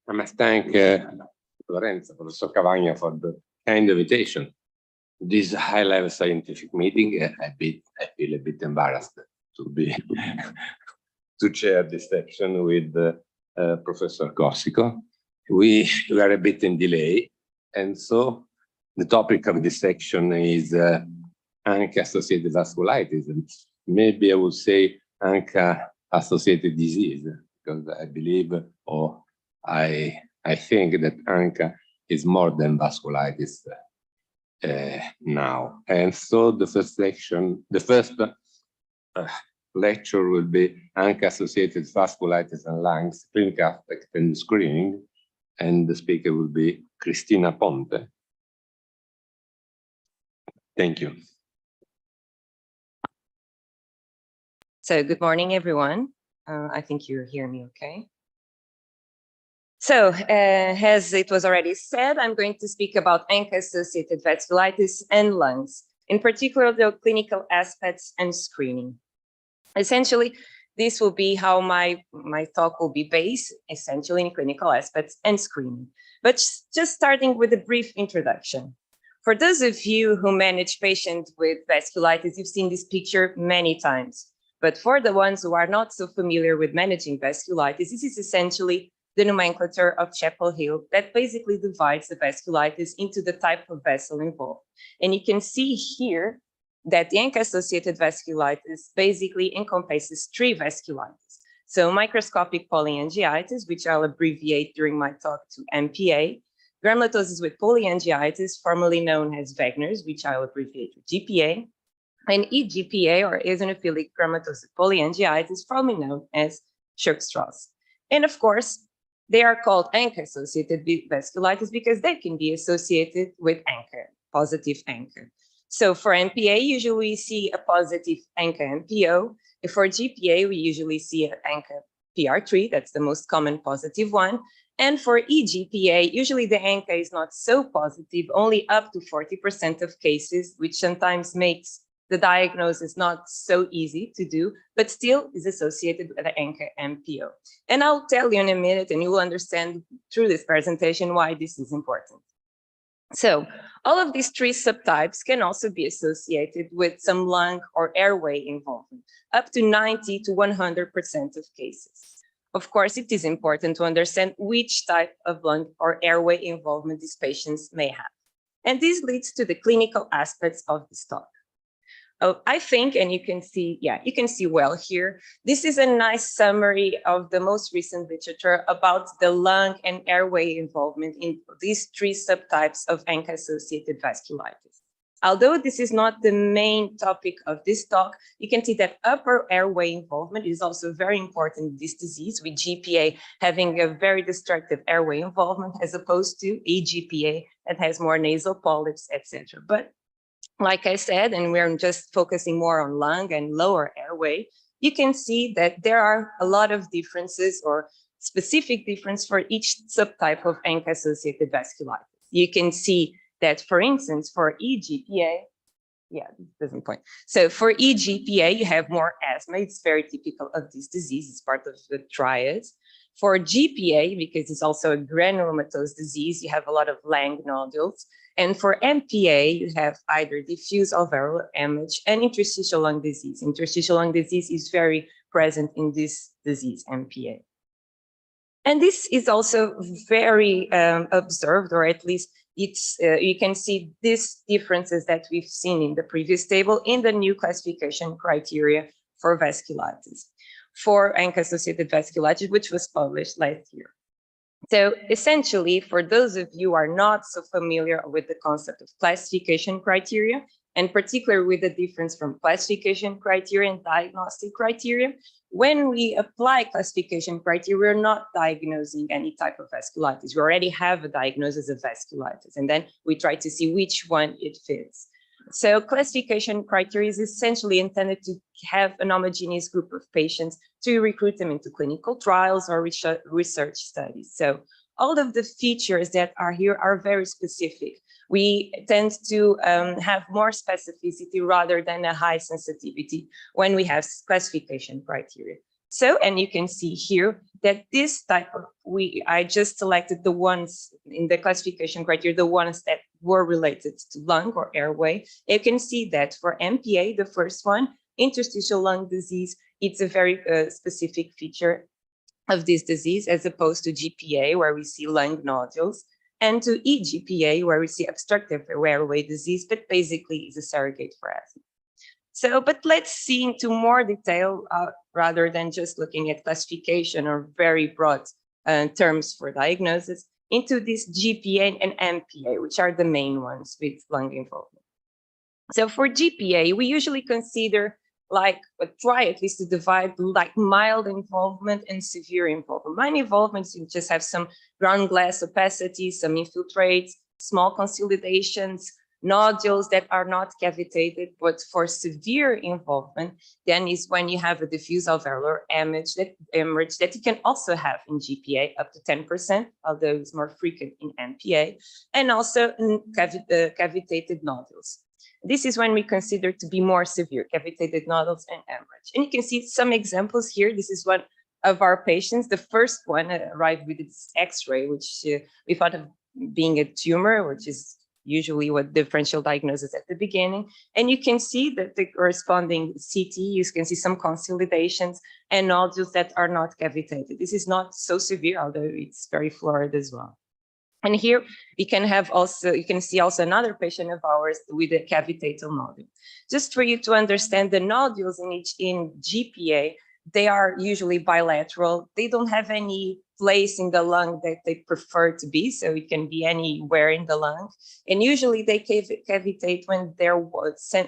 I must thank Lorenzo, Professor Cavagna, for the kind invitation. This high-level scientific meeting, I feel a bit embarrassed to be to chair this section with Professor Corsico. We are a bit in delay, and so the topic of this section is ANCA-associated vasculitis. And maybe I would say ANCA-associated disease, because I believe, or I think that ANCA is more than vasculitis now. And so the first section, the first lecture will be ANCA-associated vasculitis and lungs, clinical aspect and screening. And the speaker will be Cristina Ponte. Thank you. So good morning, everyone. I think you hear me okay. So as it was already said, I'm going to speak about ANCA-associated vasculitis and lungs, in particular the clinical aspects and screening. Essentially, this will be how my talk will be based, essentially in clinical aspects and screening. But just starting with a brief introduction. For those of you who manage patients with vasculitis, you've seen this picture many times. But for the ones who are not so familiar with managing vasculitis, this is essentially the nomenclature of Chapel-Hill that basically divides the vasculitis into the type of vessel involved. And you can see here that the ANCA-associated vasculitis basically encompasses three vasculitis. So microscopic polyangiitis, which I'll abbreviate during my talk to MPA, granulomatosis with polyangiitis, formerly known as Wagner's, which I'll abbreviate to GPA, and EGPA, or eosinophilic granulomatosis polyangiitis, formerly known as Church-Strauss. And of course, they are called ANCA-associated vasculitis because they can be associated with ANCA, positive ANCA. So for MPA, usually we see a positive ANCA-MPO. For GPA, we usually see an ANCA-PR3, that's the most common positive one. And for EGPA, usually the ANCA is not so positive, only up to 40% of cases, which sometimes makes the diagnosis not so easy to do, but still is associated with the ANCA-MPO. And I'll tell you in a minute, and you will understand through this presentation why this is important. So all of these three subtypes can also be associated with some lung or airway involvement, up to 90 to 100% of cases. Of course, it is important to understand which type of lung or airway involvement these patients may have. And this leads to the clinical aspects of this talk. I think, and you can see, you can see well here, this is a nice summary of the most recent literature about the lung and airway involvement in these three subtypes of ANCA-associated vasculitis. Although this is not the main topic of this talk, you can see that upper airway involvement is also very important in this disease, with GPA having a very destructive airway involvement as opposed to EGPA that has more nasal polyps, etc. But like I said, and we're just focusing more on lung and lower airway, you can see that there are a lot of differences or specific difference for each subtype of ANCA-associated vasculitis. You can see that, for instance, for EGPA, this doesn't point. So for EGPA, you have more asthma. It's very typical of this disease. It's part of the triad. For GPA, because it's also a granulomatous disease, you have a lot of Lang nodules. And for MPA, you have either diffuse alveolar hemorrhage and interstitial lung disease. Interstitial lung disease is very present in this disease, MPA. And this is also very observed, or at least it's you can see these differences that we've seen in the previous table in the new classification criteria for vasculitis, for ANCA-associated vasculitis, which was published last year. So essentially, for those of you who are not so familiar with the concept of classification criteria, and particularly with the difference from classification criteria and diagnostic criteria, when we apply classification criteria, we're not diagnosing any type of vasculitis. We already have a diagnosis of vasculitis, and then we try to see which one it fits. So classification criteria is essentially intended to have an homogeneous group of patients to recruit them into clinical trials or research studies. So all of the features that are here are very specific. We tend to have more specificity rather than a high sensitivity when we have classification criteria. So, and you can see here that this type of, I just selected the ones in the classification criteria, the ones that were related to lung or airway. You can see that for MPA, the first one, interstitial lung disease, it's a very specific feature of this disease, as opposed to GPA, where we see lung nodules, and to EGPA, where we see obstructive airway disease, but basically is a surrogate for asthma. So, but let's see into more detail rather than just looking at classification or very broad terms for diagnosis, into this GPA and MPA, which are the main ones with lung involvement. So for GPA, we usually consider try at least to divide like mild involvement and severe involvement. Mild involvement, you just have some ground glass opacity, some infiltrates, small consolidations, nodules that are not cavitated. But for severe involvement, then is when you have a diffuse alveolar hemorrhage that you can also have in GPA up to 10%, although it's more frequent in MPA, and also cavitated nodules. This is when we consider to be more severe, cavitated nodules and hemorrhage. And you can see some examples here. This is one of our patients. The first one arrived with its X-ray, which we thought of being a tumor, which is usually what differential diagnosis at the beginning. And you can see that the corresponding CT, you can see some consolidations and nodules that are not cavitated. This is not so severe, although it's very florid as well. And here we can have also, you can see also another patient of ours with a cavitated nodule. Just for you to understand, the nodules in GPA, they are usually bilateral. They don't have any place in the lung that they prefer to be, so it can be anywhere in the lung. And usually they cavitate when their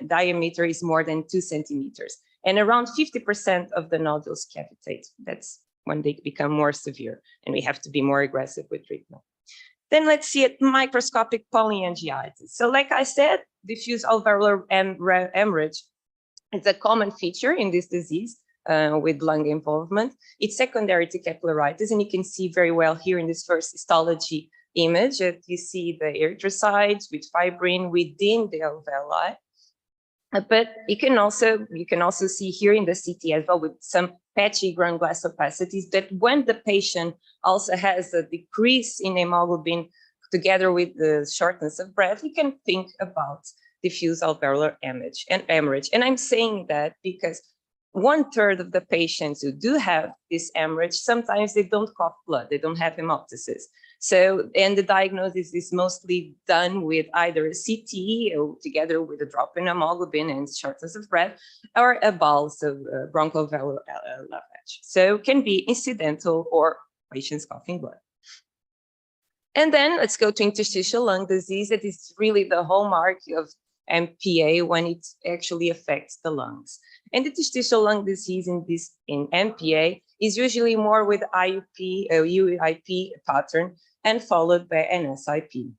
diameter is more than 2 centimeters. And around 50% of the nodules cavitate. That's when they become more severe, and we have to be more aggressive with treatment. Then let's see at microscopic polyangiitis. So like I said, diffuse alveolar hemorrhage is a common feature in this disease with lung involvement. It's secondary to capillaritis, and you can see very well here in this first histology image that you see the erythrocytes with fibrin within the alveoli. But you can also see here in the CT as well with some patchy ground glass opacities that when the patient also has a decrease in hemoglobin together with the shortness of breath, you can think about diffuse alveolar hemorrhage. And I'm saying that because 1/3 of the patients who do have this hemorrhage, sometimes they don't cough blood, they don't have hemoptysis. So, and the diagnosis is mostly done with either a CT or together with a drop in hemoglobin and shortness of breath, or a BAL, so bronchoalveolar lavage. So it can be incidental or patients coughing blood. And then let's go to interstitial lung disease. That is really the hallmark of MPA when it actually affects the lungs. And interstitial lung disease in MPA is usually more with IUP, UIP pattern, and followed by an SIP.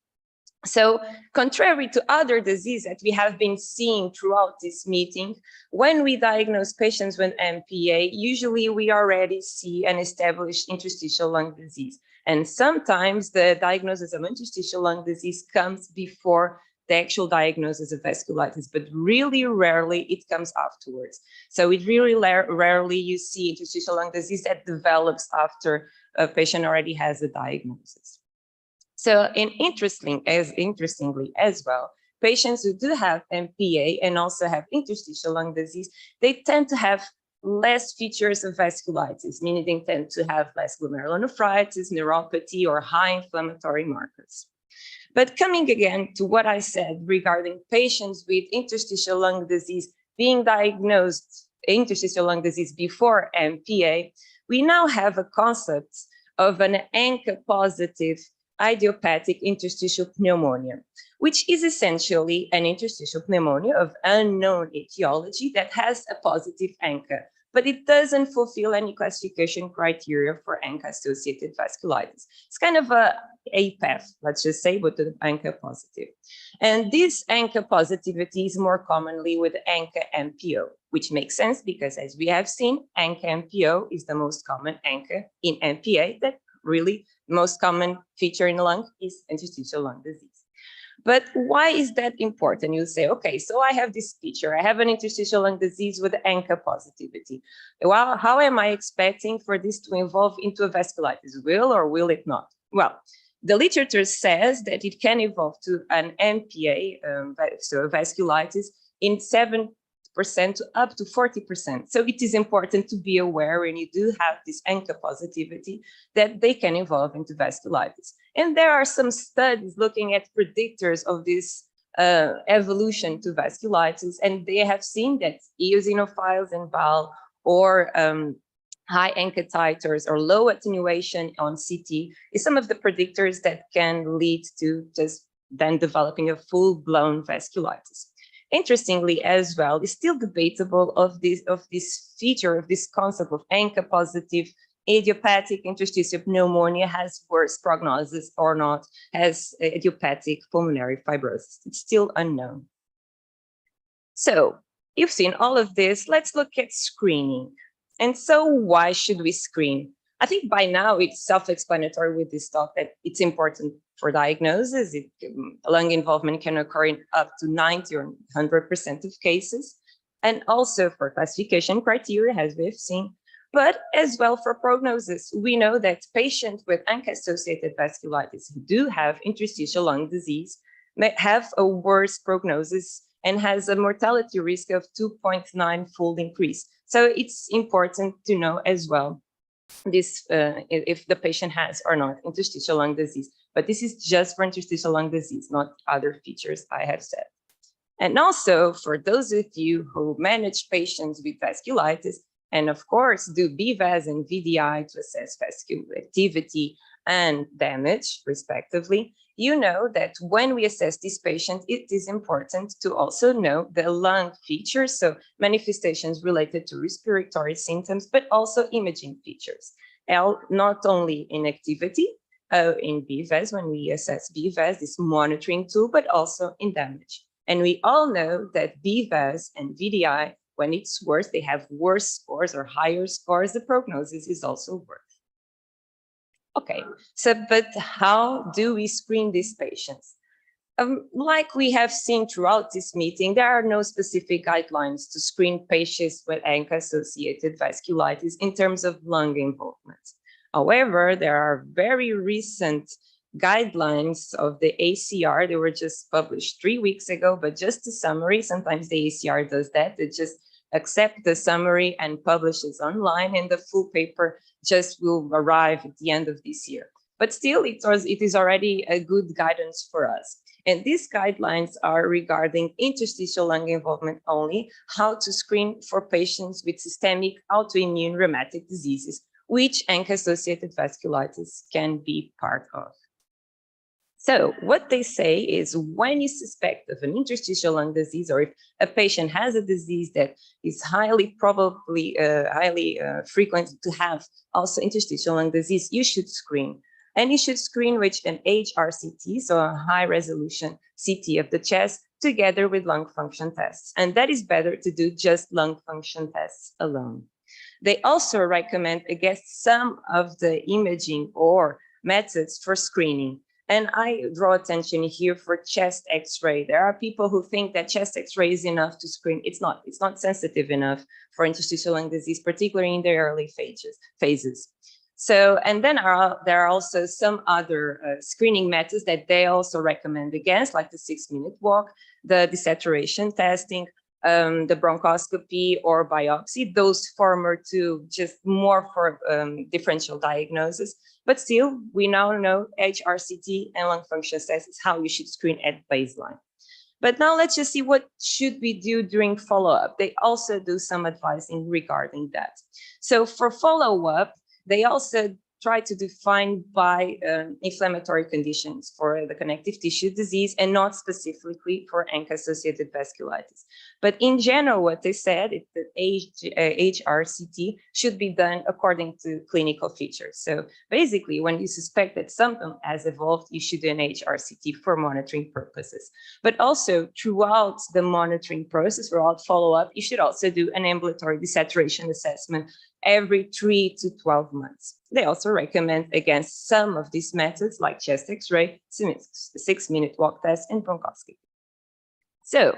So contrary to other diseases that we have been seeing throughout this meeting, when we diagnose patients with MPA, usually we already see an established interstitial lung disease. And sometimes the diagnosis of interstitial lung disease comes before the actual diagnosis of vasculitis, but really rarely it comes afterwards. So it really rarely you see interstitial lung disease that develops after a patient already has a diagnosis. So interestingly as well, patients who do have MPA and also have interstitial lung disease, they tend to have less features of vasculitis, meaning they tend to have less glomerulonephritis, neuropathy, or high inflammatory markers. But coming again to what I said regarding patients with interstitial lung disease being diagnosed interstitial lung disease before MPA, we now have a concept of an ANCA-positive idiopathic interstitial pneumonia, which is essentially an interstitial pneumonia of unknown etiology that has a positive ANCA, but it doesn't fulfill any classification criteria for ANCA-associated vasculitis. It's kind of a path, let's just say, but an ANCA positive. And this ANCA positivity is more commonly with ANCA-MPO, which makes sense because, as we have seen, ANCA-MPO is the most common ANCA in MPA. That really most common feature in the lung is interstitial lung disease. But why is that important? You say, okay, so I have this feature. I have an interstitial lung disease with ANCA positivity. Well, how am I expecting for this to evolve into a vasculitis? Will or will it not? Well, the literature says that it can evolve to an MPA, so vasculitis, in 7% to up to 40%. So it is important to be aware when you do have this ANCA positivity that they can evolve into vasculitis. And there are some studies looking at predictors of this evolution to vasculitis, and they have seen that eosinophiles in bowel or high ANCA titers or low attenuation on CT is some of the predictors that can lead to just then developing a full-blown vasculitis. Interestingly, as well, it's still debatable of this feature, of this concept of ANCA positive idiopathic interstitial pneumonia has worse prognosis or not, has idiopathic pulmonary fibrosis. It's still unknown. So you've seen all of this. Let's look at screening. And so why should we screen? I think by now it's self-explanatory with this talk that it's important for diagnosis. Lung involvement can occur in up to 90 or 100% of cases, and also for classification criteria, as we've seen, but as well for prognosis. We know that patients with ANCA-associated vasculitis who do have interstitial lung disease may have a worse prognosis and has a mortality risk of 2.9-fold increase. So it's important to know as well this if the patient has or not interstitial lung disease. But this is just for interstitial lung disease, not other features I have said. And also for those of you who manage patients with vasculitis, and of course do BVAS and VDI to assess vascular activity and damage, respectively, you know that when we assess these patients, it is important to also know the lung features, so manifestations related to respiratory symptoms, but also imaging features. Not only in activity, in BVAS, when we assess BVAS, this monitoring tool, but also in damage. And we all know that BVAS and VDI, when it's worse, they have worse scores or higher scores, the prognosis is also worse. Okay, so but how do we screen these patients? Like we have seen throughout this meeting, there are no specific guidelines to screen patients with ANCA-associated vasculitis in terms of lung involvement. However, there are very recent guidelines of the ACR. They were just published 3 weeks ago, but just a summary. Sometimes the ACR does that. It just accept the summary and publishes online, and the full paper just will arrive at the end of this year. But still, it is already a good guidance for us. And these guidelines are regarding interstitial lung involvement only, how to screen for patients with systemic autoimmune rheumatic diseases, which ANCA-associated vasculitis can be part of. So what they say is when you suspect of an interstitial lung disease, or if a patient has a disease that is highly frequent to have also interstitial lung disease, you should screen. And you should screen with an HRCT, so a high resolution CT of the chest, together with lung function tests. And that is better to do just lung function tests alone. They also recommend against some of the imaging or methods for screening. And I draw attention here for chest X-ray. There are people who think that chest X-ray is enough to screen. It's not sensitive enough for interstitial lung disease, particularly in the early phases. So, and then there are also some other screening methods that they also recommend against, like the 6-minute walk, the desaturation testing, the bronchoscopy or biopsy. Those former two just more for differential diagnosis. But still, we now know HRCT and lung function tests is how you should screen at baseline. But now let's just see what should we do during follow-up. They also do some advising regarding that. So for follow-up, they also try to define by inflammatory conditions for the connective tissue disease and not specifically for ANCA-associated vasculitis. But in general, what they said is that HRCT should be done according to clinical features. So basically, when you suspect that something has evolved, you should do an HRCT for monitoring purposes. But also throughout the monitoring process, throughout follow-up, you should also do an ambulatory desaturation assessment every 3 to 12 months. They also recommend against some of these methods like chest X-ray, 6-minute walk test, and bronchoscopy. So,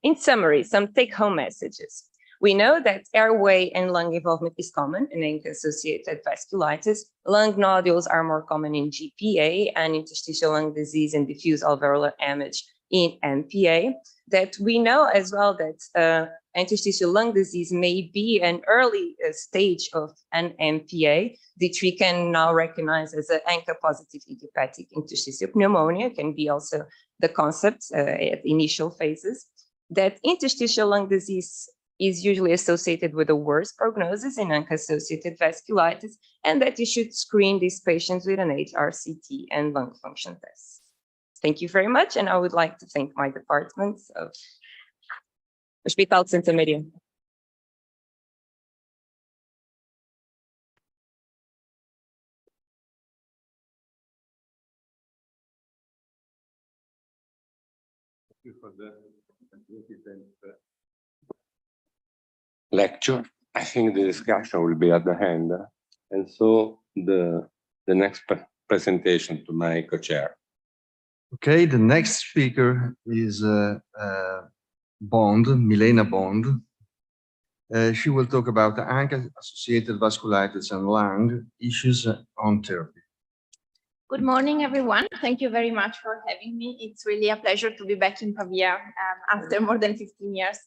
in summary, some take-home messages. We know that airway and lung involvement is common in ANCA-associated vasculitis. Lung nodules are more common in GPA and interstitial lung disease and diffuse alveolar damage in MPA. That we know as well that interstitial lung disease may be an early stage of an MPA, which we can now recognize as an ANCA-positive idiopathic interstitial pneumonia, can be also the concept at initial phases. That interstitial lung disease is usually associated with a worse prognosis in ANCA-associated vasculitis, and that you should screen these patients with an HRCT and lung function tests. Thank you very much, and I would like to thank my departments of Hospital Santa Maria. Thank you for the lecture. I think the discussion will be at the end, and so the next presentation to my co-chair. Okay, the next speaker is Bond, Milena Bond. She will talk about the ANCA-associated vasculitis and lung issues on therapy. Good morning, everyone. Thank you very much for having me. It's really a pleasure to be back in Pavia after more than 15 years.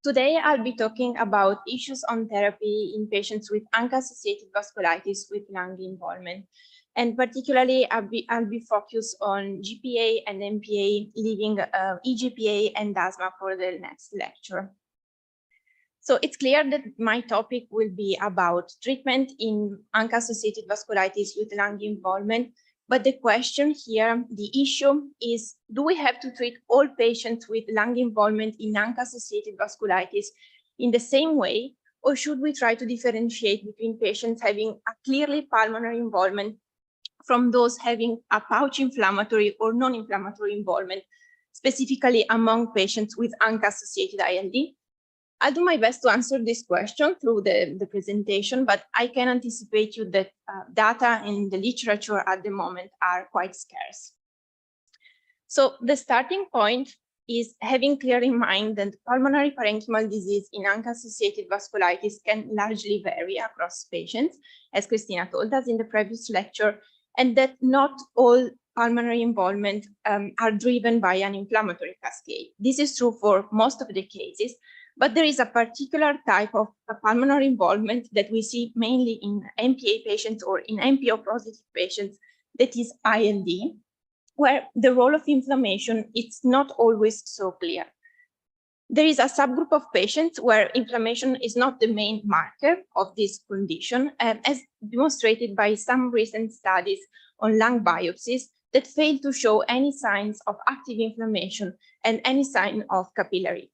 Today, I'll be talking about issues on therapy in patients with ANCA-associated vasculitis with lung involvement. And particularly, I'll be focused on GPA and MPA, leaving eGPA and asthma for the next lecture. So it's clear that my topic will be about treatment in ANCA-associated vasculitis with lung involvement. But the question here, the issue is, do we have to treat all patients with lung involvement in ANCA-associated vasculitis in the same way, or should we try to differentiate between patients having a clearly pulmonary involvement from those having a pouch inflammatory or non-inflammatory involvement, specifically among patients with ANCA-associated ILD? I'll do my best to answer this question through the presentation, but I can anticipate you that data in the literature at the moment are quite scarce. So the starting point is having clear in mind that pulmonary parenchymal disease in ANCA-associated vasculitis can largely vary across patients, as Christina told us in the previous lecture, and that not all pulmonary involvement are driven by an inflammatory cascade. This is true for most of the cases, but there is a particular type of pulmonary involvement that we see mainly in MPA patients or in MPO-positive patients, that is ILD, where the role of inflammation is not always so clear. There is a subgroup of patients where inflammation is not the main marker of this condition, as demonstrated by some recent studies on lung biopsies that failed to show any signs of active inflammation and any sign of capillarities.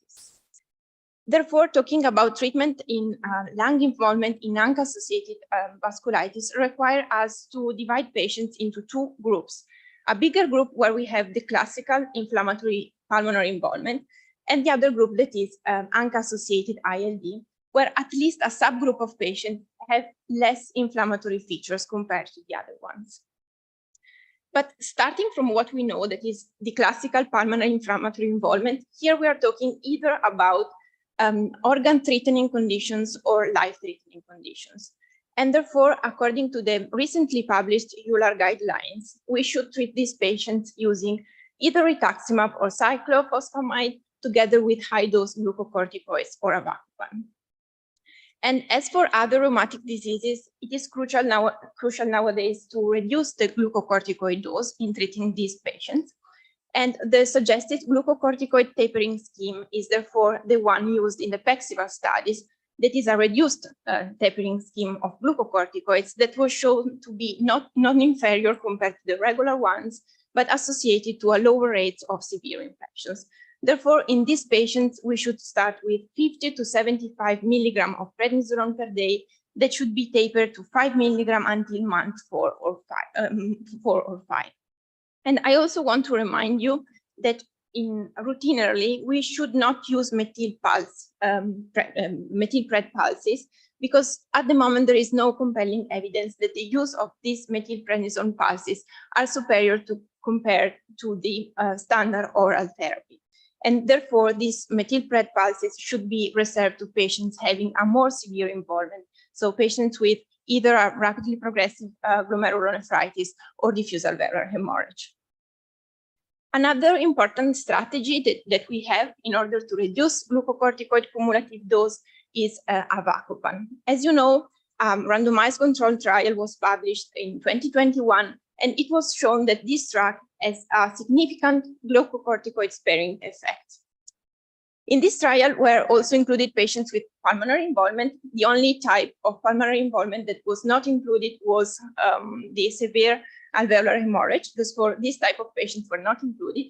Therefore, talking about treatment in lung involvement in ANCA-associated vasculitis require us to divide patients into two groups. A bigger group where we have the classical inflammatory pulmonary involvement, and the other group that is ANCA-associated ILD, where at least a subgroup of patients have less inflammatory features compared to the other ones. But starting from what we know, that is the classical pulmonary inflammatory involvement, here we are talking either about organ-threatening conditions or life-threatening conditions. And therefore, according to the recently published EULAR guidelines, we should treat these patients using either rituximab or cyclophosphamide together with high-dose glucocorticoids or avacopan. And as for other rheumatic diseases, it is crucial nowadays to reduce the glucocorticoid dose in treating these patients. And the suggested glucocorticoid tapering scheme is therefore the one used in the PEXIVAL studies. That is a reduced tapering scheme of glucocorticoids that was shown to be not non-inferior compared to the regular ones, but associated to a lower rate of severe infections. Therefore, in these patients, we should start with 50 to 75 milligrams of prednisolone per day that should be tapered to 5 milligrams until month 4 or 5. And I also want to remind you that routinely, we should not use methylpred pulses, because at the moment there is no compelling evidence that the use of these methylprednisone pulses are superior compared to the standard oral therapy. And therefore, these methylpred pulses should be reserved to patients having a more severe involvement. So patients with either a rapidly progressive glomerulonephritis or diffuse alveolar hemorrhage. Another important strategy that we have in order to reduce glucocorticoid cumulative dose is avacopan. As you know, randomized controlled trial was published in 2021, and it was shown that this drug has a significant glucocorticoid sparing effect. In this trial were also included patients with pulmonary involvement. The only type of pulmonary involvement that was not included was the severe alveolar hemorrhage. Thus, for this type of patients were not included.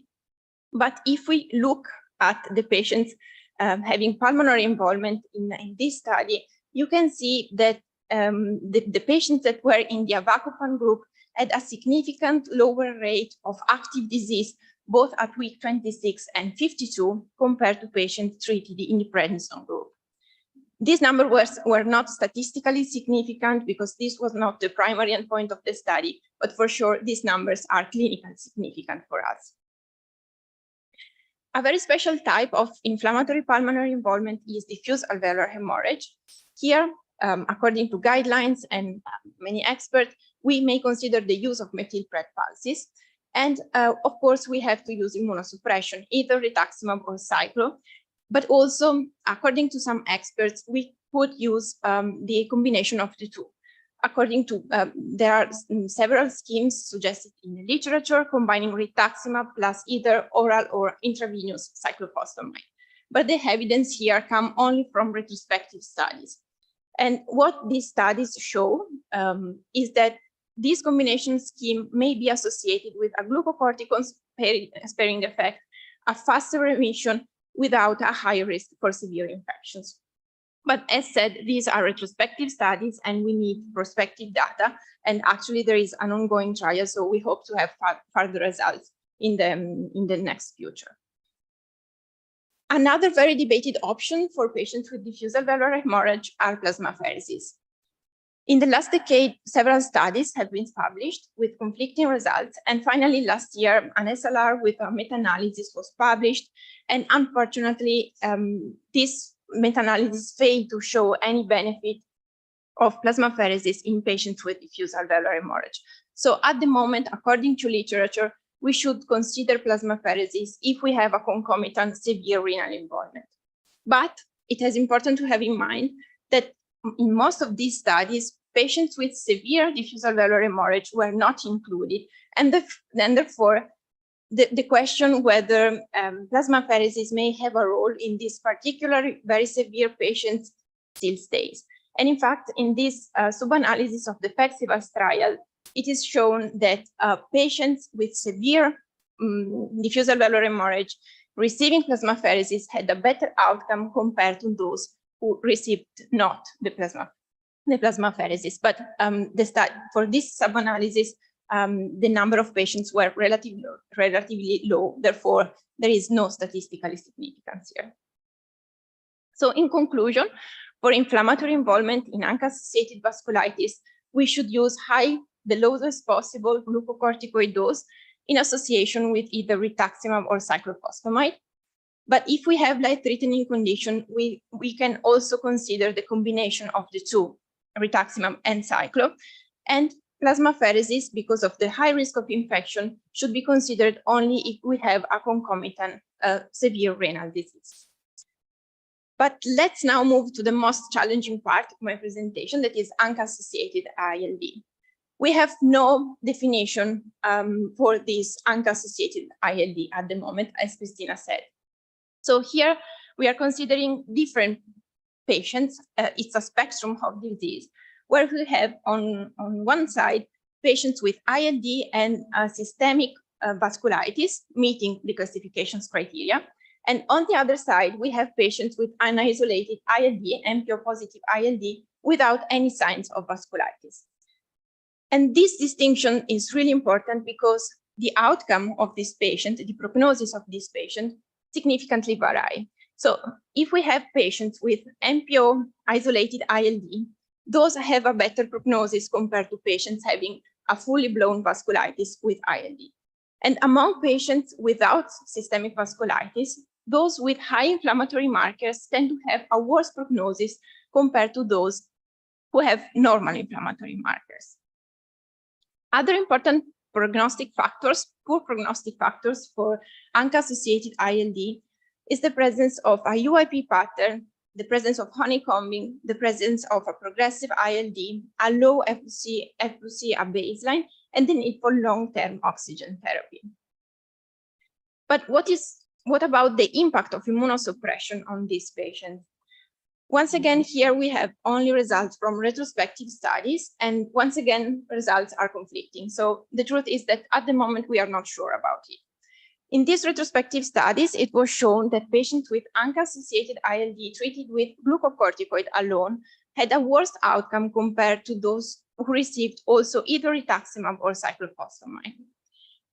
But if we look at the patients having pulmonary involvement in this study, you can see that the patients that were in the avacopan group had a significant lower rate of active disease, both at week 26 and 52, compared to patients treated in the prednisone group. These numbers were not statistically significant because this was not the primary endpoint of the study, but for sure, these numbers are clinically significant for us. A very special type of inflammatory pulmonary involvement is diffuse alveolar hemorrhage. Here, according to guidelines and many experts, we may consider the use of methylpred pulses. And of course, we have to use immunosuppression, either rituximab or cyclo. But also, according to some experts, we could use the combination of the two. According to, there are several schemes suggested in the literature combining rituximab plus either oral or intravenous cyclophosphamide. But the evidence here come only from retrospective studies. And what these studies show is that this combination scheme may be associated with a glucocorticoid sparing effect, a faster remission without a high risk for severe infections. But as said, these are retrospective studies and we need prospective data. And actually there is an ongoing trial, so we hope to have further results in the next future. Another very debated option for patients with diffuse alveolar hemorrhage are plasmapheresis. In the last decade, several studies have been published with conflicting results. And finally, last year, an SLR with a meta-analysis was published. And unfortunately, this meta-analysis failed to show any benefit of plasmapheresis in patients with diffuse alveolar hemorrhage. So at the moment, according to literature, we should consider plasmapheresis if we have a concomitant severe renal involvement. But it is important to have in mind that in most of these studies, patients with severe diffuse alveolar hemorrhage were not included. And therefore, the question whether plasmapheresis may have a role in this particular very severe patients still stays. And in fact, in this sub-analysis of the Percivals trial, it is shown that patients with severe diffuse alveolar hemorrhage receiving plasmapheresis had a better outcome compared to those who received not the plasmapheresis. But for this sub-analysis, the number of patients were relatively low. Therefore, there is no statistical significance here. So in conclusion, for inflammatory involvement in ANCA-associated vasculitis, we should use the lowest possible glucocorticoid dose in association with either rituximab or cyclophosphamide. But if we have life-threatening condition, we can also consider the combination of the two, rituximab and cyclo. And plasmapheresis, because of the high risk of infection, should be considered only if we have a concomitant severe renal disease. But let's now move to the most challenging part of my presentation, that is ANCA-associated ILD. We have no definition for this ANCA-associated ILD at the moment, as Christina said. So here we are considering different patients. It's a spectrum of disease, where we have on one side patients with ILD and systemic vasculitis, meeting the classification's criteria. And on the other side, we have patients with an isolated ILD, MPO-positive ILD, without any signs of vasculitis. And this distinction is really important because the outcome of this patient, the prognosis of this patient, significantly vary. So if we have patients with MPO isolated ILD, those have a better prognosis compared to patients having a fully blown vasculitis with ILD. And among patients without systemic vasculitis, those with high inflammatory markers tend to have a worse prognosis compared to those who have normal inflammatory markers. Other important prognostic factors, poor prognostic factors for ANCA-associated ILD is the presence of a UIP pattern, the presence of honeycombing, the presence of a progressive ILD, a low FVC at baseline, and the need for long-term oxygen therapy. But what about the impact of immunosuppression on these patients? Once again, here we have only results from retrospective studies, and once again, results are conflicting. So the truth is that at the moment, we are not sure about it. In these retrospective studies, it was shown that patients with ANCA-associated ILD treated with glucocorticoid alone had a worse outcome compared to those who received also either rituximab or cyclophosphamide.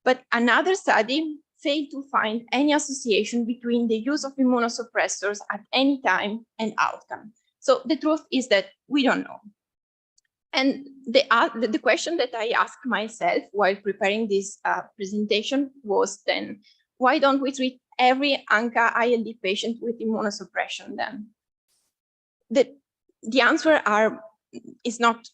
But another study failed to find any association between the use of immunosuppressors at any time and outcome. So the truth is that we don't know. And the question that I asked myself while preparing this presentation was then, why don't we treat every ANCA-ILD patient with immunosuppression then? The answer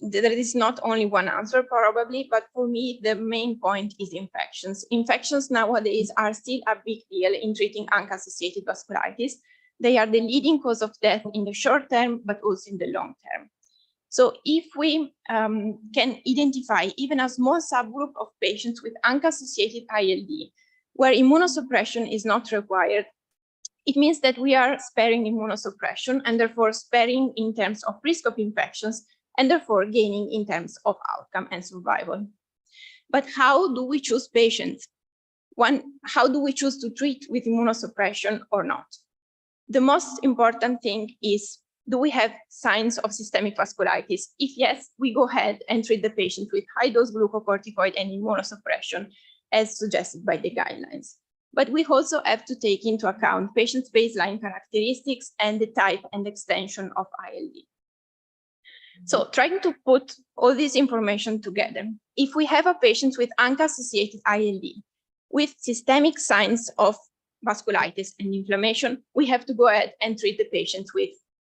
there is not only one answer probably, but for me, the main point is infections. Infections nowadays are still a big deal in treating ANCA-associated vasculitis. They are the leading cause of death in the short term, but also in the long term. So if we can identify even a small subgroup of patients with ANCA-associated ILD, where immunosuppression is not required, it means that we are sparing immunosuppression and therefore sparing in terms of risk of infections and therefore gaining in terms of outcome and survival. But how do we choose patients? How do we choose to treat with immunosuppression or not? The most important thing is, do we have signs of systemic vasculitis? If yes, we go ahead and treat the patient with high-dose glucocorticoid and immunosuppression as suggested by the guidelines. But we also have to take into account patients' baseline characteristics and the type and extension of ILD. So trying to put all this information together, if we have a patient with ANCA-associated ILD with systemic signs of vasculitis and inflammation, we have to go ahead and treat the patient with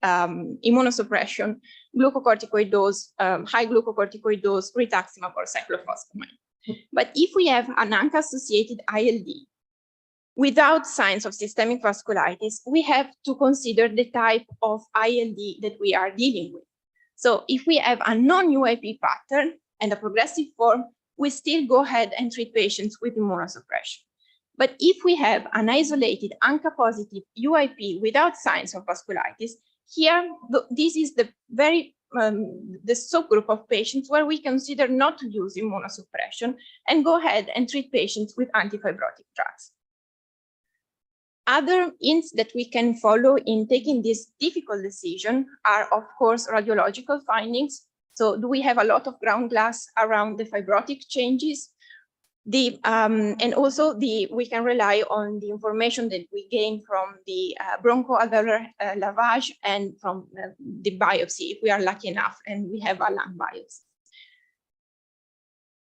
immunosuppression, glucocorticoid dose, high glucocorticoid dose, rituximab or cyclophosphamide. But if we have an ANCA-associated ILD without signs of systemic vasculitis, we have to consider the type of ILD that we are dealing with. So if we have a non-UIP pattern and a progressive form, we still go ahead and treat patients with immunosuppression. But if we have an isolated ANCA-positive UIP without signs of vasculitis, here, this is the subgroup of patients where we consider not to use immunosuppression and go ahead and treat patients with antifibrotic drugs. Other hints that we can follow in taking this difficult decision are, of course, radiological findings. So do we have a lot of ground glass around the fibrotic changes? And also we can rely on the information that we gain from the bronchoalveolar lavage and from the biopsy, if we are lucky enough and we have a lung biopsy.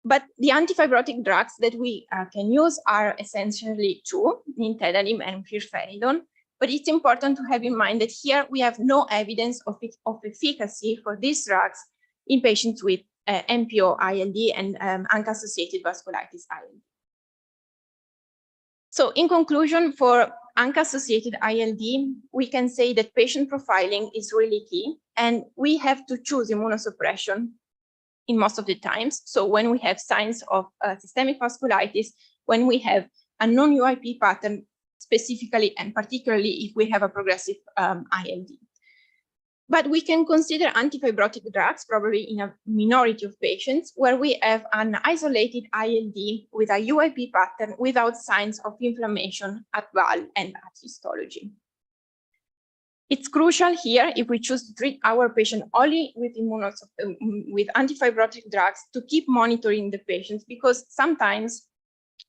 But the antifibrotic drugs that we can use are essentially two, nintedanib and pirfenidone. But it's important to have in mind that here we have no evidence of efficacy for these drugs in patients with MPO ILD and ANCA-associated vasculitis ILD. So in conclusion, for ANCA-associated ILD, we can say that patient profiling is really key, and we have to choose immunosuppression in most of the times. So when we have signs of systemic vasculitis, when we have a non-UIP pattern specifically, and particularly if we have a progressive ILD. But we can consider antifibrotic drugs probably in a minority of patients where we have an isolated ILD with a UIP pattern without signs of inflammation at VAL and at histology. It's crucial here, if we choose to treat our patient only with antifibrotic drugs, to keep monitoring the patients, because sometimes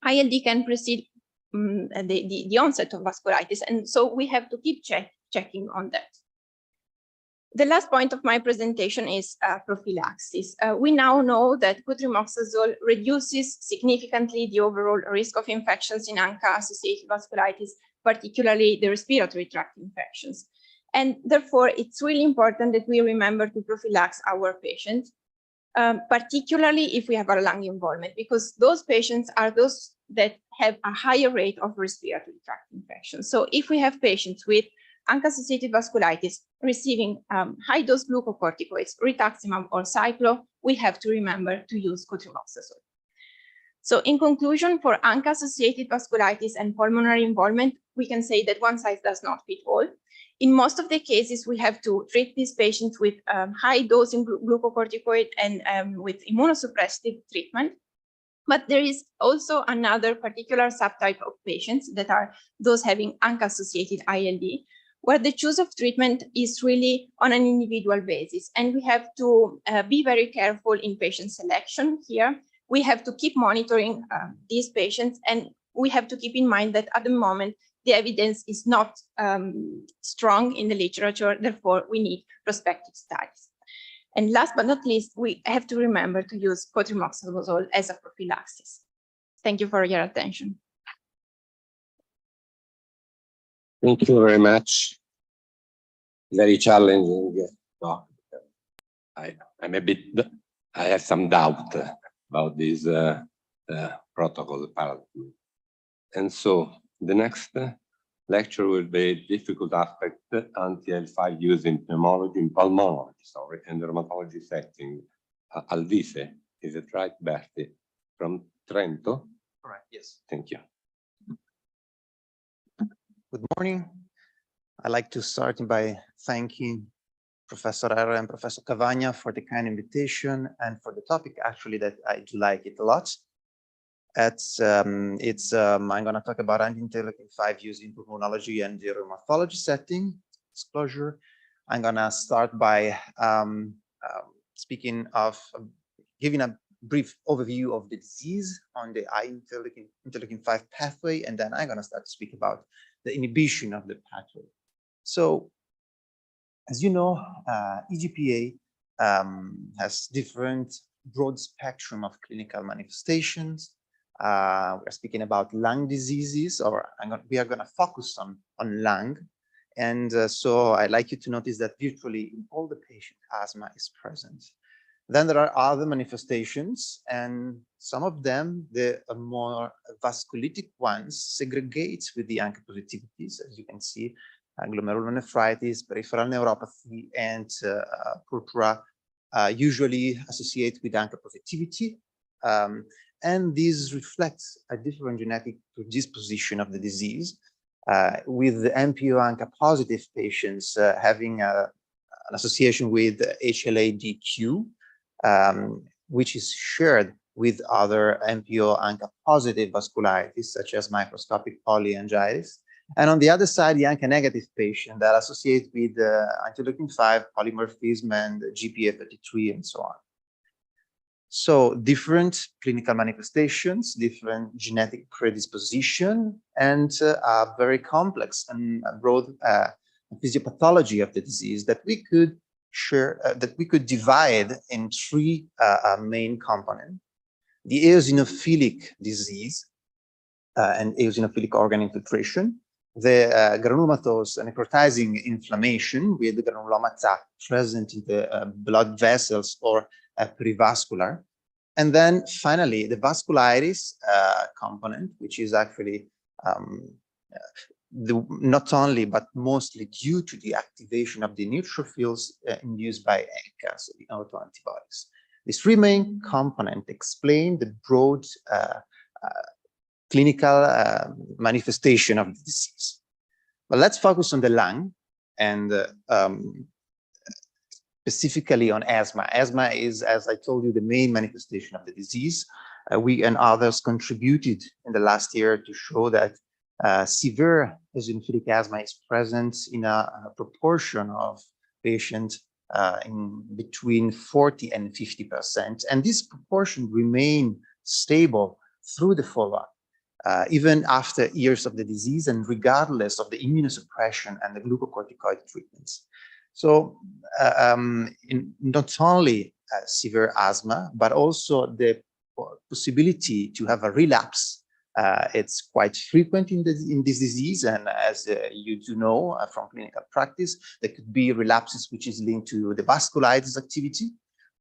ILD can precede the onset of vasculitis, and so we have to keep checking on that. The last point of my presentation is prophylaxis. We now know that cotrimoxazole reduces significantly the overall risk of infections in ANCA-associated vasculitis, particularly the respiratory tract infections. And therefore, it's really important that we remember to prophylax our patients, particularly if we have a lung involvement, because those patients are those that have a higher rate of respiratory tract infections. So if we have patients with ANCA-associated vasculitis receiving high-dose glucocorticoids, rituximab or cyclo, we have to remember to use cotrimoxazole. So in conclusion, for ANCA-associated vasculitis and pulmonary involvement, we can say that one size does not fit all. In most of the cases, we have to treat these patients with high-dose glucocorticoid and with immunosuppressive treatment. But there is also another particular subtype of patients that are those having ANCA-associated ILD, where the choice of treatment is really on an individual basis. And we have to be very careful in patient selection here. We have to keep monitoring these patients, and we have to keep in mind that at the moment, the evidence is not strong in the literature, therefore we need prospective studies. And last but not least, we have to remember to use cotrimoxazole as a prophylaxis. Thank you for your attention. Thank you very much. Very challenging talk. I'm a bit, I have some doubt about this protocol paradigm. And so the next lecture will be difficult aspect anti-L5 use in pulmonology, and rheumatology setting. Alvise, is it right, Berti? From Trento? Correct, yes. Thank you. Good morning. I'd like to start by thanking Professor Herrera and Professor Cavagna for the kind invitation and for the topic, actually, that I do like it a lot. I'm going to talk about anti-interleukin 5 use in pulmonology and the rheumatology setting. Disclosure. I'm going to start by giving a brief overview of the disease on the interleukin 5 pathway, and then I'm going to start to speak about the inhibition of the pathway. So, as you know, EGPA has different broad spectrum of clinical manifestations. We're speaking about lung diseases, or we are going to focus on lung. And so I'd like you to notice that virtually in all the patients, asthma is present. Then there are other manifestations, and some of them, the more vasculitic ones, segregate with the ANCA positivities, as you can see, glomerulonephritis, peripheral neuropathy, and purpura usually associate with ANCA positivity. And these reflect a different genetic predisposition of the disease, with the MPO ANCA positive patients having an association with HLA-DQ, which is shared with other MPO ANCA positive vasculitis, such as microscopic polyangiitis. And on the other side, the ANCA negative patient that associate with interleukin 5 polymorphism and GPA33 and so on. So different clinical manifestations, different genetic predisposition, and a very complex and broad physiopathology of the disease that we could share, that we could divide in three main components: the eosinophilic disease and eosinophilic organ infiltration, the granulomatous necrotizing inflammation with the granulomata present in the blood vessels or perivascular, and then finally the vasculitis component, which is actually not only but mostly due to the activation of the neutrophils induced by ANCA, so the autoantibodies. These three main components explain the broad clinical manifestation of the disease. But let's focus on the lung and specifically on asthma. Asthma is, as I told you, the main manifestation of the disease. We and others contributed in the last year to show that severe eosinophilic asthma is present in a proportion of patients in between 40 and 50%. And this proportion remain stable through the follow-up. even after years of the disease and regardless of the immunosuppression and the glucocorticoid treatments. So in not only severe asthma, but also the possibility to have a relapse. It's quite frequent in this disease, and as you do know from clinical practice, there could be relapses which is linked to the vasculitis activity,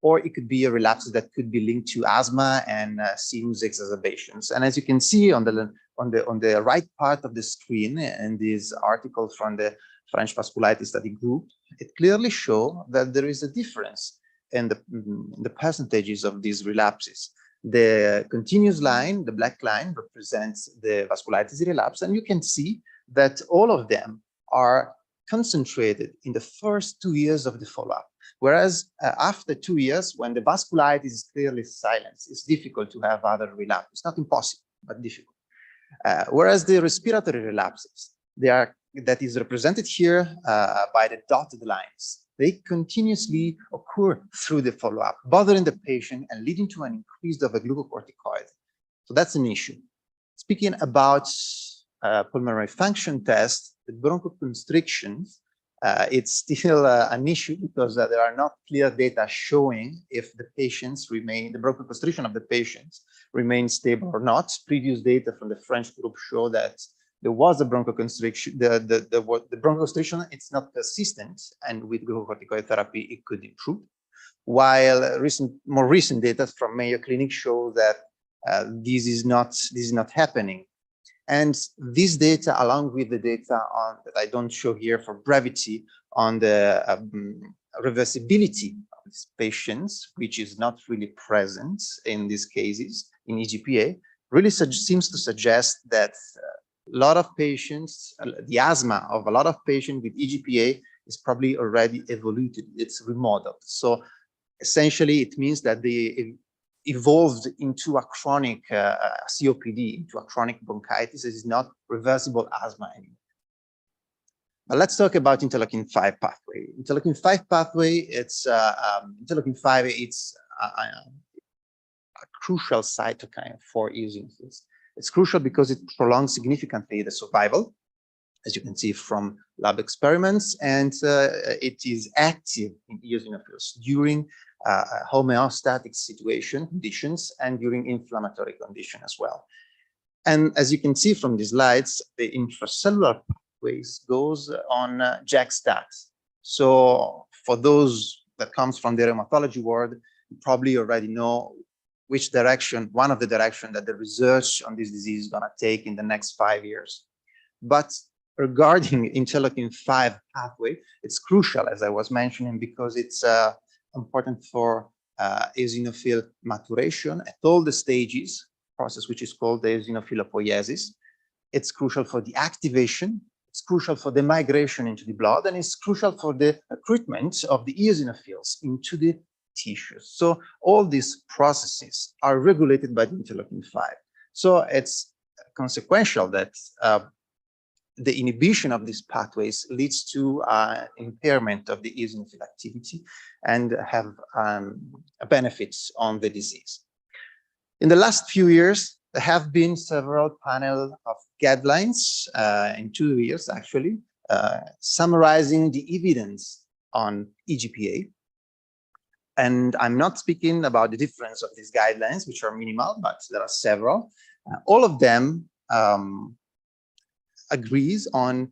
or it could be a relapse that could be linked to asthma and sinus exacerbations. And as you can see on the right part of the screen in this article from the French Vasculitis Study Group, it clearly shows that there is a difference in the percentages of these relapses. The continuous line, the black line, represents the vasculitis relapse, and you can see that all of them are concentrated in the first 2 years of the follow-up. Whereas after 2 years, when the vasculitis is clearly silenced, it's difficult to have other relapse. It's not impossible, but difficult. Whereas the respiratory relapses, that is represented here by the dotted lines. They continuously occur through the follow-up, bothering the patient and leading to an increase of a glucocorticoid. So that's an issue. Speaking about pulmonary function test, the bronchoconstrictions, it's still an issue because there are not clear data showing if the bronchoconstriction of the patients remains stable or not. Previous data from the French group show that there was a bronchoconstriction. The bronchoconstriction, it's not persistent, and with glucocorticoid therapy, it could improve. While more recent data from Mayo Clinic show that this is not happening. And this data, along with the data that I don't show here for brevity, on the reversibility of these patients, which is not really present in these cases in EGPA, really seems to suggest that a lot of patients, the asthma of a lot of patients with EGPA is probably already evolved, it's remodeled. So essentially it means that they evolved into a chronic COPD, into a chronic bronchitis. It is not reversible asthma anymore. But let's talk about interleukin-5 pathway. Interleukin-5 pathway, it's interleukin-5, it's a crucial cytokine for eosinophils. It's crucial because it prolongs significantly the survival, as you can see from lab experiments, and it is active in eosinophils during homeostatic conditions and during inflammatory condition as well. And as you can see from these slides, the intracellular pathways goes on JAK-STAT. So for those that comes from the rheumatology world, you probably already know which direction, one of the direction that the research on this disease is gonna take in the next 5 years. But regarding interleukin-5 pathway, it's crucial, as I was mentioning, because it's important for eosinophil maturation at all the stages, process which is called the eosinophilopoiesis. It's crucial for the activation, it's crucial for the migration into the blood, and it's crucial for the recruitment of the eosinophils into the tissues. So all these processes are regulated by the interleukin-5. So it's consequential that the inhibition of these pathways leads to impairment of the eosinophil activity and have benefits on the disease. In the last few years, there have been several panels of guidelines in 2 years, actually, summarizing the evidence on EGPA. And I'm not speaking about the difference of these guidelines, which are minimal, but there are several. All of them agrees on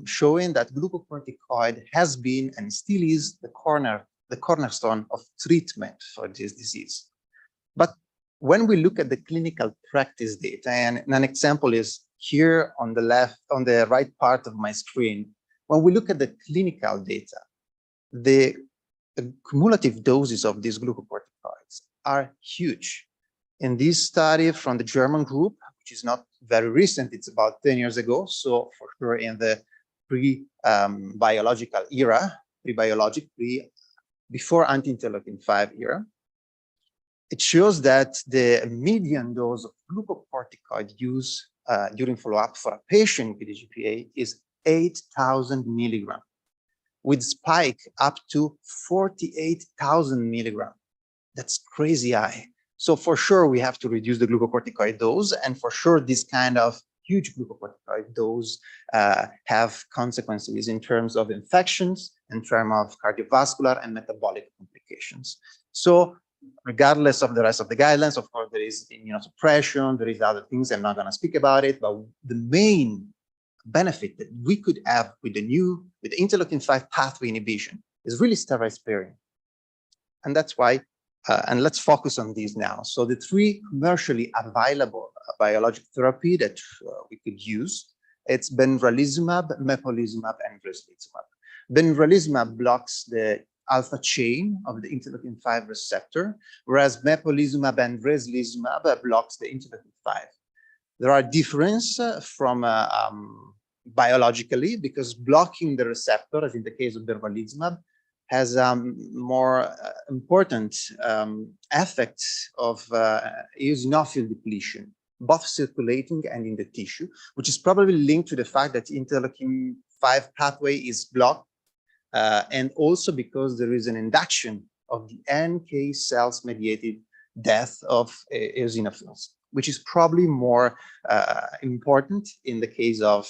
showing that glucocorticoid has been and still is the cornerstone of treatment for this disease. But when we look at the clinical practice data, and an example is here on the right part of my screen, when we look at the clinical data, the cumulative doses of these glucocorticoids are huge. In this study from the German group, which is not very recent, it's about 10 years ago, so for sure in the pre-biological era, before anti-interleukin-5 era, it shows that the median dose of glucocorticoid use during follow-up for a patient with EGPA is 8,000 milligrams, with spike up to 48,000 milligrams. That's crazy high. So for sure, we have to reduce the glucocorticoid dose, and for sure, this kind of huge glucocorticoid dose have consequences in terms of infections, in terms of cardiovascular and metabolic complications. So regardless of the rest of the guidelines, of course, there is immunosuppression, there is other things, I'm not going to speak about it, but the main benefit that we could have with the interleukin-5 pathway inhibition is really steroid sparing. And that's why, and let's focus on these now. So the three commercially available biologic therapy that we could use, it's benralizumab, mepolizumab, and ruzasvir. Benralizumab blocks the alpha chain of the interleukin-5 receptor, whereas mepolizumab and ruzasvir blocks the interleukin-5. There are differences from biologically, because blocking the receptor, as in the case of benralizumab, has more important effects of eosinophil depletion, both circulating and in the tissue, which is probably linked to the fact that interleukin-5 pathway is blocked, and also because there is an induction of the NK cells mediated death of eosinophils, which is probably more important in the case of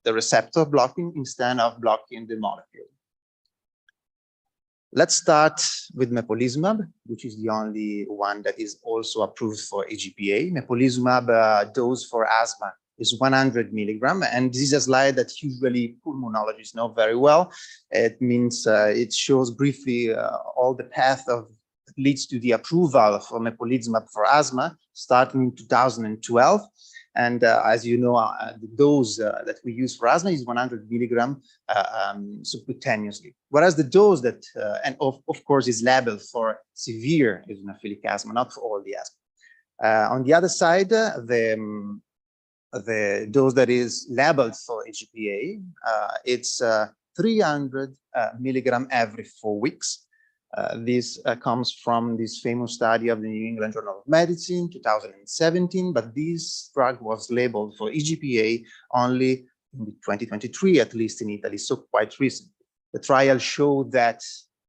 the receptor blocking instead of blocking the molecule. Let's start with mepolizumab, which is the only one that is also approved for AGPA. Mepolizumab dose for asthma is 100 milligram, and this is a slide that usually pulmonologists know very well. It means it shows briefly all the path of leads to the approval for mepolizumab for asthma, starting in 2012. And as you know, the dose that we use for asthma is 100 milligram subcutaneously. Whereas the dose that, and of course, is labeled for severe eosinophilic asthma, not for all the asthma. On the other side, the dose that is labeled for AGPA, it's 300 milligram every 4 weeks. This comes from this famous study of the New England Journal of Medicine, 2017, but this drug was labeled for EGPA only in 2023, at least in Italy, so quite recent. The trial showed that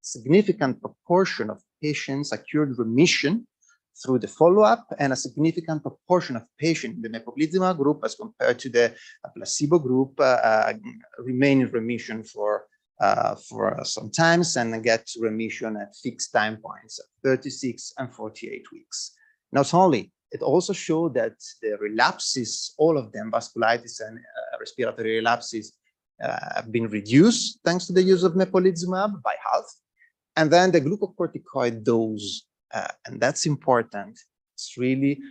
significant proportion of patients achieved remission through the follow-up, and a significant proportion of patients in the mepolizumab group as compared to the placebo group remain in remission for some times and get remission at fixed time points, 36 and 48 weeks. Not only, it also showed that the relapses, all of them, vasculitis and respiratory relapses, have been reduced thanks to the use of mepolizumab by half. And then the glucocorticoid dose, and that's important,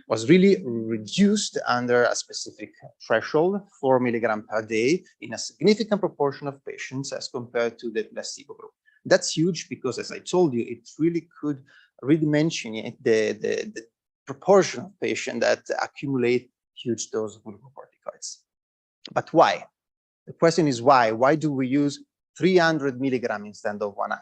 was really reduced under a specific threshold, 4 milligram per day, in a significant proportion of patients as compared to the placebo group. That's huge because, as I told you, it really could redimensionate the proportion of patients that accumulate huge dose of glucocorticoids. But why? The question is why? Why do we use 300 milligram instead of 100?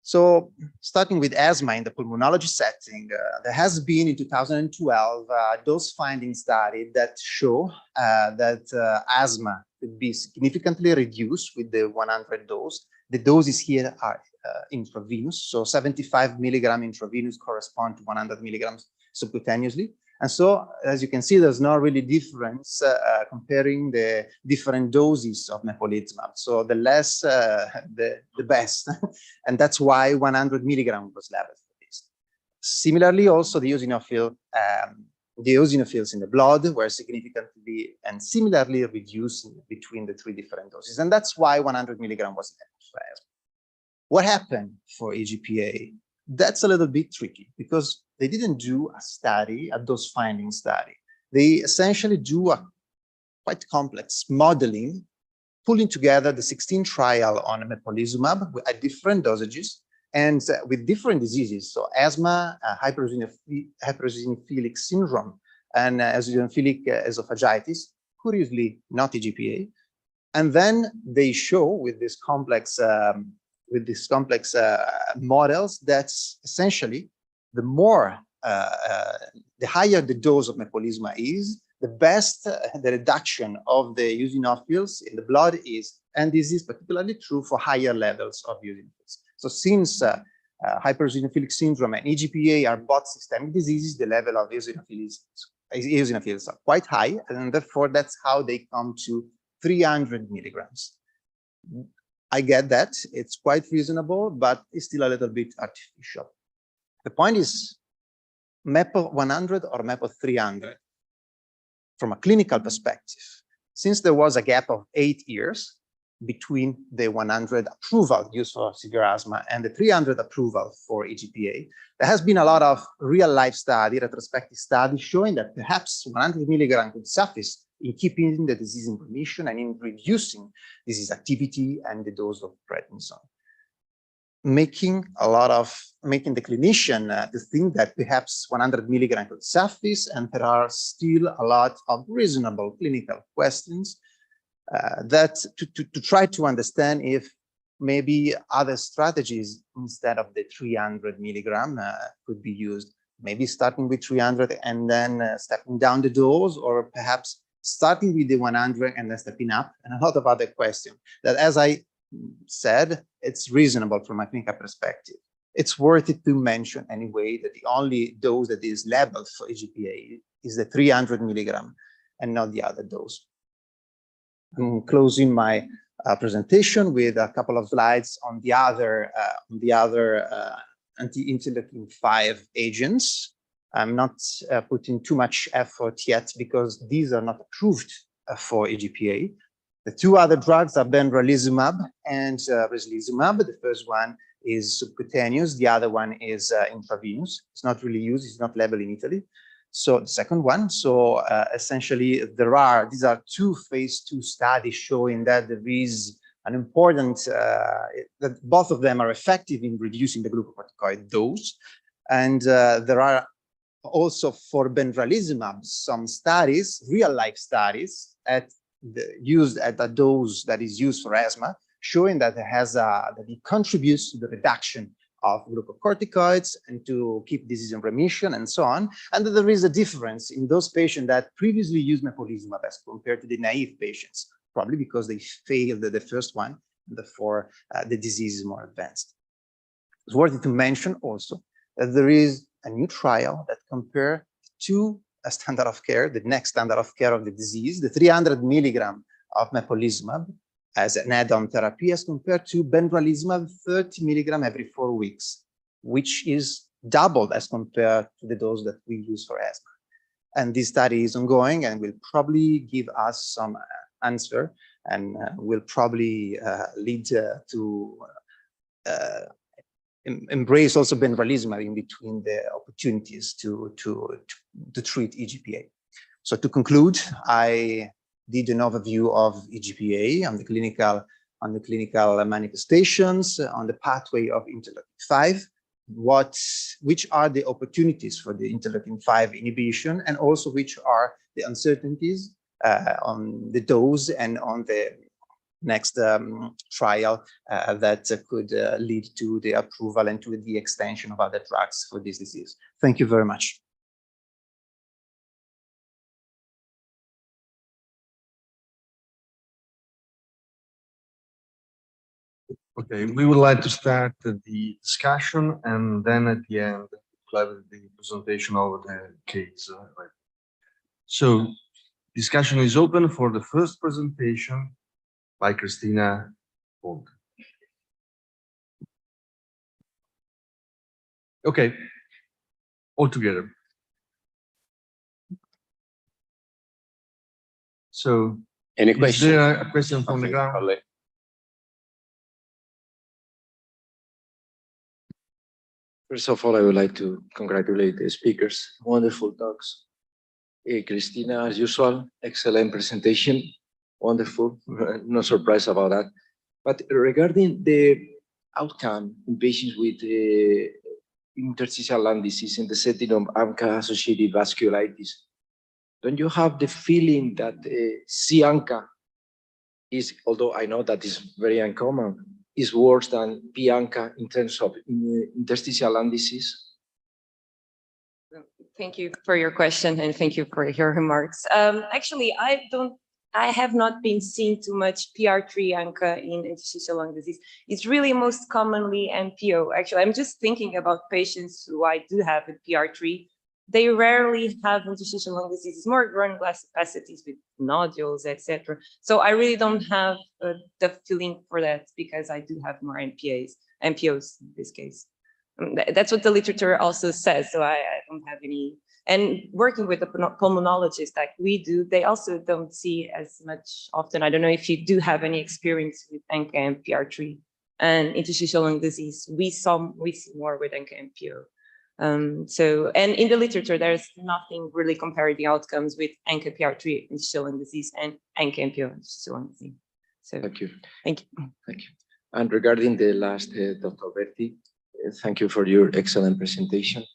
So starting with asthma in the pulmonology setting, there has been in 2012 a dose-finding study that show that asthma could be significantly reduced with the 100 dose. The doses here are intravenous, so 75 milligram intravenous correspond to 100 milligrams subcutaneously. And so, as you can see, there's no really difference comparing the different doses of mepolizumab. So the less, the best. And that's why 100 milligram was labeled for this. Similarly, also the eosinophils in the blood were significantly and similarly reduced between the three different doses. And that's why 100 milligram was labeled for asthma. What happened for EGPA? That's a little bit tricky because they didn't do a study, a dose-finding study. They essentially do a quite complex modeling, pulling together the 16 trial on mepolizumab at different dosages and with different diseases. So asthma, hypereosinophilic syndrome, and eosinophilic esophagitis, curiously not EGPA. And then they show with this complex models that essentially the more, the higher the dose of mepolizumab is, the best the reduction of the eosinophils in the blood is. And this is particularly true for higher levels of eosinophils. So since hypereosinophilic syndrome and EGPA are both systemic diseases. The level of eosinophils are quite high, and therefore that's how they come to 300 milligrams. I get that, it's quite reasonable, but it's still a little bit artificial. The point is, MEPO 100 or MEPO 300? From a clinical perspective, since there was a gap of 8 years between the 100 approval used for severe asthma and the 300 approval for EGPA, there has been a lot of real-life study, retrospective studies showing that perhaps 100 milligrams could suffice in keeping the disease in remission and in reducing disease activity and the dose of prednisone, making the clinician to think that perhaps 100 milligrams could suffice, and there are still a lot of reasonable clinical questions that to try to understand if maybe other strategies instead of the 300 milligram could be used, maybe starting with 300 and then stepping down the dose, or perhaps starting with the 100 and then stepping up, and a lot of other questions that, as I said, it's reasonable from a clinical perspective. It's worth it to mention anyway that the only dose that is labeled for EGPA is the 300 milligram and not the other dose. I'm closing my presentation with a couple of slides on the other anti-interleukin 5 agents. I'm not putting too much effort yet because these are not approved for EGPA. The two other drugs are benralizumab and rislizumab. The first one is subcutaneous, the other one is intravenous. It's not really used, it's not labeled in Italy. So the second one, so essentially these are two phase 2 studies showing that there is an important, that both of them are effective in reducing the glucocorticoid dose. And there are also for benralizumab some studies, real life studies used at a dose that is used for asthma, showing that it contributes to the reduction of glucocorticoids and to keep disease in remission and so on. And that there is a difference in those patients that previously used mepolizumab as compared to the naive patients, probably because they failed the first one, and therefore the disease is more advanced. It's worthy to mention also that there is a new trial that compares two standard of care, the next standard of care of the disease, the 300 milligram of mepolizumab as an add-on therapy as compared to benralizumab 30 milligram every 4 weeks, which is doubled as compared to the dose that we use for asthma. And this study is ongoing and will probably give us some answer and will probably lead to embrace also benralizumab in between the opportunities to treat EGPA. So to conclude, I did an overview of EGPA on the clinical manifestations, on the pathway of interleukin-5, which are the opportunities for the interleukin-5 inhibition, and also which are the uncertainties on the dose and on the next trial that could lead to the approval and to the extension of other drugs for this disease. Thank you very much. Okay, we would like to start the discussion, and then at the end, we'll have the presentation of the case. So, discussion is open for the first presentation by Christina Holt. Okay, all together. So, Any is question? there a question from the ground? Ollie. First of all, I would like to congratulate the speakers. Wonderful talks. Christina, as usual, excellent presentation. Wonderful. No surprise about that. But regarding the outcome in patients with interstitial lung disease in the setting of ANCA-associated vasculitis, don't you have the feeling that C-ANCA is, although I know that is very uncommon, is worse than P-ANCA in terms of interstitial lung disease? Thank you for your question and thank you for your remarks. Actually, I I have not been seeing too much PR3 ANCA in interstitial lung disease. It's really most commonly MPO. Actually, I'm just thinking about patients who I do have with PR3. They rarely have interstitial lung disease. It's more granular capacities with nodules, etc. So I really don't have the feeling for that because I do have more MPOs in this case. That's what the literature also says. So I don't have any. And working with the pulmonologists like we do, they also don't see as much often. I don't know if you do have any experience with ANCA and PR3 and interstitial lung disease. We see more with ANCA and PO. And in the literature, there's nothing really comparing the outcomes with ANCA PR3 interstitial lung disease and ANCA and PO interstitial lung disease. So Thank you. Thank you. Thank you. And regarding the last, Dr. Berti, thank you for your excellent presentation.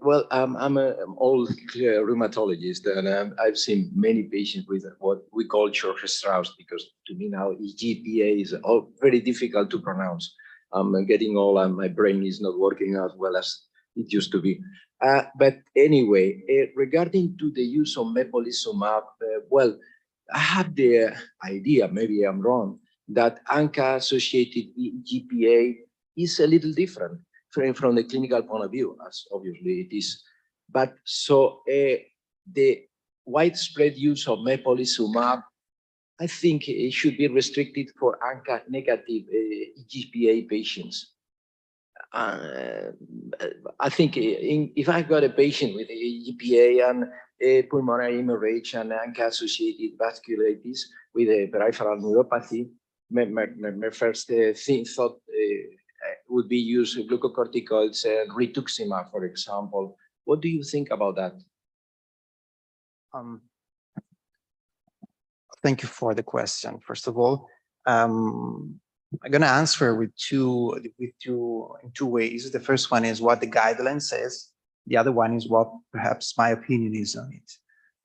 Well, I'm an old rheumatologist, and I've seen many patients with what we call Church-Strauss, because to me now EGPA is all very difficult to pronounce. I'm getting old and my brain is not working as well as it used to be. But anyway, regarding to the use of mepolizumab, well, I have the idea, maybe I'm wrong, that ANCA-associated EGPA is a little different from the clinical point of view, as obviously it is. But so the widespread use of mepolizumab, I think it should be restricted for ANCA negative EGPA patients. I think if I got a patient with EGPA and pulmonary hemorrhage and ANCA-associated vasculitis with a peripheral neuropathy, my first thought would be use glucocorticoids and rituximab, for example. What do you think about that? Thank you for the question. First of all, I'm going to answer in two ways. The first one is what the guideline says. The other one is what perhaps my opinion is on it.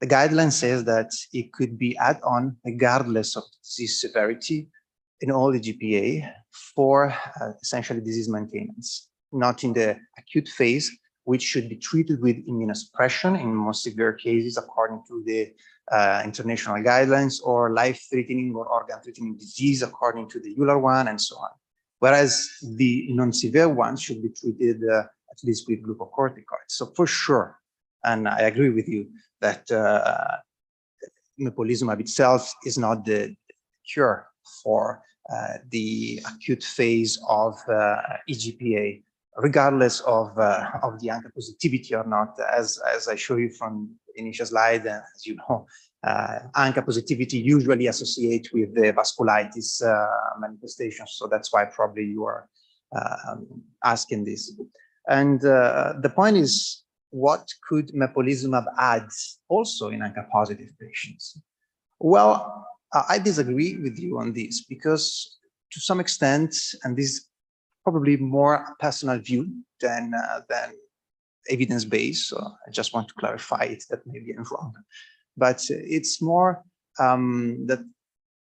The guideline says that it could be add-on regardless of disease severity in all the GPA for essentially disease maintenance, not in the acute phase, which should be treated with immunosuppression in more severe cases according to the international guidelines, or life-threatening or organ-threatening disease according to the Euler one, and so on. Whereas the non-severe ones should be treated at least with glucocorticoids. So for sure, and I agree with you that mepolizumab itself is not the cure for the acute phase of EGPA, regardless of the ANCA positivity or not. As I show you from the initial slide, as you know, ANCA positivity usually associates with the vasculitis manifestations. So that's why probably you are asking this. And the point is, what could mepolizumab add also in ANCA positive patients? Well, I disagree with you on this because to some extent, and this is probably more personal view than evidence-based, so I just want to clarify it, that maybe I'm wrong. But it's more that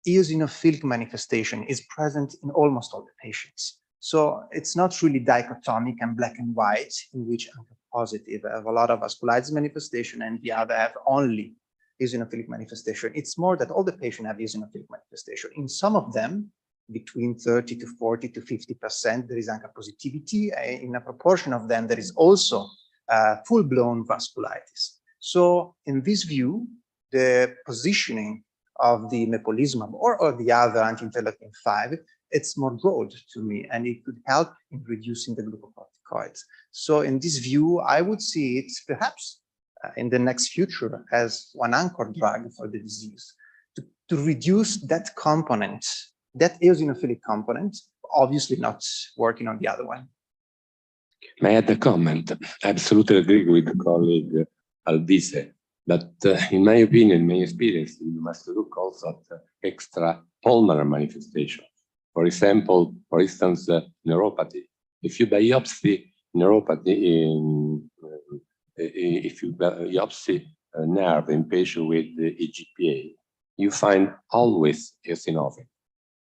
eosinophilic manifestation is present in almost all the patients. So it's not really dichotomic and black and white, in which ANCA positive have a lot of vasculitis manifestation and the other have only eosinophilic manifestation. It's more that all the patients have eosinophilic manifestation. In some of them, between 30 to 40 to 50%, there is ANCA positivity. In a proportion of them, there is also full-blown vasculitis. So in this view, the positioning of the mepolizumab or the other anti-interleukin 5, it's more broad to me, and it could help in reducing the glucocorticoids. So in this view, I would see it perhaps in the next future as one anchor drug for the disease to reduce that component, that eosinophilic component, obviously not working on the other one. May I add a comment? I absolutely agree with the colleague Alvise, but in my opinion, my experience, you must look also at extra pulmonary manifestations. For example, for instance, neuropathy. If you biopsy neuropathy, if you biopsy a nerve in patient with EGPA, you find always eosinophil.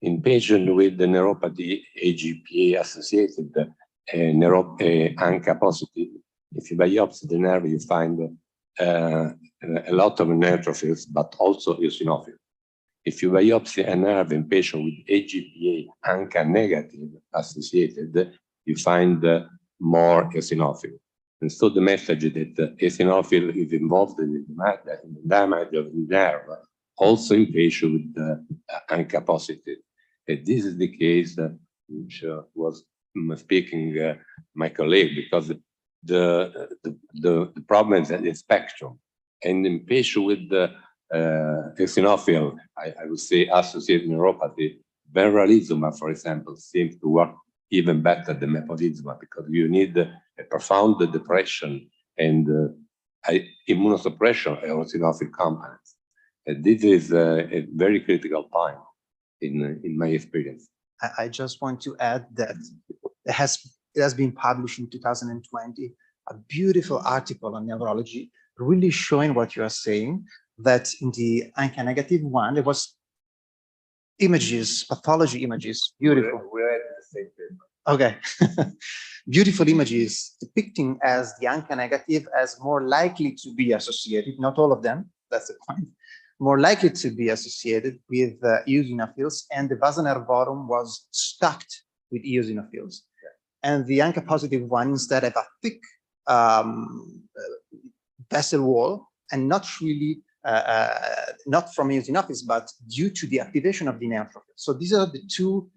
In patient with the neuropathy EGPA associated ANCA positive, if you biopsy the nerve, you find a lot of neutrophils, but also eosinophil. if you biopsy a nerve in patient with AGPA ANCA negative associated, you find more eosinophil. And so the message that eosinophil is involved in the damage of the nerve, also in patients with ANCA positive. And this is the case which was speaking my colleague, because the problem is the spectrum. And in patients with eosinophil, I would say associated neuropathy, benralizumab, for example, seems to work even better than mepolizumab, because you need a profound depression and immunosuppression of eosinophil components. And this is a very critical point in my experience. I just want to add that it has been published in 2020, a beautiful article on neurology, really showing what you are saying, that in the ANCA negative one, there was images, pathology images, beautiful. We're at the same paper. Okay. Beautiful images depicting as the ANCA negative as more likely to be associated, not all of them, that's the point, more likely to be associated with eosinophils, and the vasa nervorum was stacked with eosinophils. And the ANCA positive one instead have a thick vessel wall, and not really, not from eosinophils, but due to the activation of the neutrophils. So these are the two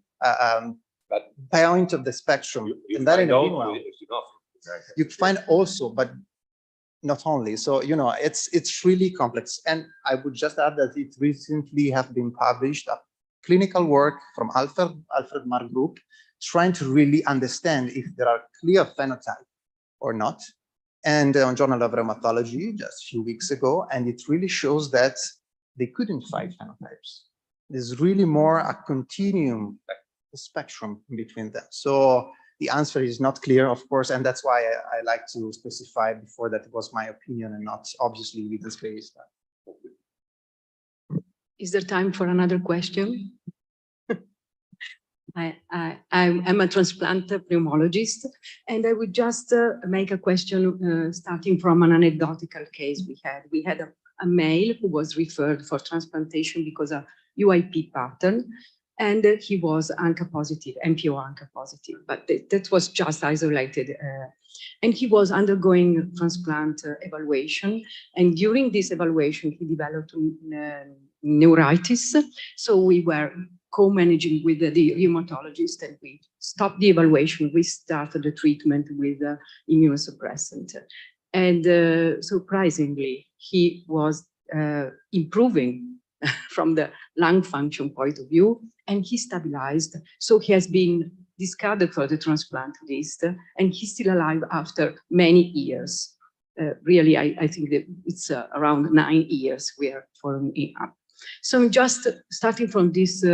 points of the spectrum. And that in the meanwhile, you find also, but not only. So, you know, it's really complex. And I would just add that it recently have been published a clinical work from Alfred Marr group, trying to really understand if there are clear phenotype or not. And on Journal of Rheumatology just a few weeks ago, and it really shows that they couldn't find phenotypes. There's really more a continuum, a spectrum between them. So the answer is not clear, of course, and that's why I like to specify before that it was my opinion and not obviously with the space. Is there time for another question? I'm a transplant pneumologist, and I would just make a question starting from an anecdotal case we had. We had a male who was referred for transplantation because of UIP pattern, and he was ANCA positive, MPO ANCA positive, but that was just isolated. And he was undergoing transplant evaluation, and during this evaluation, he developed neuritis. So we were co-managing with the rheumatologist, and we stopped the evaluation. We started the treatment with immunosuppressant. And surprisingly, he was improving from the lung function point of view, and he stabilized. So he has been discarded for the transplant list, and he's still alive after many years. Really, I think that it's around 9 years we are following up. So just starting from this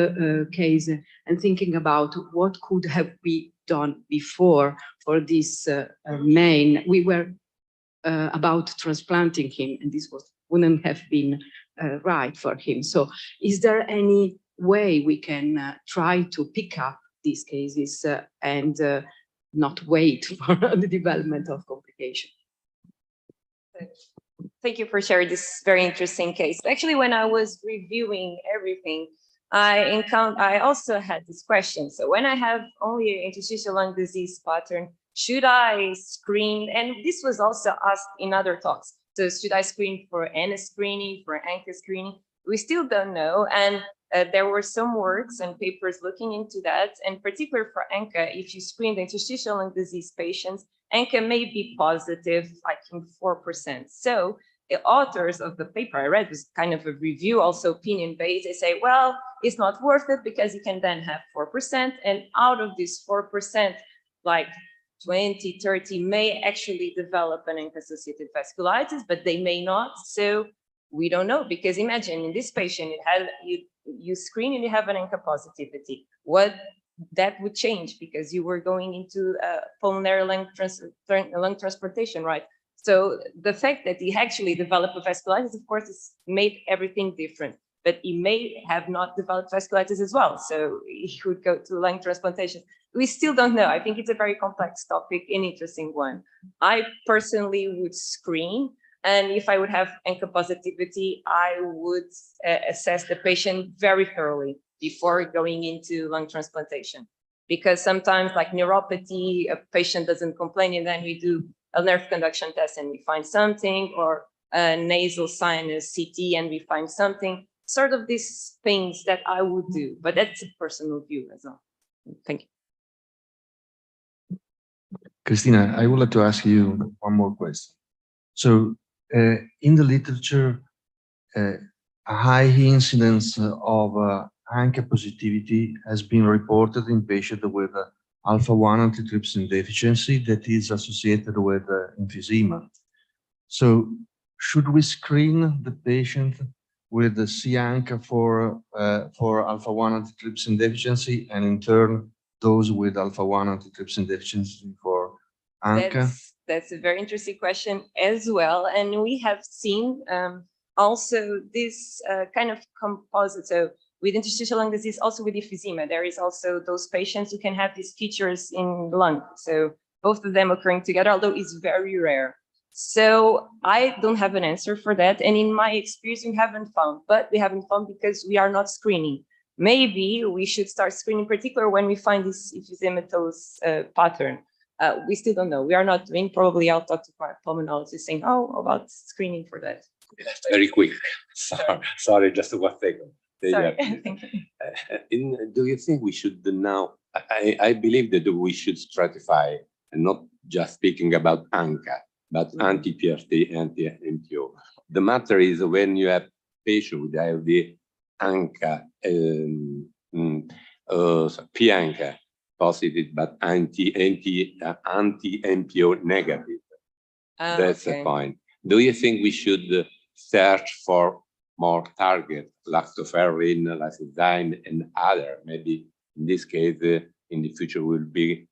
case and thinking about what could have we done before for this man, we were about transplanting him, and this wouldn't have been right for him. So is there any way we can try to pick up these cases and not wait for the development of complications? Thank you for sharing this very interesting case. Actually, when I was reviewing everything, I also had this question. So when I have only an interstitial lung disease pattern, should I screen? And this was also asked in other talks. So should I screen for ANA screening, for ANCA screening? We still don't know. And there were some works and papers looking into that. And particularly for ANCA, if you screen the interstitial lung disease patients, ANCA may be positive, like in 4%. So the authors of the paper I read was kind of a review, also opinion-based. They say, well, it's not worth it because you can then have 4%. And out of this 4%, like 20, 30 may actually develop an ANCA-associated vasculitis, but they may not. So we don't know, because imagine in this patient, you screen and you have an ANCA positivity. What that would change, because you were going into pulmonary lung transplantation, right? So the fact that he actually developed a vasculitis, of course, has made everything different, but he may have not developed vasculitis as well. So he would go to lung transplantation. We still don't know. I think it's a very complex topic, an interesting one. I personally would screen. And if I would have ANCA positivity, I would assess the patient very thoroughly before going into lung transplantation. Because sometimes, like neuropathy, a patient doesn't complain, and then we do a nerve conduction test and we find something, or a nasal sinus CT and we find something. Sort of these things that I would do, but that's a personal view as well. Thank you. Christina, I would like to ask you one more question. So in the literature, a high incidence of ANCA positivity has been reported in patients with alpha-1 antitrypsin deficiency that is associated with emphysema. So should we screen the patient with the c-ANCA for alpha-1 antitrypsin deficiency, and in turn those with alpha-1 antitrypsin deficiency for ANCA? That's a very interesting question as well. And we have seen also this kind of composite. So with interstitial lung disease, also with emphysema, there is also those patients who can have these features in the lung. So both of them occurring together, although it's very rare. So I don't have an answer for that. And in my experience, we haven't found, but we haven't found because we are not screening. Maybe we should start screening, in particular when we find this emphysematous pattern. We still don't know. We are not doing, probably I'll talk to my pulmonologist saying, oh, about screening for that. Very quick. Sorry, just one second. Sorry, thank you. Do you think we should now, I believe that we should stratify, and not just speaking about ANCA, but anti-PRT, anti-MPO. The matter is when you have patient with ILD ANCA, P-ANCA positive, but anti-MPO negative. That's the point. Do you think we should search for more target, lactoferrin, lysozyme, and other? Maybe in this case, in the future, will be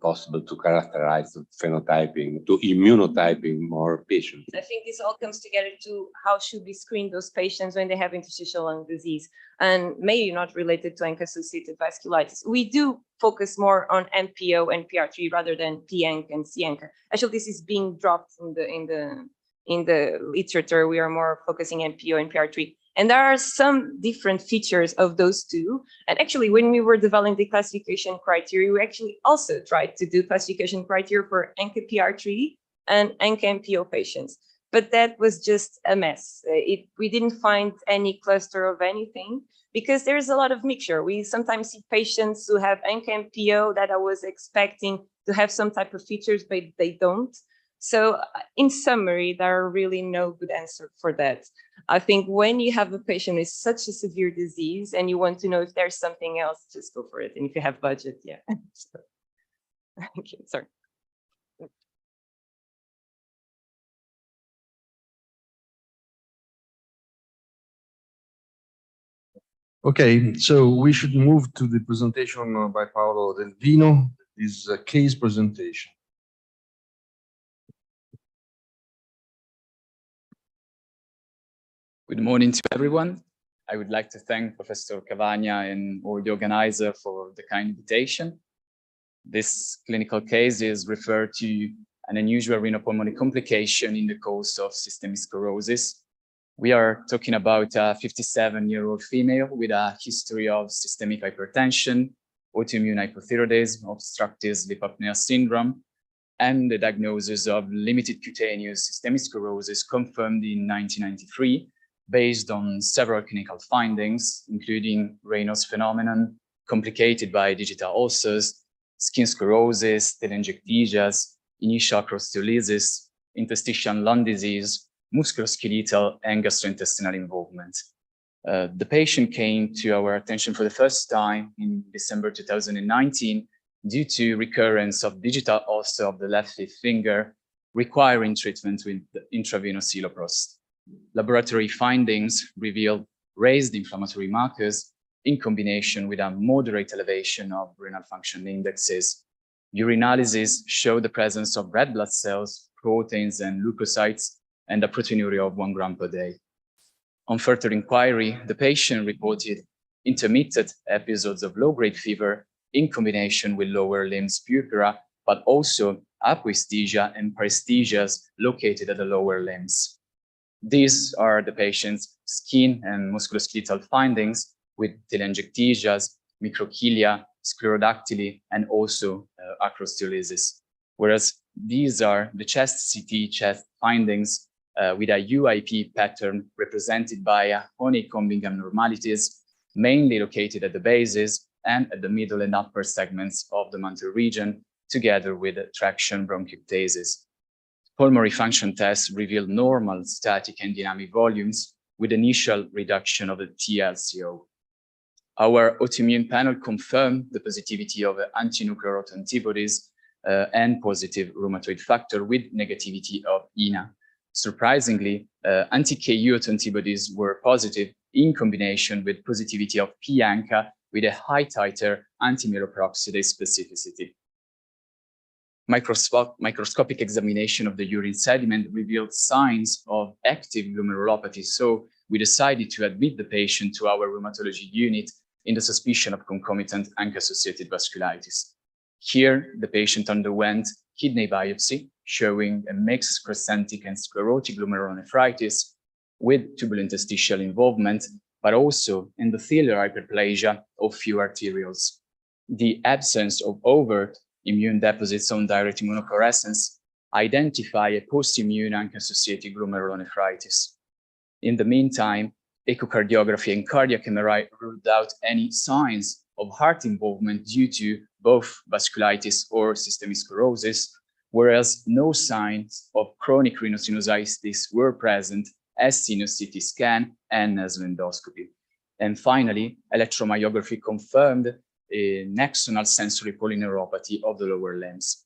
possible to characterize phenotyping, to immunotyping more patients. I think this all comes together to how should we screen those patients when they have interstitial lung disease, and maybe not related to ANCA-associated vasculitis. We do focus more on MPO and PR3 rather than P-ANCA and C-ANCA. Actually, this is being dropped in the literature. We are more focusing MPO and PR3. And there are some different features of those two. And actually, when we were developing the classification criteria, we actually also tried to do classification criteria for ANCA-PR3 and ANCA-MPO patients. But that was just a mess. We didn't find any cluster of anything because there's a lot of mixture. We sometimes see patients who have ANCA-MPO that I was expecting to have some type of features, but they don't. So in summary, there are really no good answer for that. I think when you have a patient with such a severe disease and you want to know if there's something else, just go for it. And if you have budget, yeah. Thank you. Sorry. Okay, so we should move to the presentation by Paolo Del Vino, this case presentation. Good morning to everyone. I would like to thank Professor Cavagna and all the organizer for the kind invitation. This clinical case is referred to an unusual renal pulmonary complication in the course of systemic sclerosis. We are talking about a 57-year-old female with a history of systemic hypertension, autoimmune hypothyroidism, obstructive sleep apnea syndrome, and the diagnosis of limited cutaneous systemic sclerosis confirmed in 1993, based on several clinical findings, including Raynaud's phenomenon, complicated by digital ulcers, skin sclerosis, telangiectasias, initial acrosteolysis, interstitial lung disease, musculoskeletal, and gastrointestinal involvement. The patient came to our attention for the first time in December 2019 due to recurrence of digital ulcer of the left fifth finger, requiring treatment with intravenous iloprost. Laboratory findings revealed raised inflammatory markers in combination with a moderate elevation of renal function indexes. Urinalysis showed the presence of red blood cells, proteins, and leukocytes, and a proteinuria of 1 gram per day. On further inquiry, the patient reported intermittent episodes of low-grade fever in combination with lower limbs purpura, but also apoesthesia and paresthesias located at the lower limbs. These are the patient's skin and musculoskeletal findings with telangiectasias, microchilia, sclerodactyly, and also acrosteolysis. Whereas these are the chest CT chest findings with a UIP pattern represented by a honeycombing abnormalities, mainly located at the bases and at the middle and upper segments of the mantle region, together with traction bronchiectasis. Pulmonary function tests revealed normal static and dynamic volumes with initial reduction of the TLCO. Our autoimmune panel confirmed the positivity of antinuclear autoantibodies and positive rheumatoid factor with negativity of INA. Surprisingly, anti-KU autoantibodies were positive in combination with positivity of p-ANCA with a high titer anti-meroperoxidase specificity. Microscopic examination of the urine sediment revealed signs of active glomerulopathy, so we decided to admit the patient to our rheumatology unit in the suspicion of concomitant ANCA-associated vasculitis. Here, the patient underwent kidney biopsy, showing a mixed crescentic and sclerotic glomerulonephritis with tubulointerstitial involvement, but also endothelial hyperplasia of few arterioles. The absence of overt immune deposits on direct immunofluorescence identify a post-immune ANCA-associated glomerulonephritis. In the meantime, echocardiography and cardiac MRI ruled out any signs of heart involvement due to both vasculitis or systemic sclerosis, whereas no signs of chronic rhinosinusitis were present as seen on CT scan and nasal endoscopy. And finally, electromyography confirmed a nexonal sensory polyneuropathy of the lower limbs.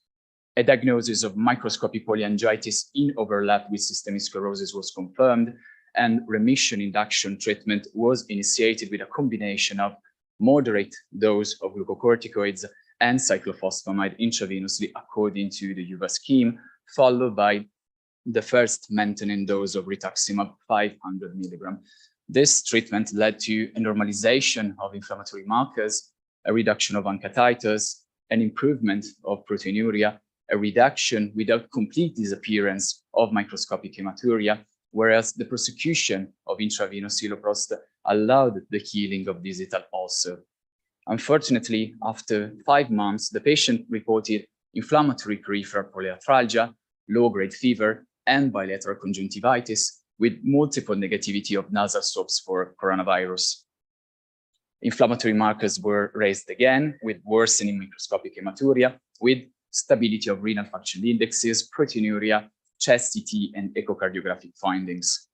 A diagnosis of microscopic polyangiitis in overlap with systemic sclerosis was confirmed, and remission induction treatment was initiated with a combination of moderate dose of glucocorticoids and cyclophosphamide intravenously according to the UVA scheme, followed by the first maintenance dose of rituximab 500 milligram. This treatment led to a normalization of inflammatory markers, a reduction of ANCA titers, an improvement of proteinuria, a reduction without complete disappearance of microscopic hematuria, whereas the prosecution of intravenous iloprost allowed the healing of digital ulcer. Unfortunately, after 5 months, the patient reported inflammatory peripheral polyarthralgia, low-grade fever, and bilateral conjunctivitis with multiple negativity of nasal swabs for coronavirus. Inflammatory markers were raised again with worsening microscopic hematuria, with stability of renal function indexes, proteinuria, chest CT, and echocardiographic findings.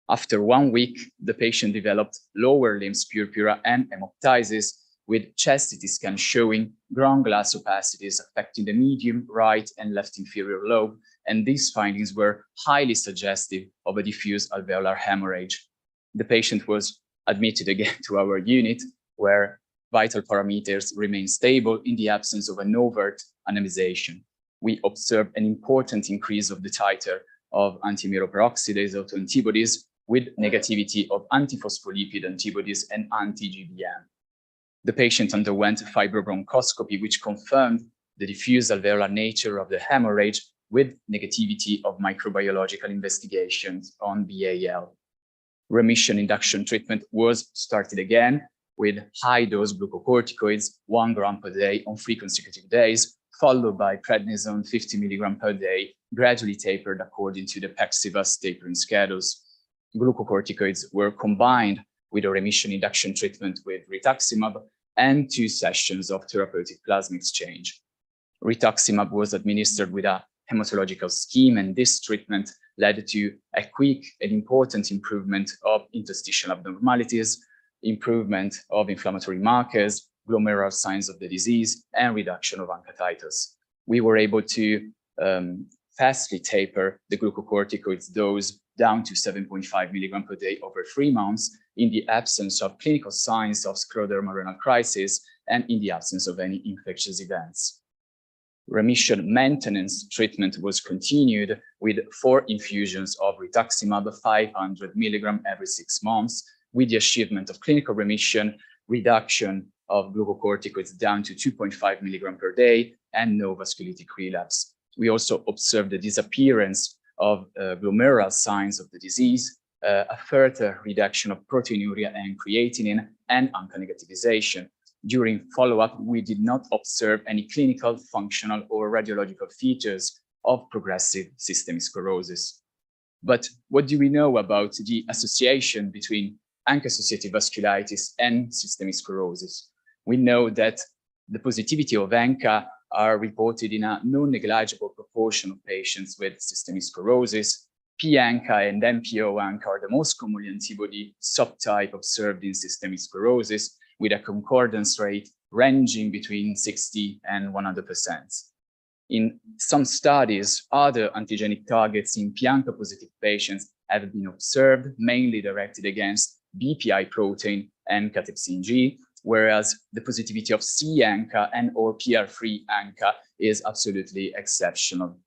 After 1 week, the patient developed lower limbs purpura and hemoptysis, with chest CT scan showing ground glass opacities affecting the medium, right, and left inferior lobe, and these findings were highly suggestive of a diffuse alveolar hemorrhage. The patient was admitted again to our unit, where vital parameters remain stable in the absence of an overt anemization. We observed an important increase of the titer of anti-meroperoxidase autoantibodies with negativity of antiphospholipid antibodies and anti-GBM. The patient underwent fibrobronchoscopy, which confirmed the diffuse alveolar nature of the hemorrhage with negativity of microbiological investigations on BAL. Remission induction treatment was started again with high-dose glucocorticoids, 1 gram per day on 3 consecutive days, followed by prednisone 50 milligram per day, gradually tapered according to the Pexivas tapering schedules. Glucocorticoids were combined with a remission induction treatment with rituximab and 2 sessions of therapeutic plasma exchange. Rituximab was administered with a hematological scheme, and this treatment led to a quick and important improvement of interstitial abnormalities, improvement of inflammatory markers, glomerular signs of the disease, and reduction of ANCA titers. We were able to fastly taper the glucocorticoids dose down to 7.5 milligram per day over 3 months in the absence of clinical signs of scleroderma renal crisis and in the absence of any infectious events. Remission maintenance treatment was continued with 4 infusions of rituximab 500 milligram every 6 months, with the achievement of clinical remission, reduction of glucocorticoids down to 2.5 milligram per day and no vasculitic relapse. We also observed the disappearance of glomerular signs of the disease, a further reduction of proteinuria and creatinine, and ANCA negativization. During follow-up, we did not observe any clinical, functional, or radiological features of progressive systemic sclerosis. But what do we know about the association between ANCA-associated vasculitis and systemic sclerosis? We know that the positivity of ANCA are reported in a non-negligible proportion of patients with systemic sclerosis. P-ANCA and MPO-ANCA are the most common antibody subtype observed in systemic sclerosis, with a concordance rate ranging between 60 and 100%. In some studies, other antigenic targets in P-ANCA positive patients have been observed, mainly directed against BPI protein and cathepsin G, whereas the positivity of C-ANCA and or PR3-ANCA is absolutely exceptional.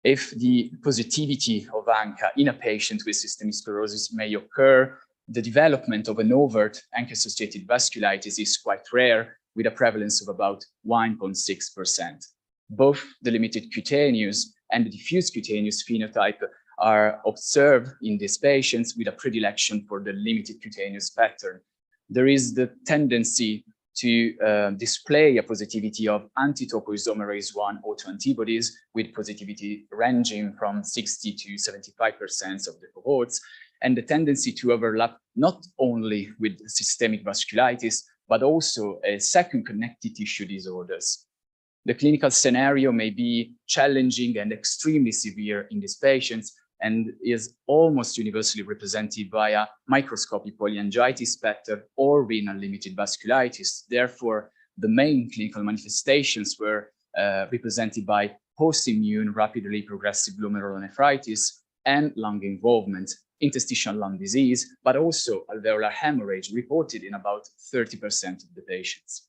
If the positivity of ANCA in a patient with systemic sclerosis may occur, the development of an overt ANCA-associated vasculitis is quite rare, with a prevalence of about 1.6%. Both the limited cutaneous and the diffuse cutaneous phenotype are observed in these patients, with a predilection for the limited cutaneous pattern. There is the tendency to display a positivity of anti-topoisomerase 1 autoantibodies, with positivity ranging from 60 to 75% of the cohorts, and the tendency to overlap not only with systemic vasculitis, but also second connective tissue disorders. The clinical scenario may be challenging and extremely severe in these patients, and is almost universally represented by a microscopic polyangiitis pattern or renal limited vasculitis. Therefore, the main clinical manifestations were represented by post-immune rapidly progressive glomerulonephritis and lung involvement, interstitial lung disease, but also alveolar hemorrhage reported in about 30% of the patients.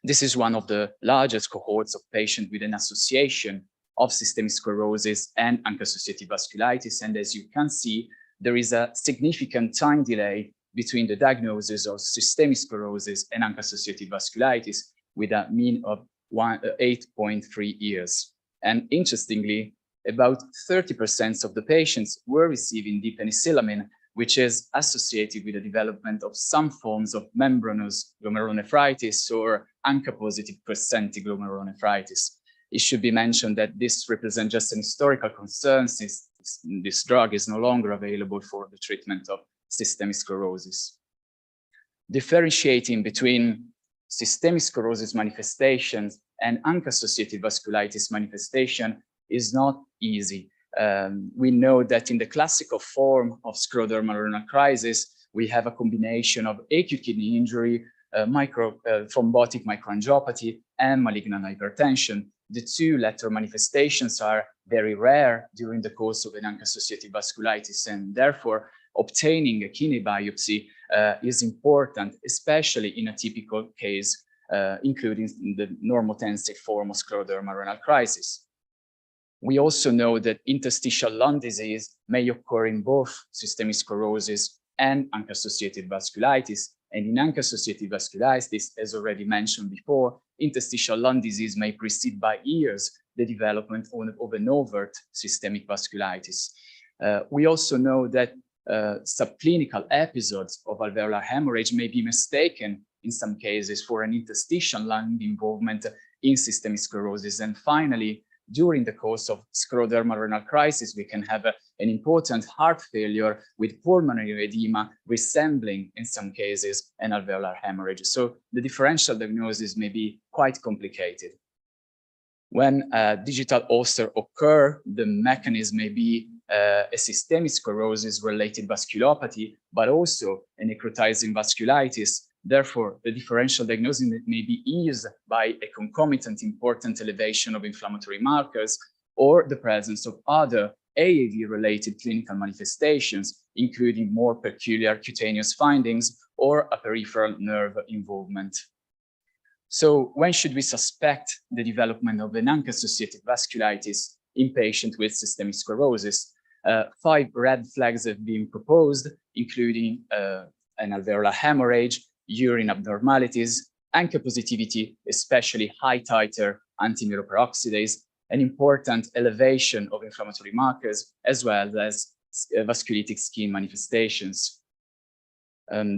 This is one of the largest cohorts of patients with an association of systemic sclerosis and ANCA-associated vasculitis. And as you can see, there is a significant time delay between the diagnosis of systemic sclerosis and ANCA-associated vasculitis, with a mean of 8.3 years. And interestingly, about 30% of the patients were receiving D-penicillamine, which is associated with the development of some forms of membranous glomerulonephritis or ANCA-positive crescentic glomerulonephritis. It should be mentioned that this represents just an historical concern, since this drug is no longer available for the treatment of systemic sclerosis. Differentiating between systemic sclerosis manifestations and ANCA-associated vasculitis manifestation is not easy. We know that in the classical form of sclerodermal renal crisis, we have a combination of acute kidney injury, thrombotic microangiopathy, and malignant hypertension. The two latter manifestations are very rare during the course of an ANCA-associated vasculitis, and therefore obtaining a kidney biopsy is important, especially in a typical case, including the normotensive form of sclerodermal renal crisis. We also know that interstitial lung disease may occur in both systemic sclerosis and ANCA-associated vasculitis. And in ANCA-associated vasculitis, as already mentioned before, interstitial lung disease may precede by years the development of an overt systemic vasculitis. We also know that subclinical episodes of alveolar hemorrhage may be mistaken in some cases for an interstitial lung involvement in systemic sclerosis. And finally, during the course of sclerodermal renal crisis, we can have an important heart failure with pulmonary edema resembling, in some cases, an alveolar hemorrhage. So the differential diagnosis may be quite complicated. When digital ulcer occur, the mechanism may be a systemic sclerosis-related vasculopathy, but also a necrotizing vasculitis. Therefore, the differential diagnosis may be eased by a concomitant important elevation of inflammatory markers or the presence of other AAV-related clinical manifestations, including more peculiar cutaneous findings or a peripheral nerve involvement. So when should we suspect the development of an ANCA-associated vasculitis in patients with systemic sclerosis? 5 red flags have been proposed, including an alveolar hemorrhage, urine abnormalities, ANCA positivity, especially high titer anti-miral peroxidase, an important elevation of inflammatory markers, as well as vasculitic skin manifestations.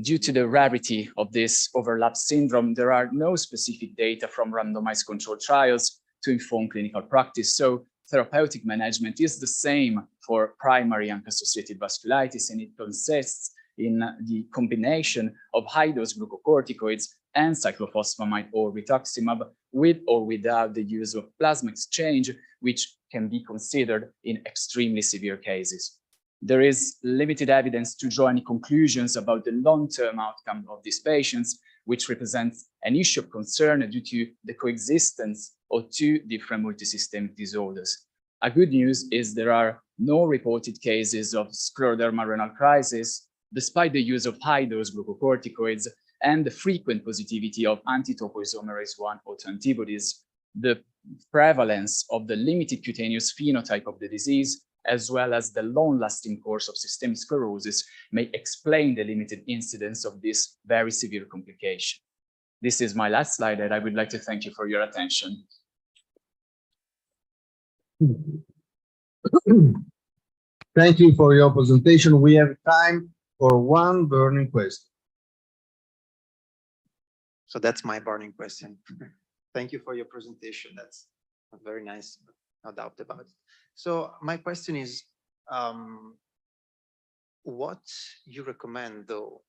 Due to the rarity of this overlap syndrome, there are no specific data from randomized controlled trials to inform clinical practice. So therapeutic management is the same for primary ANCA-associated vasculitis, and it consists in the combination of high-dose glucocorticoids and cyclophosphamide or rituximab, with or without the use of plasma exchange, which can be considered in extremely severe cases. There is limited evidence to draw any conclusions about the long-term outcome of these patients, which represents an issue of concern due to the coexistence of two different multisystemic disorders. A good news is there are no reported cases of scleroderma renal crisis, despite the use of high-dose glucocorticoids and the frequent positivity of anti-topoisomerase I autoantibodies. The prevalence of the limited cutaneous phenotype of the disease, as well as the long-lasting course of systemic sclerosis, may explain the limited incidence of this very severe complication. This is my last slide, and I would like to thank you for your attention. Thank you for your presentation. We have time for one burning question. So that's my burning question. Thank you for your presentation. That's very nice, no doubt about it. So my question is, what you recommend though?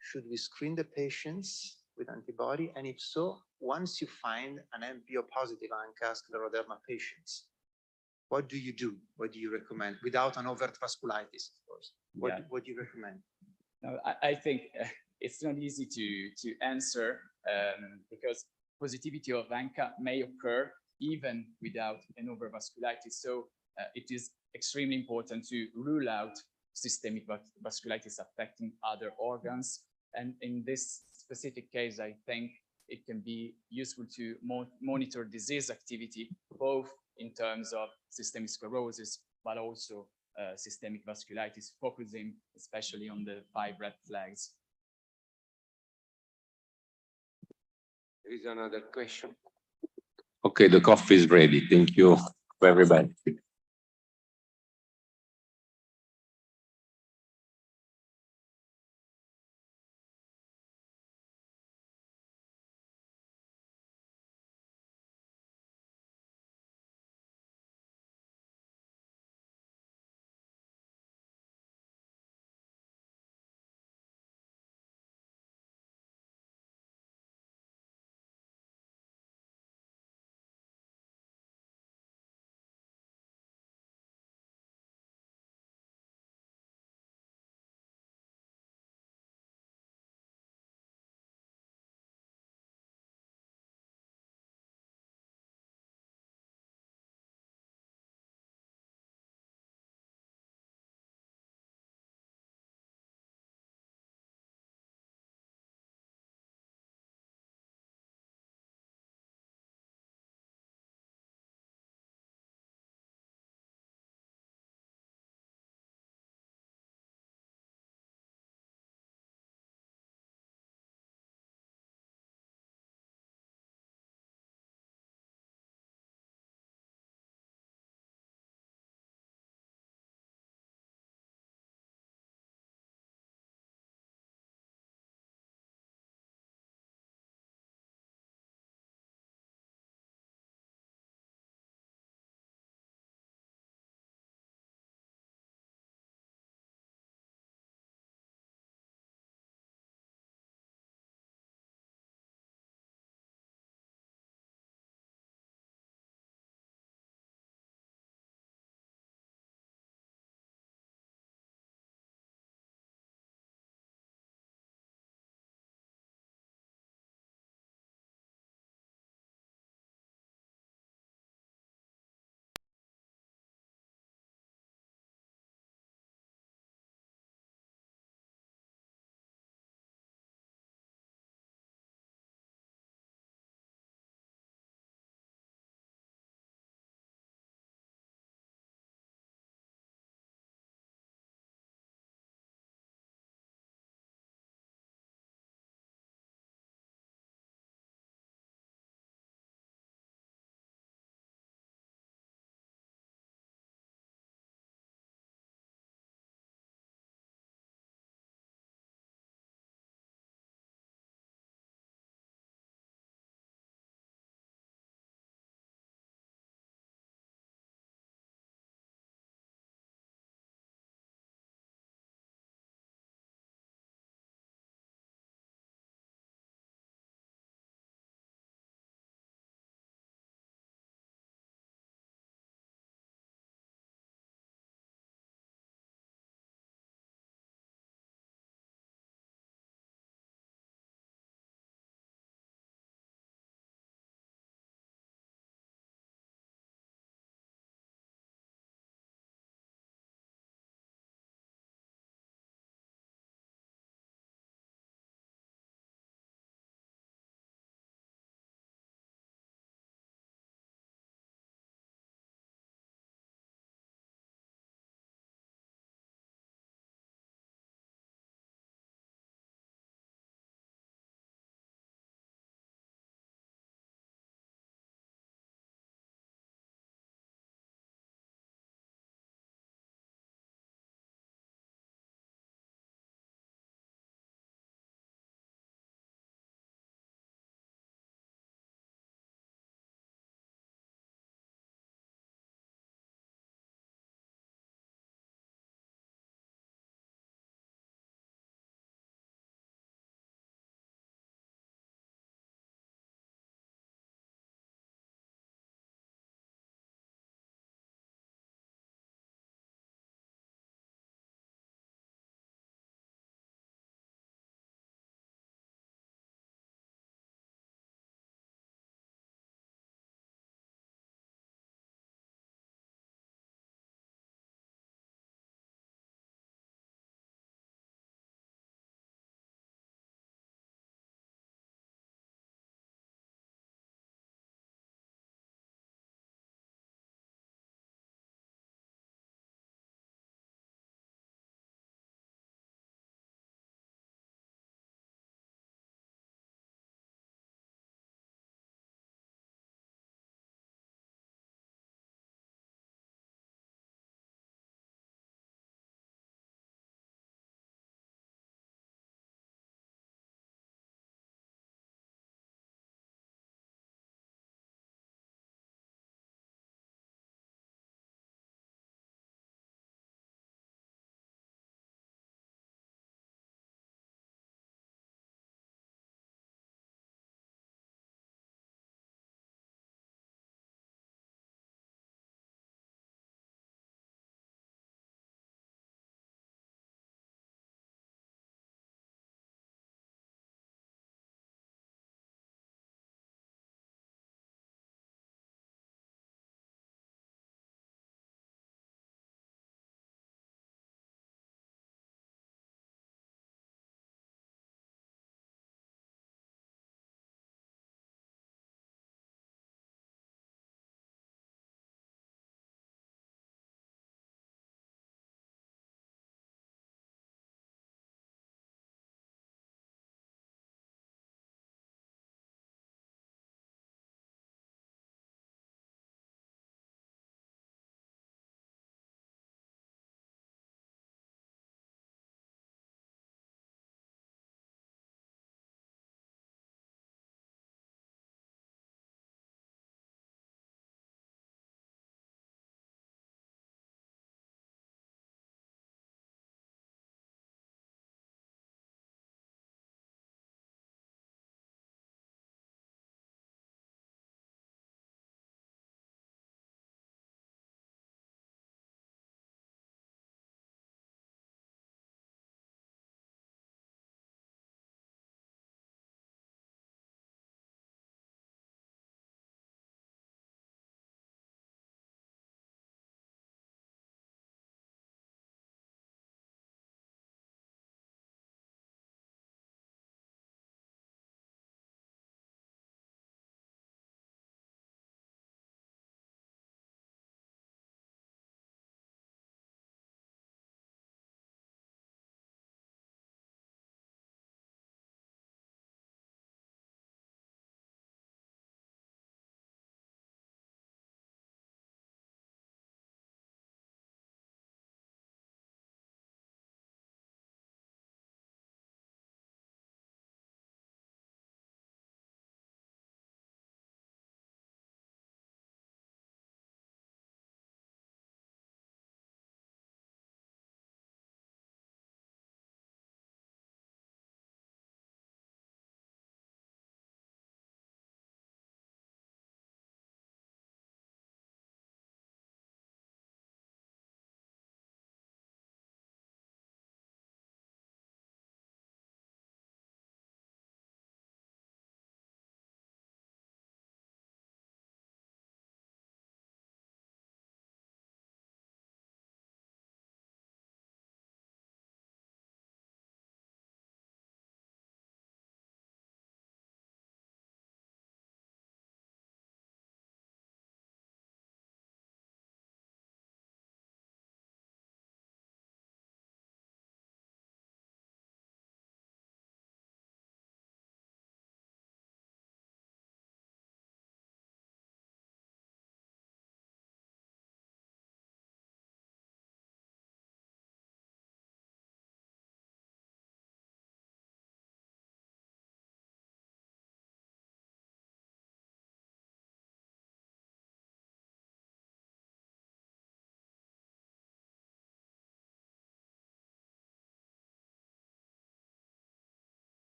Should we screen the patients with antibody? And if so, once you find an MPO positive ANCA scleroderma patients, what do you do? What do you recommend without an overt vasculitis, of course? What do you recommend? No, I think it's not easy to answer because positivity of ANCA may occur even without an overvasculitis. So it is extremely important to rule out systemic vasculitis affecting other organs. And in this specific case, I think it can be useful to monitor disease activity, both in terms of systemic sclerosis, but also systemic vasculitis, focusing especially on the 5 red flags. There is another question. Okay, the coffee is ready. Thank you for everybody.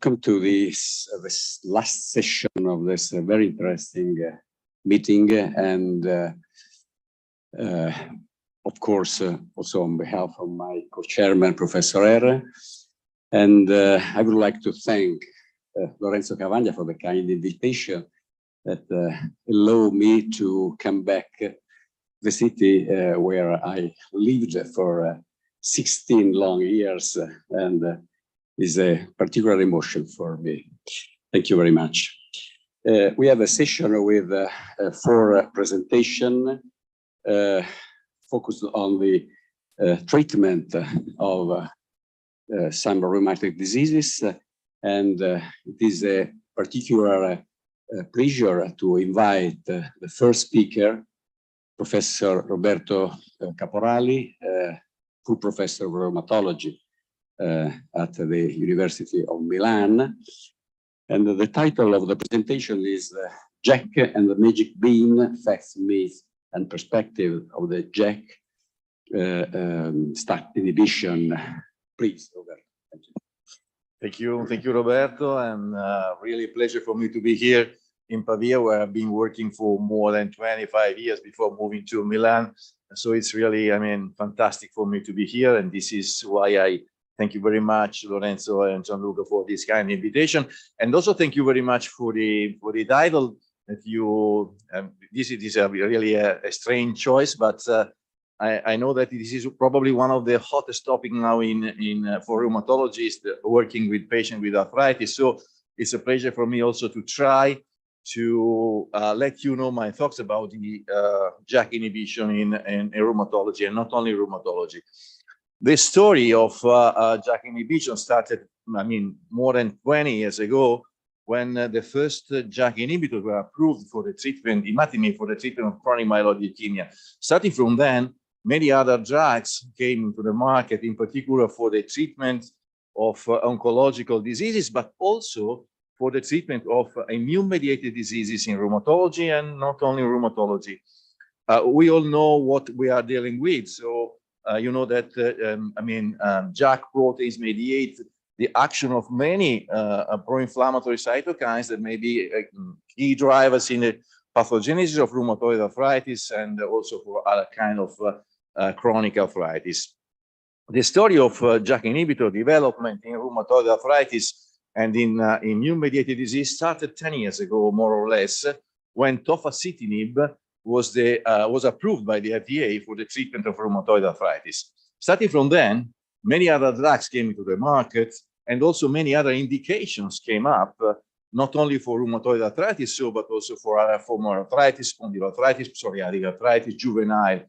Welcome to this last session of this very interesting meeting, and of course, also on behalf of my co-chairman, Professor R. And I would like to thank Lorenzo Cavagna for the kind invitation that allowed me to come back the city where I lived for 16 long years, and is a particular emotion for me. Thank you very much. We have a session with 4 presentations focused on the treatment of some rheumatic diseases, and it is a particular pleasure to invite the first speaker, Professor Roberto Caporali, full professor of rheumatology at the University of Milan. And the title of the presentation is JAK and the Magic Bean, Facts, Myths, and Perspective of the JAK STAT inhibition. Please, Roberto. Thank you. Thank you, Roberto, and really a pleasure for me to be here in Pavia, where I've been working for more than 25 years before moving to Milan. So it's really, I mean, fantastic for me to be here, and this is why I thank you very much, Lorenzo and Gianluca, for this kind of invitation. And also thank you very much for the title that you, this is really a strange choice, but I know that this is probably one of the hottest topics now for rheumatologists working with patients with arthritis. So it's a pleasure for me also to try to let you know my thoughts about the JAK inhibition in rheumatology, and not only rheumatology. The story of JAK inhibition started, I mean, more than 20 years ago, when the first JAK inhibitors were approved for the treatment, imatinib, for the treatment of chronic myeloid leukemia. Starting from then, many other drugs came into the market, in particular for the treatment of oncological diseases, but also for the treatment of immune-mediated diseases in rheumatology, and not only rheumatology. We all know what we are dealing with. So you know that, JAK proteins mediate the action of many pro-inflammatory cytokines that may be key drivers in the pathogenesis of rheumatoid arthritis, and also for other kind of chronic arthritis. The story of JAK inhibitor development in rheumatoid arthritis and in immune-mediated disease started 10 years ago, more or less, when tofacitinib was approved by the FDA for the treatment of rheumatoid arthritis. Starting from then, many other drugs came into the market, and also many other indications came up, not only for rheumatoid arthritis, but also for other forms of arthritis, spondyloarthritis, psoriatic arthritis, juvenile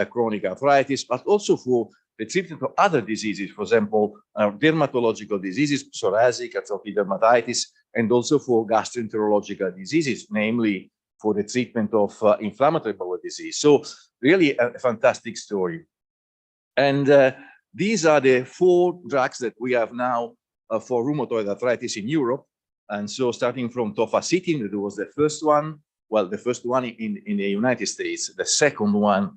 chronic arthritis, but also for the treatment of other diseases, for example, dermatological diseases, psoriatic, atopic dermatitis, and also for gastroenterological diseases, namely for the treatment of inflammatory bowel disease. So really a fantastic story. And these are the 4 drugs that we have now for rheumatoid arthritis in Europe. And so starting from tofacitinib, that was the first one, well, the first one in the United States, the second one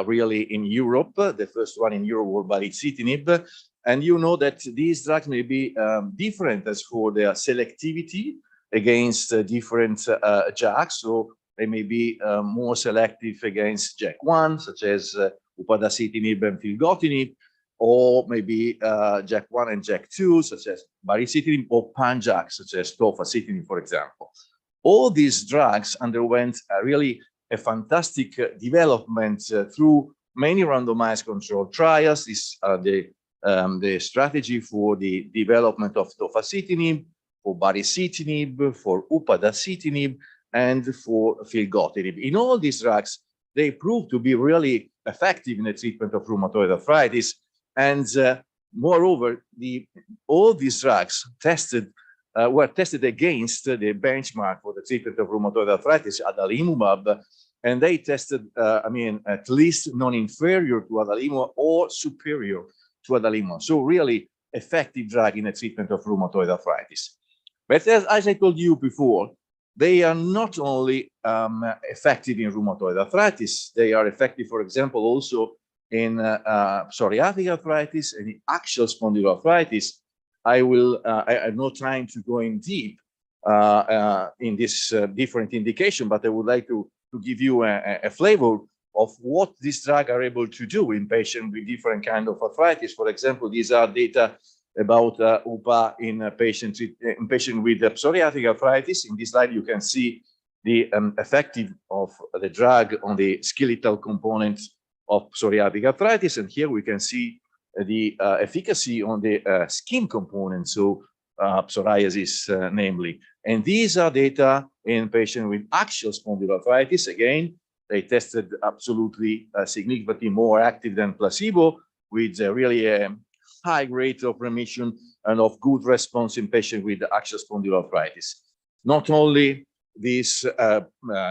really in Europe. The first one in Europe was baricitinib. And you know that these drugs may be different as for their selectivity against different JAKs. So they may be more selective against JAK1, such as upadacitinib and filgotinib, or maybe JAK1 and JAK2, such as baricitinib, or pan-JAK, such as tofacitinib, for example. All these drugs underwent really a fantastic development through many randomized controlled trials. These are the strategy for the development of tofacitinib, for baricitinib, for upadacitinib, and for filgotinib. In all these drugs, they proved to be really effective in the treatment of rheumatoid arthritis. And moreover, all these drugs were tested against the benchmark for the treatment of rheumatoid arthritis, adalimumab, and they tested, at least non-inferior to adalimumab or superior to adalimumab. So really effective drug in the treatment of rheumatoid arthritis. But as I told you before, they are not only effective in rheumatoid arthritis, they are effective, for example, also in psoriatic arthritis and in axial spondyloarthritis. I'm not trying to go in deep in this different indication, but I would like to give you a flavor of what this drug are able to do in patients with different kind of arthritis. For example, these are data about UPA in patients with psoriatic arthritis. In this slide, you can see the effective of the drug on the skeletal components of psoriatic arthritis. And here we can see the efficacy on the skin component, so psoriasis namely. And these are data in patients with axial spondyloarthritis. Again, they tested absolutely significantly more active than placebo, with really a high rate of remission and of good response in patients with axial spondyloarthritis. Not only these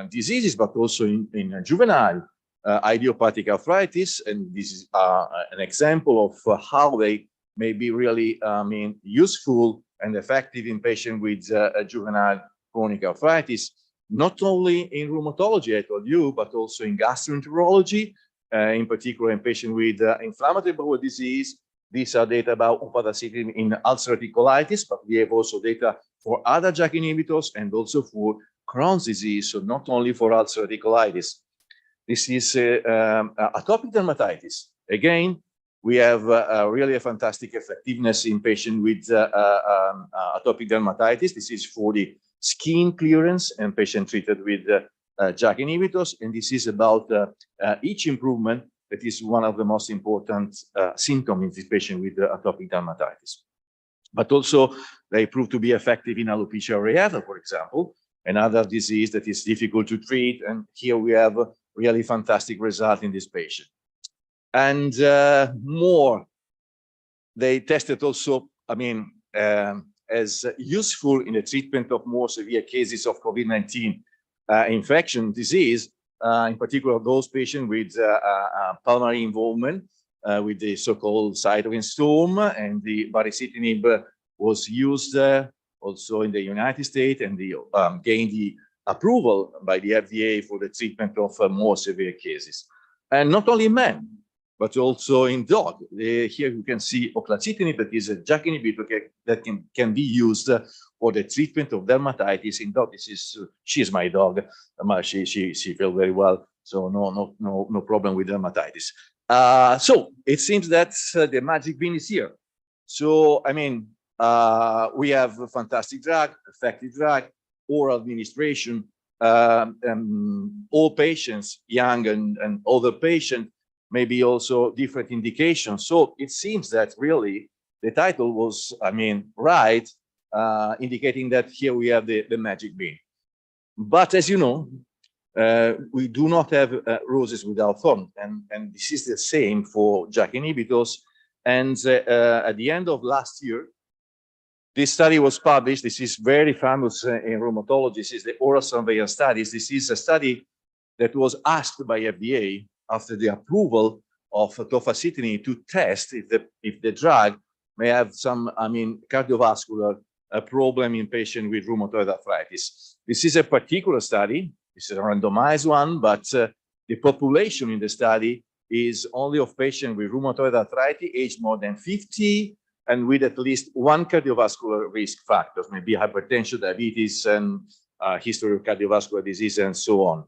diseases, but also in juvenile idiopathic arthritis, and this is an example of how they may be really useful and effective in patients with juvenile chronic arthritis, not only in rheumatology, I told you, but also in gastroenterology, in particular in patients with inflammatory bowel disease. These are data about upadacitinib in ulcerative colitis, but we have also data for other JAK inhibitors and also for Crohn's disease, so not only for ulcerative colitis. This is atopic dermatitis. Again, we have really a fantastic effectiveness in patients with atopic dermatitis. This is for the skin clearance and patient treated with JAK inhibitors. And this is about itch improvement. That is one of the most important symptoms in this patient with atopic dermatitis. But also they prove to be effective in alopecia areata, for example, another disease that is difficult to treat. And here we have a really fantastic result in this patient. And more, they tested also, as useful in the treatment of more severe cases of COVID-19 infection disease, in particular those patients with pulmonary involvement with the so-called cytokine storm, and the baricitinib was used also in the United States, and gained the approval by the FDA for the treatment of more severe cases. And not only in men, but also in dog. Here you can see oclacitinib, that is a JAK inhibitor that can be used for the treatment of dermatitis in dog. She's my dog. She feels very well, so no problem with dermatitis. So it seems that the magic bean is here. So we have a fantastic drug, effective drug, oral administration. All patients, young and older patients, maybe also different indications. So it seems that really the title was, right, indicating that here we have the magic bean. But as you know, we do not have roses without thorns, and this is the same for JAK inhibitors. And at the end of last year, this study was published. This is very famous in rheumatology. This is the oral surveillance studies. This is a study that was asked by FDA after the approval of tofacitinib to test if the drug may have some, cardiovascular problem in patients with rheumatoid arthritis. This is a particular study. This is a randomized one, but the population in the study is only of patients with rheumatoid arthritis aged more than 50 and with at least one cardiovascular risk factor, maybe hypertension, diabetes, and history of cardiovascular disease, and so on.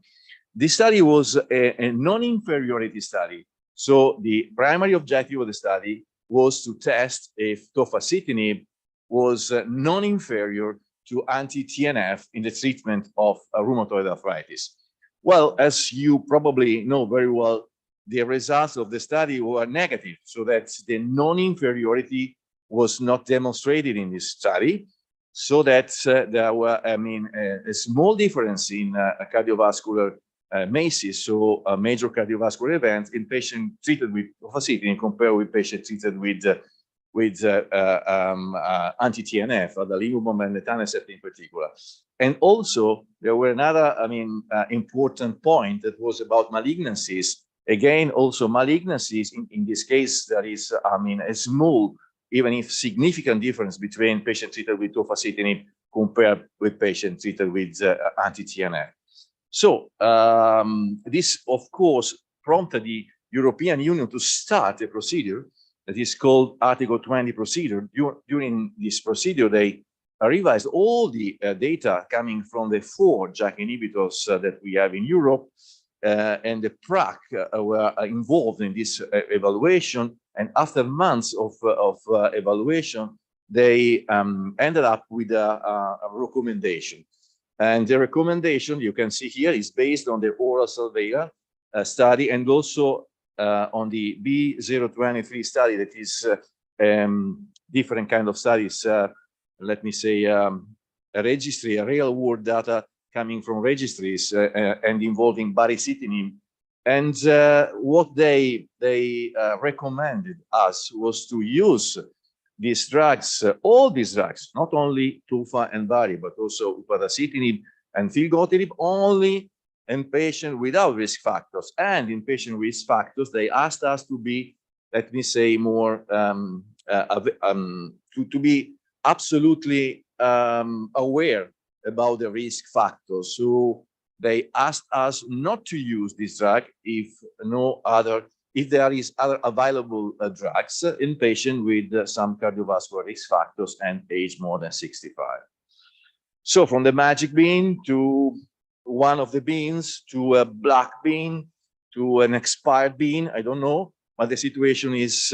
This study was a non-inferiority study. So the primary objective of the study was to test if tofacitinib was non-inferior to anti-TNF in the treatment of rheumatoid arthritis. Well, as you probably know very well, the results of the study were negative, so that the non-inferiority was not demonstrated in this study, so that there were, a small difference in cardiovascular MACEs, so major cardiovascular events, in patients treated with tofacitinib compared with patients treated with anti-TNF, adalimumab and etanercept in particular. And also, there were another, important point that was about malignancies. Again, also malignancies, in this case, there is, a small, even if significant difference between patients treated with tofacitinib compared with patients treated with anti-TNF. So this, of course, prompted the European Union to start a procedure that is called Article 20 procedure. During this procedure, they revised all the data coming from the 4 JAK inhibitors that we have in Europe, and the PRAC were involved in this evaluation. And after months of evaluation, they ended up with a recommendation. And the recommendation you can see here is based on the oral surveillance study, and also on the B023 study, that is different kind of studies, let me say, a registry, a real world data coming from registries and involving baricitinib. And what they recommended us was to use these drugs, all these drugs, not only tufa and bari, but also upadacitinib and filgotinib, only in patients without risk factors. And in patient risk factors, they asked us to be, let me say, more to be absolutely aware about the risk factors. So they asked us not to use this drug if there is other available drugs in patients with some cardiovascular risk factors and age more than 65. So from the magic bean to one of the beans to a black bean to an expired bean, I don't know, but the situation is,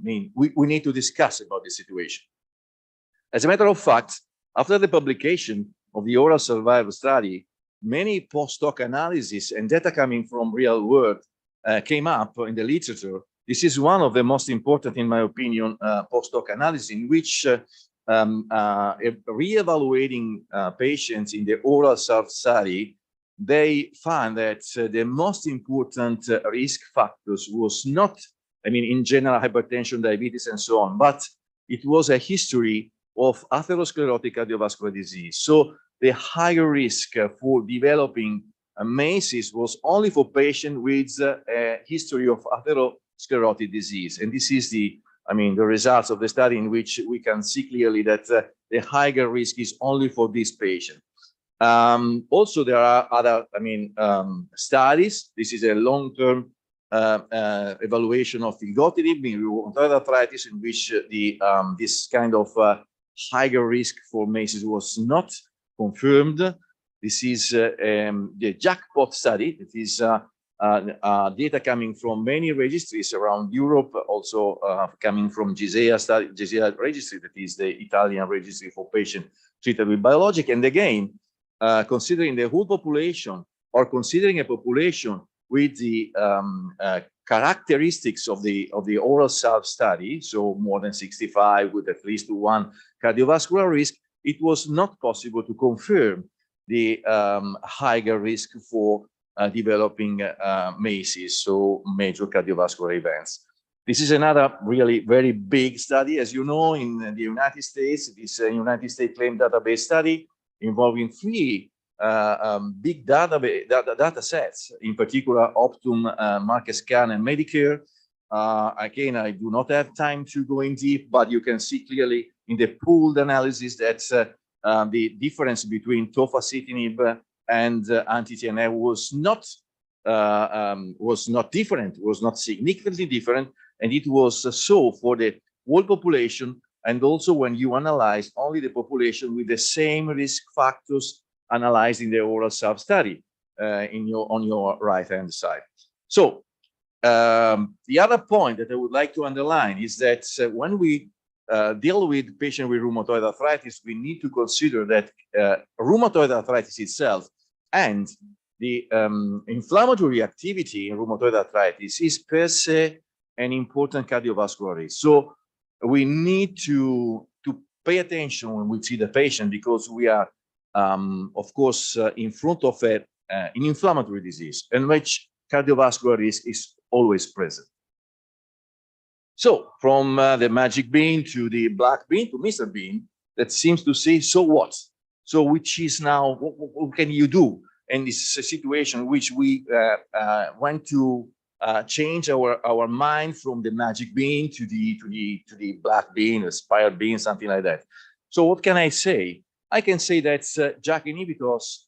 we need to discuss about the situation. As a matter of fact, after the publication of the oral survival study, many post-hoc analysis and data coming from real world came up in the literature. This is one of the most important, in my opinion, post-hoc analysis, in which re-evaluating patients in the oral survival study, they found that the most important risk factors was not, in general, hypertension, diabetes, and so on, but it was a history of atherosclerotic cardiovascular disease. So the higher risk for developing MACEs was only for patients with a history of atherosclerotic disease. And this is the results of the study, in which we can see clearly that the higher risk is only for this patient. Also, there are other, studies. This is a long-term evaluation of filgotinib in rheumatoid arthritis, in which this kind of higher risk for MACEs was not confirmed. This is the jackpot study. It is data coming from many registries around Europe, also coming from GISEA registry, that is the Italian registry for patients treated with biologic. And again, considering the whole population, or considering a population with the characteristics of the oral self study, so more than 65 with at least one cardiovascular risk, it was not possible to confirm the higher risk for developing MACEs, so major cardiovascular events. This is another really very big study, as you know, in the United States. This United States claim database study involving 3 big data sets, in particular Optum, MarketScan, and Medicare. Again, I do not have time to go in deep, but you can see clearly in the pooled analysis that the difference between tofacitinib and anti-TNF was not different, was not significantly different, and it was so for the whole population. And also when you analyze only the population with the same risk factors analyzed in the oral sub-study on your right-hand side. So the other point that I would like to underline is that when we deal with patients with rheumatoid arthritis, we need to consider that rheumatoid arthritis itself and the inflammatory activity in rheumatoid arthritis is per se an important cardiovascular risk. So we need to pay attention when we see the patient, because we are, of course, in front of an inflammatory disease in which cardiovascular risk is always present. So from the magic bean to the black bean to Mr. Bean, that seems to say, so what? So which is now, what can you do? And this is a situation in which we want to change our mind from the magic bean to the black bean, aspired bean, something like that. So what can I say? I can say that JAK inhibitors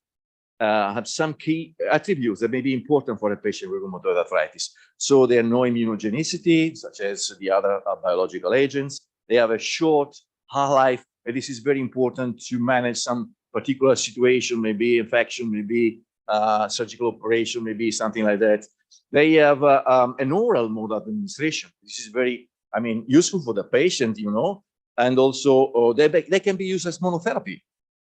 have some key attributes that may be important for a patient with rheumatoid arthritis. So they are no immunogenicity, such as the other biological agents. They have a short half-life, and this is very important to manage some particular situation, maybe infection, maybe surgical operation, maybe something like that. They have an oral mode of administration. This is very, I mean, useful for the patient, you know, and also they can be used as monotherapy.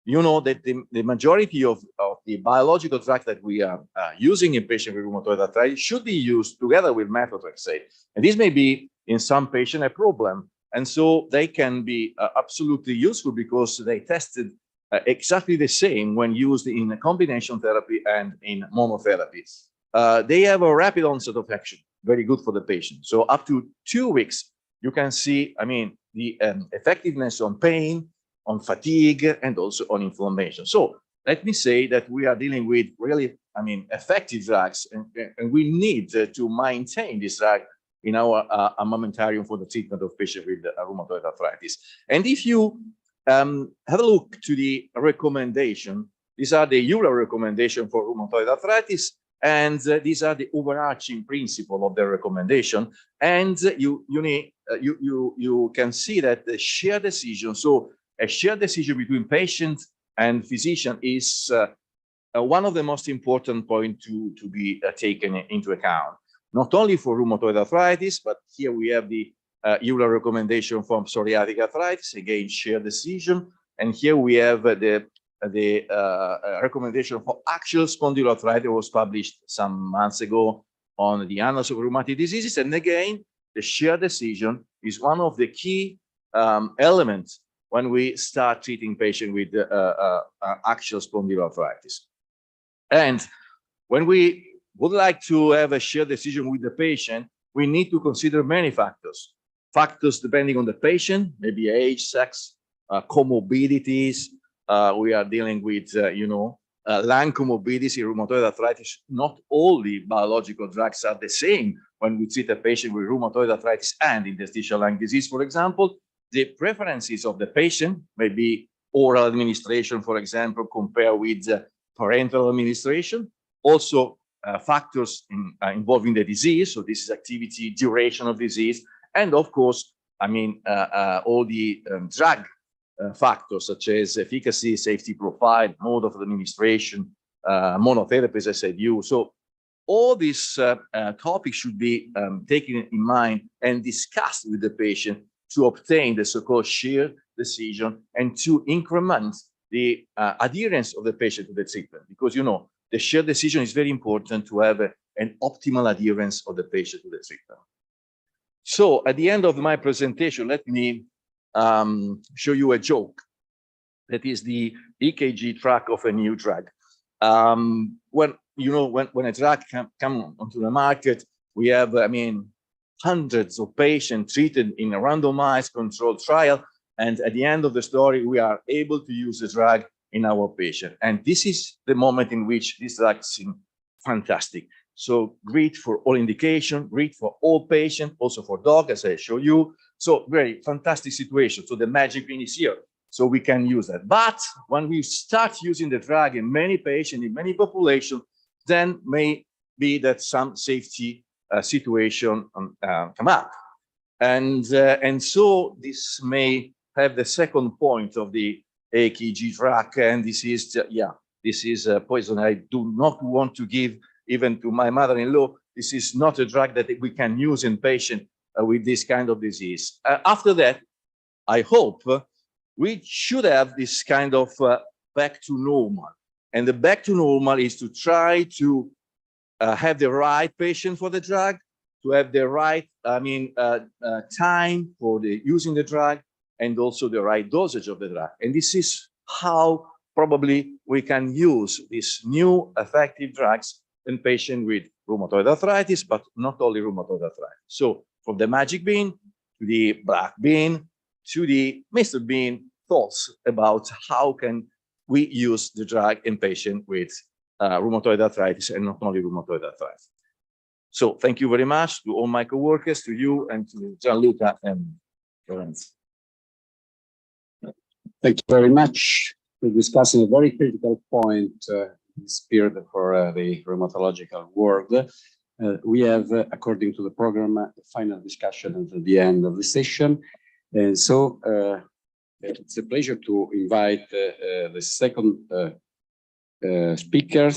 You know that the majority of the biological drugs that we are using in patients with rheumatoid arthritis should be used together with methotrexate. And this may be in some patients a problem. And so they can be absolutely useful because they tested exactly the same when used in combination therapy and in monotherapy. They have a rapid onset of action, very good for the patient. So up to 2 weeks, you can see, I mean, the effectiveness on pain, on fatigue, and also on inflammation. So let me say that we are dealing with really, I mean, effective drugs, and we need to maintain this drug in our armamentarium for the treatment of patients with rheumatoid arthritis. And if you have a look to the recommendation, these are the EULA recommendation for rheumatoid arthritis, and these are the overarching principle of the recommendation. And you can see that the shared decision, so a shared decision between patient and physician is one of the most important points to be taken into account, not only for rheumatoid arthritis, but here we have the EULA recommendation from psoriatic arthritis, again, shared decision. And here we have the recommendation for axial spondyloarthritis was published some months ago on the Annals of Rheumatic Diseases. And again, the shared decision is one of the key elements when we start treating patients with axial spondyloarthritis. And when we would like to have a shared decision with the patient, we need to consider many factors. Factors depending on the patient, maybe age, sex, comorbidities. We are dealing with, lung comorbidities in rheumatoid arthritis. Not all the biological drugs are the same when we treat a patient with rheumatoid arthritis and interstitial lung disease, for example. The preferences of the patient may be oral administration, for example, compared with parenteral administration. Also, factors involving the disease. So this is activity, duration of disease. And of course, I mean, all the drug factors such as efficacy, safety profile, mode of administration, monotherapy, as I said, So all these topics should be taken in mind and discussed with the patient to obtain the so-called shared decision and to increment the adherence of the patient to the treatment. Because, the shared decision is very important to have an optimal adherence of the patient to the treatment. So at the end of my presentation, let me show you a joke. That is the EKG track of a new drug. When a drug comes onto the market, we have, hundreds of patients treated in a randomized controlled trial. And at the end of the story, we are able to use the drug in our patient. And this is the moment in which this drug seems fantastic. So great for all indication, great for all patients, also for dog, as I show you. So very fantastic situation. So the magic bean is here. So we can use that. But when we start using the drug in many patients, in many populations, then may be that some safety situation come up. And so this may have the second point of the EKG track. And this is, this is a poison I do not want to give even to my mother-in-law. This is not a drug that we can use in patients with this kind of disease. After that, I hope we should have this kind of back to normal. And the back to normal is to try to have the right patient for the drug, to have the right, time for using the drug, and also the right dosage of the drug. And this is how probably we can use these new effective drugs in patients with rheumatoid arthritis, but not only rheumatoid arthritis. So from the magic bean to the black bean to the Mr. Bean, thoughts about how can we use the drug in patients with rheumatoid arthritis and not only rheumatoid arthritis. So thank you very much to all my coworkers, to you, and to Gianluca and Lorenzo. Thank you very much for discussing a very critical point spirit for the rheumatological world. We have, according to the program, a final discussion at the end of the session. And so it's a pleasure to invite the second speaker,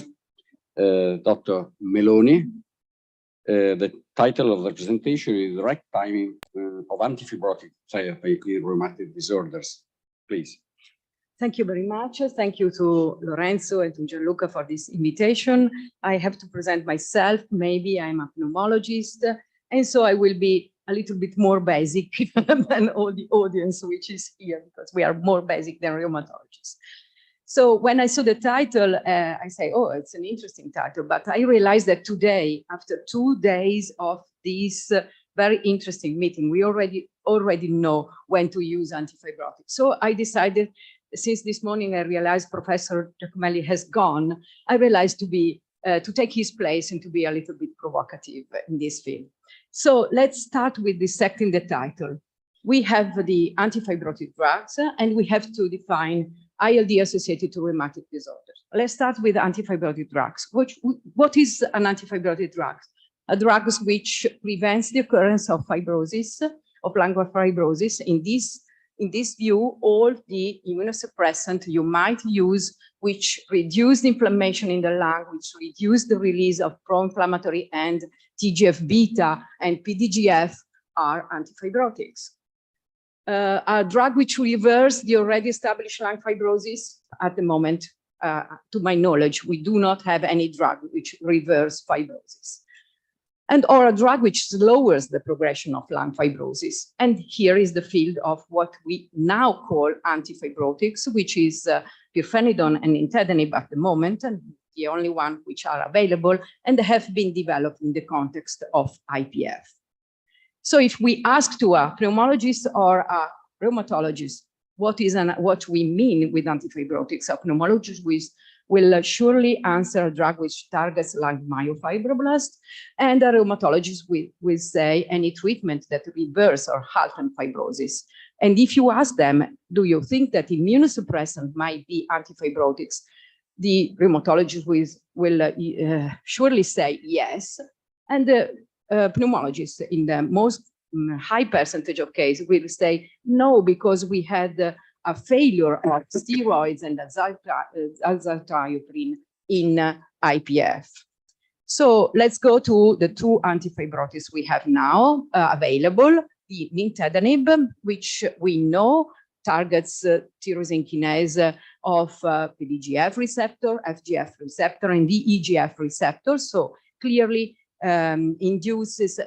Dr. Meloni. The title of the presentation is The Right Timing of Antifibrotic Therapy in Rheumatic Disorders. Please. Thank you very much. Thank you to Lorenzo and to Gianluca for this invitation. I have to present myself. Maybe I'm a pneumologist, and so I will be a little bit more basic than all the audience which is here, because we are more basic than rheumatologists. So when I saw the title, I say, oh, it's an interesting title, but I realized that today, after 2 days of this very interesting meeting, we already know when to use antifibrotics. So I decided, since this morning I realized Professor Giacomelli has gone, I realized to take his place and to be a little bit provocative in this field. So let's start with dissecting the title. We have the antifibrotic drugs, and we have to define ILD associated to rheumatic disorders. Let's start with antifibrotic drugs. What is an antifibrotic drug? A drug which prevents the occurrence of fibrosis, of lung fibrosis. In this view, all the immunosuppressant you might use, which reduce the inflammation in the lung, which reduce the release of pro-inflammatory and TGF-beta and PDGF, are antifibrotics. A drug which reverses the already established lung fibrosis. At the moment, to my knowledge, we do not have any drug which reverses fibrosis. Or a drug which lowers the progression of lung fibrosis. And here is the field of what we now call antifibrotics, which is pirfenidone and nintedanib at the moment, and the only one which are available and have been developed in the context of IPF. So if we ask to a pneumologist or a rheumatologist what we mean with antifibrotics, a pneumologist will surely answer a drug which targets lung myofibroblasts, and a rheumatologist will say any treatment that reverses or halts fibrosis. And if you ask them, do you think that immunosuppressant might be antifibrotics? The rheumatologist will surely say yes, and the pneumologists in the most high percentage of cases will say no, because we had a failure of steroids and azathioprine in IPF. So let's go to the two antifibrotics we have now available. The nintedanib, which we know targets tyrosine kinase of PDGF receptor, FGF receptor, and the EGF receptor. So clearly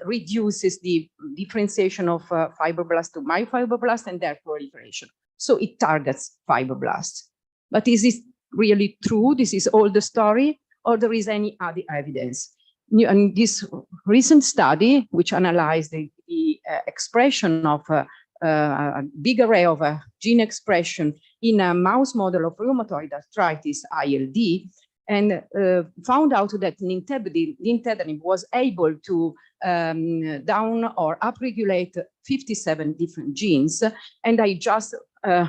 reduces the differentiation of fibroblast to myofibroblast and their proliferation. So it targets fibroblasts. But is this really true? This is all the story, or there is any other evidence? In this recent study, which analyzed the expression of a big array of gene expression in a mouse model of rheumatoid arthritis, ILD, and found out that nintedanib was able to down or upregulate 57 different genes. And I just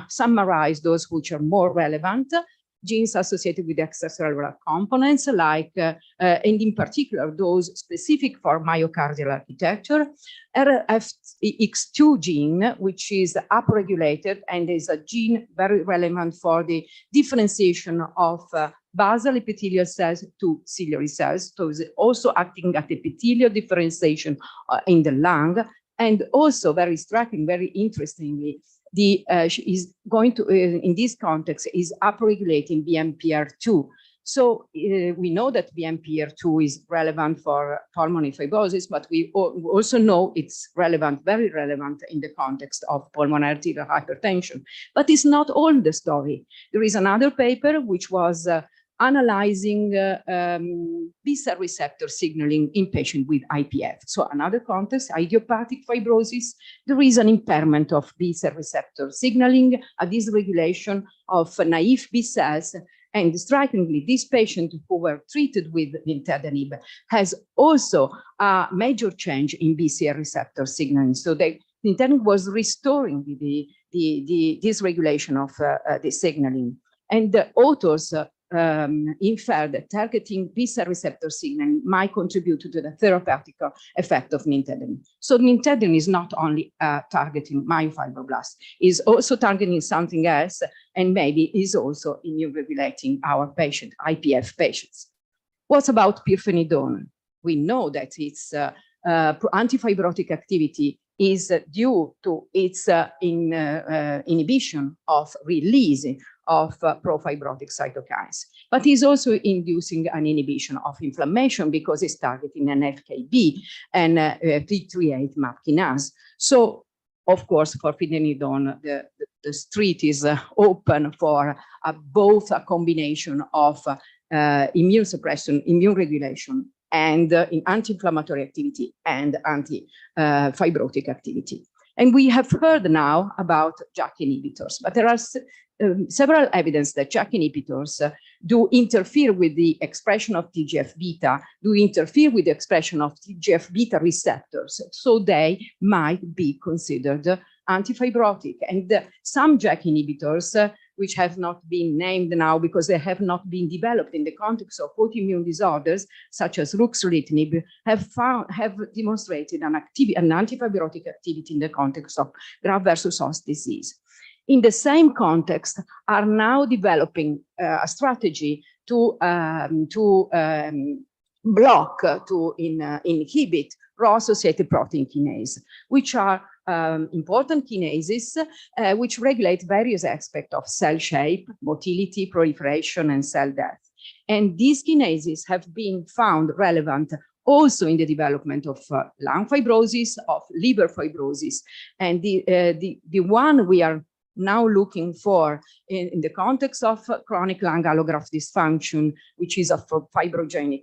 summarize those which are more relevant. Genes associated with extracellular components, like, and in particular, those specific for myocardial architecture, RFX2 gene, which is upregulated and is a gene very relevant for the differentiation of basal epithelial cells to ciliary cells, so it's also acting at epithelial differentiation in the lung, and also very striking, very interestingly, is going to, in this context, is upregulating BMPR2. So we know that BMPR2 is relevant for pulmonary fibrosis, but we also know it's relevant, very relevant in the context of pulmonary arterial hypertension. But it's not all the story. There is another paper which was analyzing B-cell receptor signaling in patients with IPF. So another context, idiopathic fibrosis, there is an impairment of B-cell receptor signaling, a dysregulation of naive B cells. And strikingly, these patients who were treated with nintedanib has also a major change in B-cell receptor signaling. So nintedanib was restoring the dysregulation of the signaling. And the authors infer that targeting B-cell receptor signaling might contribute to the therapeutic effect of nintedanib. So nintedanib is not only targeting myofibroblasts, is also targeting something else, and maybe is also immune regulating our patient, IPF patients. What about pirfenidone? We know that its antifibrotic activity is due to its inhibition of release of profibrotic cytokines, but is also inducing an inhibition of inflammation because it's targeting an FKB and P38 MAP kinase. So, of course, for pirfenidone, the street is open for both a combination of immune suppression, immune regulation, and in anti-inflammatory activity and anti-fibrotic activity. And we have heard now about JAK inhibitors, but there are several evidence that JAK inhibitors do interfere with the expression of TGF-beta, do interfere with the expression of TGF-beta receptors, so they might be considered antifibrotic. And some JAK inhibitors, which have not been named now because they have not been developed in the context of autoimmune disorders, such as ruxolitinib, have demonstrated an antifibrotic activity in the context of graft versus host disease. In the same context, are now developing a strategy to inhibit Rho-associated protein kinase, which are important kinases which regulate various aspects of cell shape, motility, proliferation, and cell death. And these kinases have been found relevant also in the development of lung fibrosis, of liver fibrosis. And the one we are now looking for in the context of chronic lung allograft dysfunction, which is a fibrogenic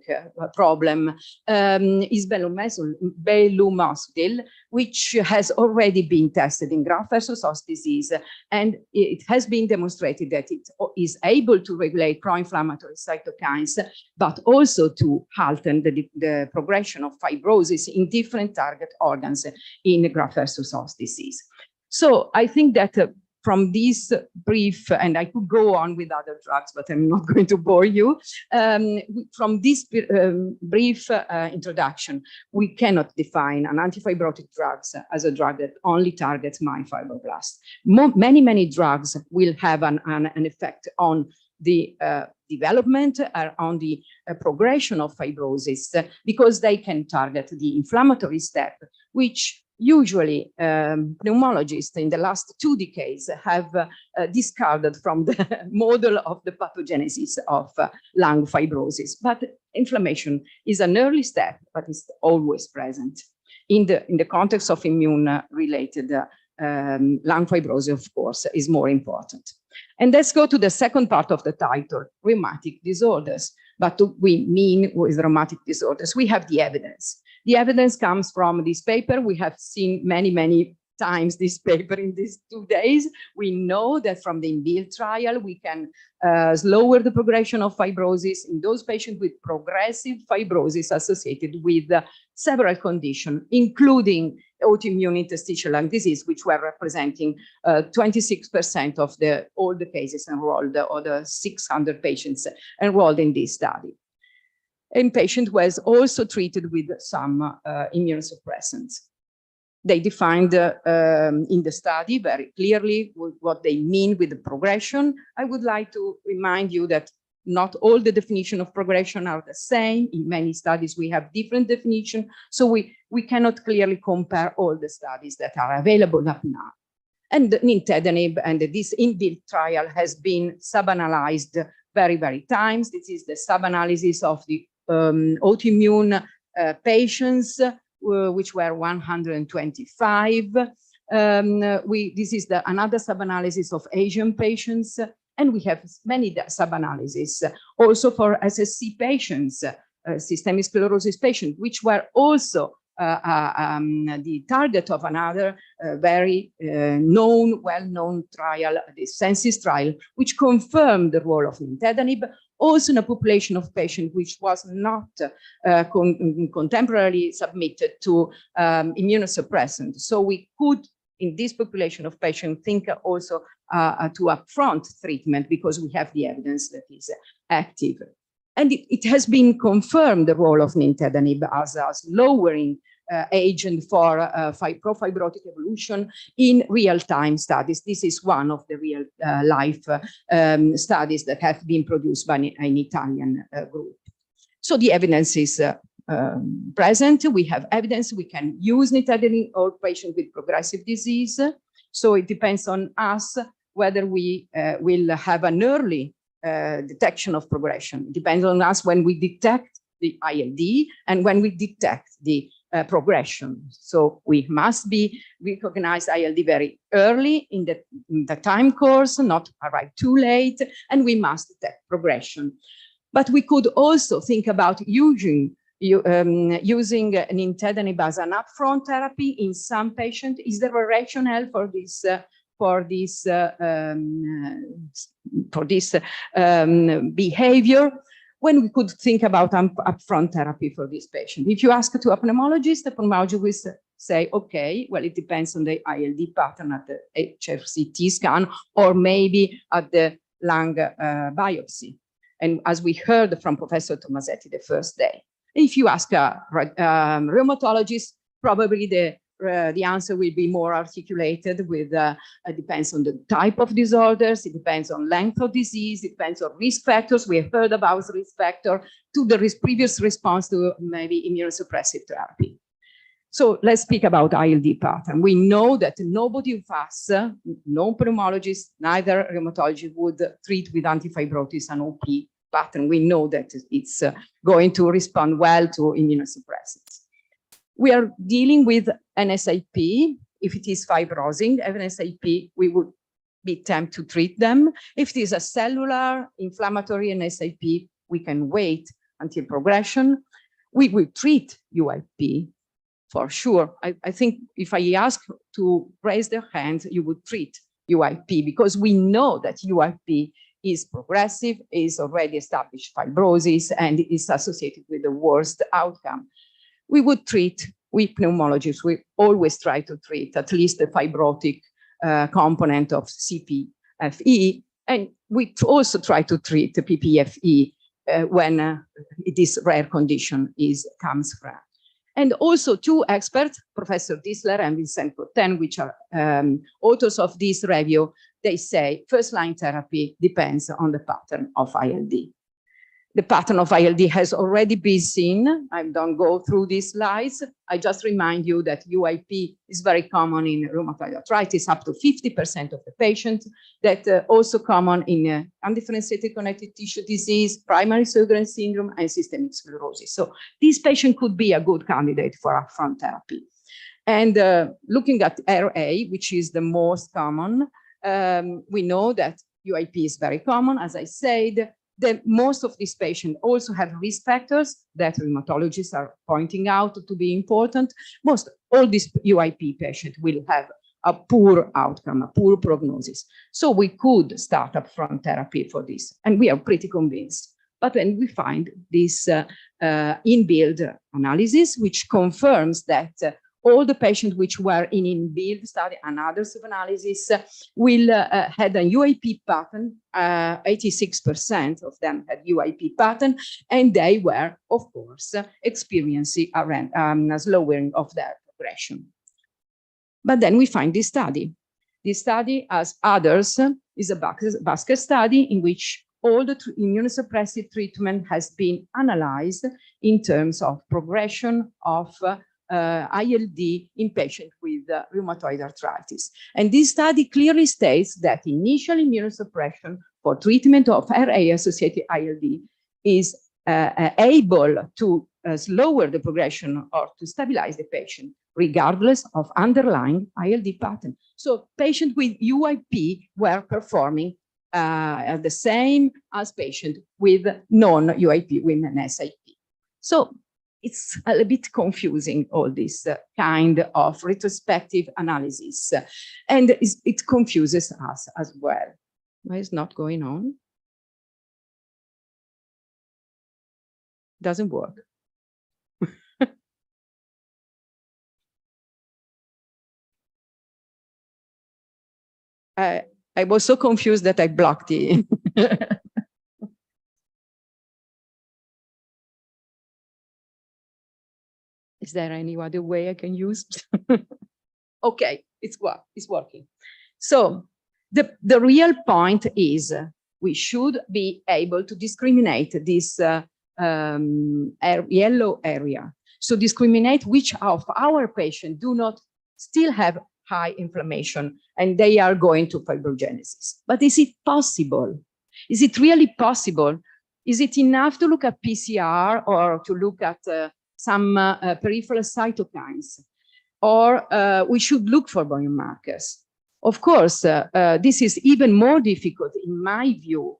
problem, is belumosudil, which has already been tested in graft versus host disease. And it has been demonstrated that it is able to regulate pro-inflammatory cytokines, but also to halten the progression of fibrosis in different target organs in graft versus host disease. So I think that from this brief, and I could go on with other drugs, but I'm not going to bore you. From this brief introduction, we cannot define an antifibrotic drug as a drug that only targets myofibroblasts. Many drugs will have an effect on the development, on the progression of fibrosis, because they can target the inflammatory step, which usually pneumologists in the last 2 decades have discarded from the model of the pathogenesis of lung fibrosis. But inflammation is an early step, but it's always present. In the context of immune-related lung fibrosis, of course, is more important. And let's go to the second part of the title, rheumatic disorders. But what we mean with rheumatic disorders, we have the evidence. The evidence comes from this paper. We have seen many times this paper in these 2 days. We know that from the INVIL trial, we can lower the progression of fibrosis in those patients with progressive fibrosis associated with several conditions, including autoimmune interstitial lung disease, which were representing 26% of all the cases enrolled, or the 600 patients enrolled in this study. And patient was also treated with some immunosuppressants. They defined in the study very clearly what they mean with the progression. I would like to remind you that not all the definition of progression are the same. In many studies, we have different definition. So we cannot clearly compare all the studies that are available up now. And nintedanib and this INVIL trial has been sub-analyzed very times. This is the sub-analysis of the autoimmune patients, which were 125. This is another sub-analysis of Asian patients, and we have many sub-analyses also for SSC patients, systemic sclerosis patients, which were also the target of another very well-known trial, the Sensis trial, which confirmed the role of nintedanib, also in a population of patients which was not contemporarily submitted to immunosuppressants. So we could in this population of patients, think also to upfront treatment because we have the evidence that is active. And it has been confirmed the role of nintedanib as lowering agent for pro-fibrotic evolution in real-time studies. This is one of the real life studies that have been produced by an Italian group. So the evidence is present. We have evidence we can use nintedanib or patients with progressive disease. So it depends on us whether we will have an early detection of progression. It depends on us when we detect the ILD and when we detect the progression. So we must be recognize ILD very early in the time course, not arrive too late, and we must detect progression. But we could also think about using nintedanib as an upfront therapy in some patients. Is there a rationale for this behavior? When we could think about upfront therapy for this patient. If you ask to a pneumologist, the pneumologist will say, okay, well, it depends on the ILD pattern at the HRCT scan or maybe at the lung biopsy. And as we heard from Professor Tomasetti the first day, if you ask a rheumatologist, probably the answer will be more articulated with, it depends on the type of disorders, it depends on length of disease, it depends on risk factors. We have heard about risk factor to the previous response to maybe immunosuppressive therapy. So let's speak about ILD pattern. We know that nobody of us, no pneumologist, neither rheumatologist would treat with antifibrotics an OP pattern. We know that it's going to respond well to immunosuppressants. We are dealing with NSAP. If it is fibrosing, NSAP, we would be tempted to treat them. If it is a cellular inflammatory NSAP, we can wait until progression. We will treat UIP for sure. I think if I ask to raise their hands, you would treat UIP because we know that UIP is progressive, is already established fibrosis, and is associated with the worst outcome. We would treat, we pneumologists, we always try to treat at least the fibrotic component of CPFE, and we also try to treat the PPFE when this rare condition comes from. And also two experts, Professor Disler and Vincent Cotten, which are authors of this review, they say first-line therapy depends on the pattern of ILD. The pattern of ILD has already been seen. I don't go through these slides. I just remind you that UIP is very common in rheumatoid arthritis, up to 50% of the patients. That also common in undifferentiated connective tissue disease, primary Sjögren's syndrome, and systemic sclerosis. So this patient could be a good candidate for upfront therapy. And looking at RA, which is the most common, we know that UIP is very common, as I said. Most of these patients also have risk factors that rheumatologists are pointing out to be important. All these UIP patients will have a poor outcome, a poor prognosis. So we could start upfront therapy for this, and we are pretty convinced. But then we find this in-build analysis, which confirms that all the patients which were in-build study and other sub-analysis will had a UIP pattern. 86% of them had UIP pattern, and they were, of course, experiencing a slowing of their progression. But then we find this study. This study, as others, is a basket study in which all the immunosuppressive treatment has been analyzed in terms of progression of ILD in patients with rheumatoid arthritis. And this study clearly states that initial immunosuppression for treatment of RA-associated ILD is able to lower the progression or to stabilize the patient, regardless of underlying ILD pattern. So patients with UIP were performing the same as patients with non-UIP, with an SIP. So it's a little bit confusing, all this kind of retrospective analysis. And it confuses us as well. Why is not going on? Doesn't work. I was so confused that I blocked the. Is there any other way I can use? Okay, it's working. So the real point is we should be able to discriminate this yellow area. So discriminate which of our patients do not still have high inflammation and they are going to fibrogenesis. But is it possible? Is it really possible? Is it enough to look at PCR or to look at some peripheral cytokines? Or we should look for biomarkers? Of course, this is even more difficult in my view,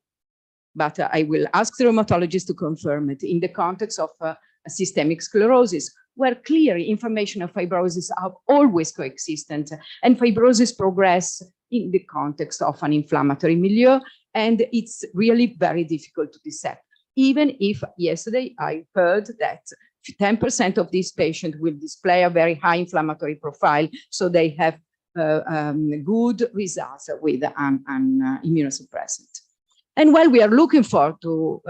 but I will ask the rheumatologist to confirm it in the context of systemic sclerosis, where clearly inflammation and fibrosis are always coexistent, and fibrosis progress in the context of an inflammatory milieu, and it's really very difficult to dissect. Even if yesterday I heard that 10% of these patients will display a very high inflammatory profile, so they have good results with an immunosuppressant. And while we are looking for to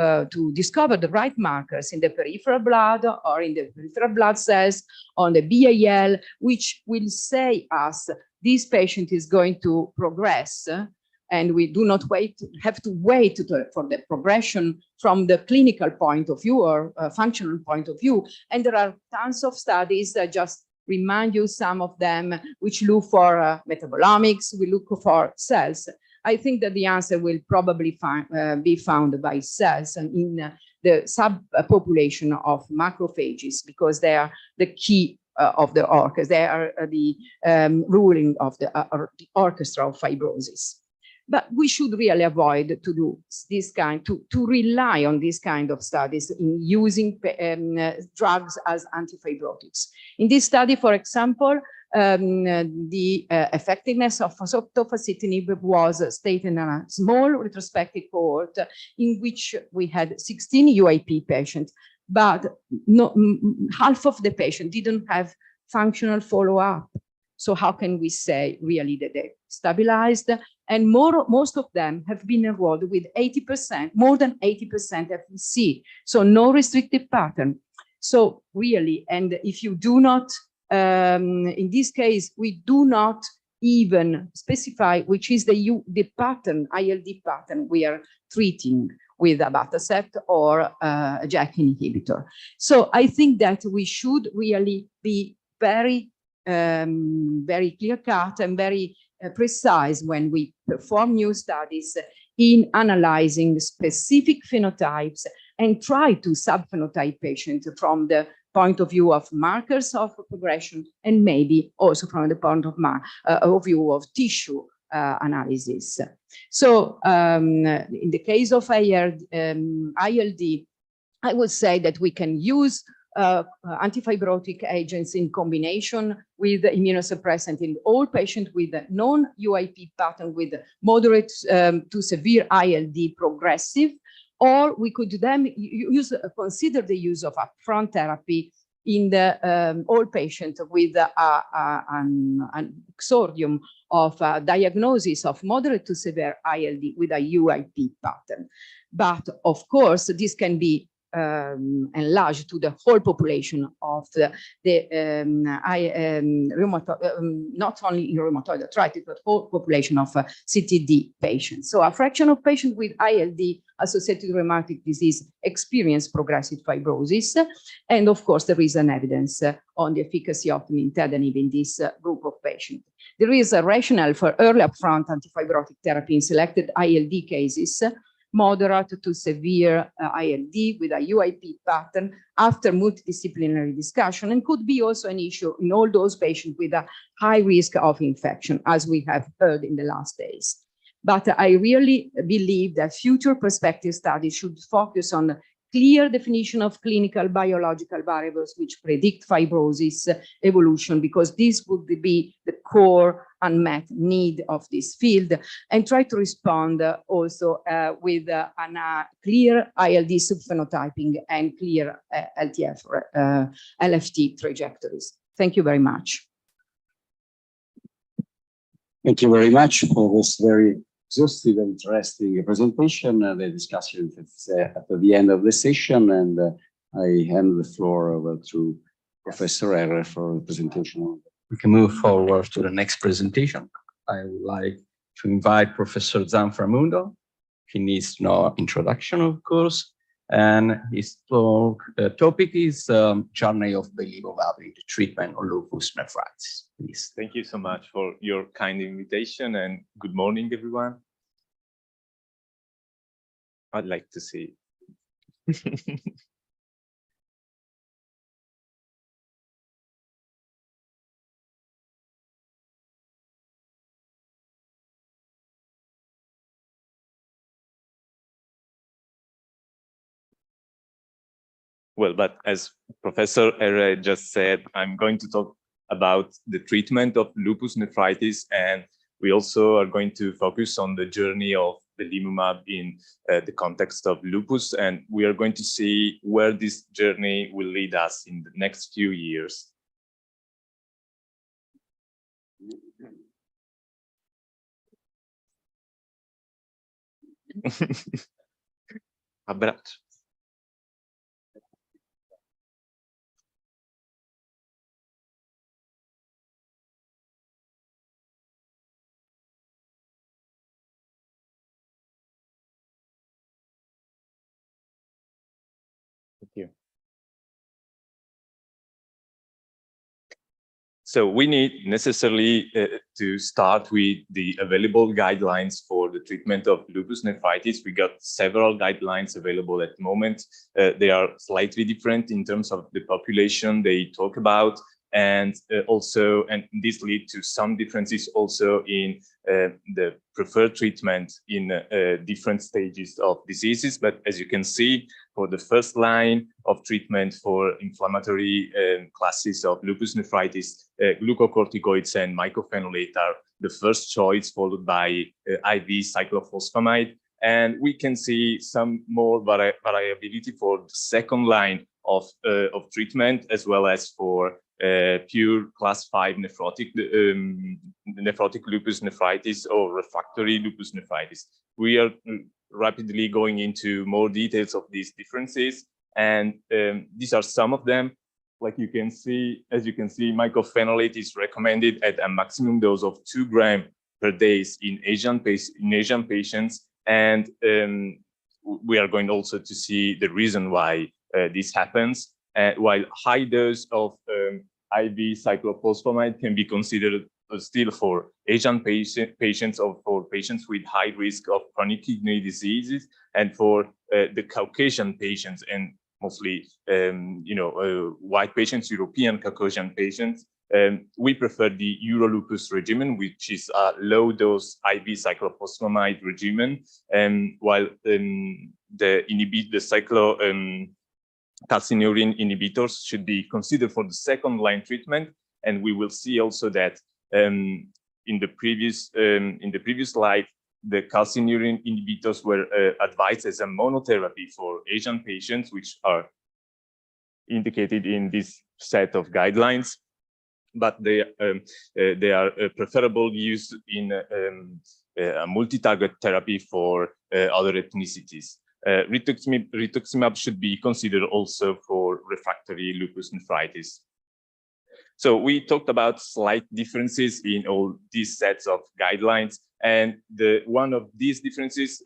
discover the right markers in the peripheral blood or in the peripheral blood cells on the BAL, which will say us this patient is going to progress, and we do not have to wait for the progression from the clinical point of view or functional point of view. And there are tons of studies that just remind you some of them, which look for metabolomics, we look for cells. I think that the answer will probably be found by cells and in the subpopulation of macrophages, because they are the key of the orchestra. They are the ruling of the orchestra of fibrosis. But we should really avoid to do this kind, to rely on this kind of studies in using drugs as antifibrotics. In this study, for example, the effectiveness of tofacitinib was stated in a small retrospective cohort in which we had 16 UIP patients, but half of the patients didn't have functional follow-up. So how can we say really that they stabilized? And most of them have been enrolled with 80%, more than 80% FVC, so no restrictive pattern. So really, and if you do not, in this case, we do not even specify which is the pattern, ILD pattern we are treating with abatacept or a JAK inhibitor. So I think that we should really be very clear-cut and very precise when we perform new studies in analyzing specific phenotypes and try to subphenotype patients from the point of view of markers of progression and maybe also from the point of view of tissue analysis. So in the case of ILD, I would say that we can use antifibrotic agents in combination with immunosuppressant in all patients with a non-UIP pattern with moderate to severe ILD progressive, or we could then consider the use of upfront therapy in the all patients with an exordium of diagnosis of moderate to severe ILD with a UIP pattern. But of course, this can be enlarged to the whole population of not only in rheumatoid arthritis, but whole population of CTD patients. So a fraction of patients with ILD associated rheumatic disease experience progressive fibrosis. And of course, there is an evidence on the efficacy of nintedanib in this group of patients. There is a rationale for early upfront antifibrotic therapy in selected ILD cases, moderate to severe ILD with a UIP pattern after multidisciplinary discussion, and could be also an issue in all those patients with a high risk of infection, as we have heard in the last days. But I really believe that future prospective studies should focus on clear definition of clinical biological variables which predict fibrosis evolution, because this would be the core unmet need of this field, and try to respond also with a clear ILD subphenotyping and clear LFT trajectories. Thank you very much. Thank you very much for this very exhaustive and interesting presentation. The discussion is at the end of the session, and I hand the floor over to Professor Herre for the presentation. We can move forward to the next presentation. I would like to invite Professor Zanframundo. He needs no introduction, of course, and his topic is Journey of Belimumab in the treatment of lupus nephritis. Please. Thank you so much for your kind invitation, and good morning, everyone. I'd like to see. Well, but as Professor Herre just said, I'm going to talk about the treatment of lupus nephritis, and we also are going to focus on the journey of belimumab in the context of lupus, and we are going to see where this journey will lead us in the next few years. Abbraccio. Thank you. So we need necessarily to start with the available guidelines for the treatment of lupus nephritis. We got several guidelines available at the moment. They are slightly different in terms of the population they talk about, and this leads to some differences also in the preferred treatment in different stages of diseases. But as you can see, for the first line of treatment for inflammatory classes of lupus nephritis, glucocorticoids and mycophenolate are the first choice, followed by IV cyclophosphamide. And we can see some more variability for the second line of treatment, as well as for pure class 5 nephrotic lupus nephritis or refractory lupus nephritis. We are rapidly going into more details of these differences, and these are some of them. Like you can see, as you can see, mycophenolate is recommended at a maximum dose of 2 grams per day in Asian patients, and we are going also to see the reason why this happens. While high dose of IV cyclophosphamide can be considered still for Asian patients or for patients with high risk of chronic kidney diseases, and for the Caucasian patients, and mostly white patients, European Caucasian patients, we prefer the Eurolupus regimen, which is a low-dose IV cyclophosphamide regimen, while the calcineurin inhibitors should be considered for the second-line treatment. And we will see also that in the previous slide, the calcineurin inhibitors were advised as a monotherapy for Asian patients, which are indicated in this set of guidelines, but they are preferable use in a multi-target therapy for other ethnicities. Rituximab should be considered also for refractory lupus nephritis. So we talked about slight differences in all these sets of guidelines, and one of these differences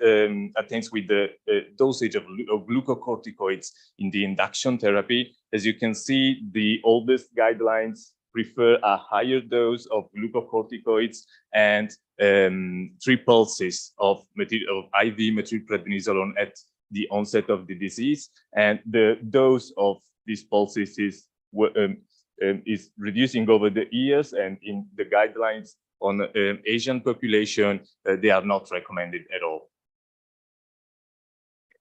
attains with the dosage of glucocorticoids in the induction therapy. As you can see, the oldest guidelines prefer a higher dose of glucocorticoids and 3 pulses of IV methylprednisolone at the onset of the disease, and the dose of these pulses is reducing over the years, and in the guidelines on Asian population, they are not recommended at all.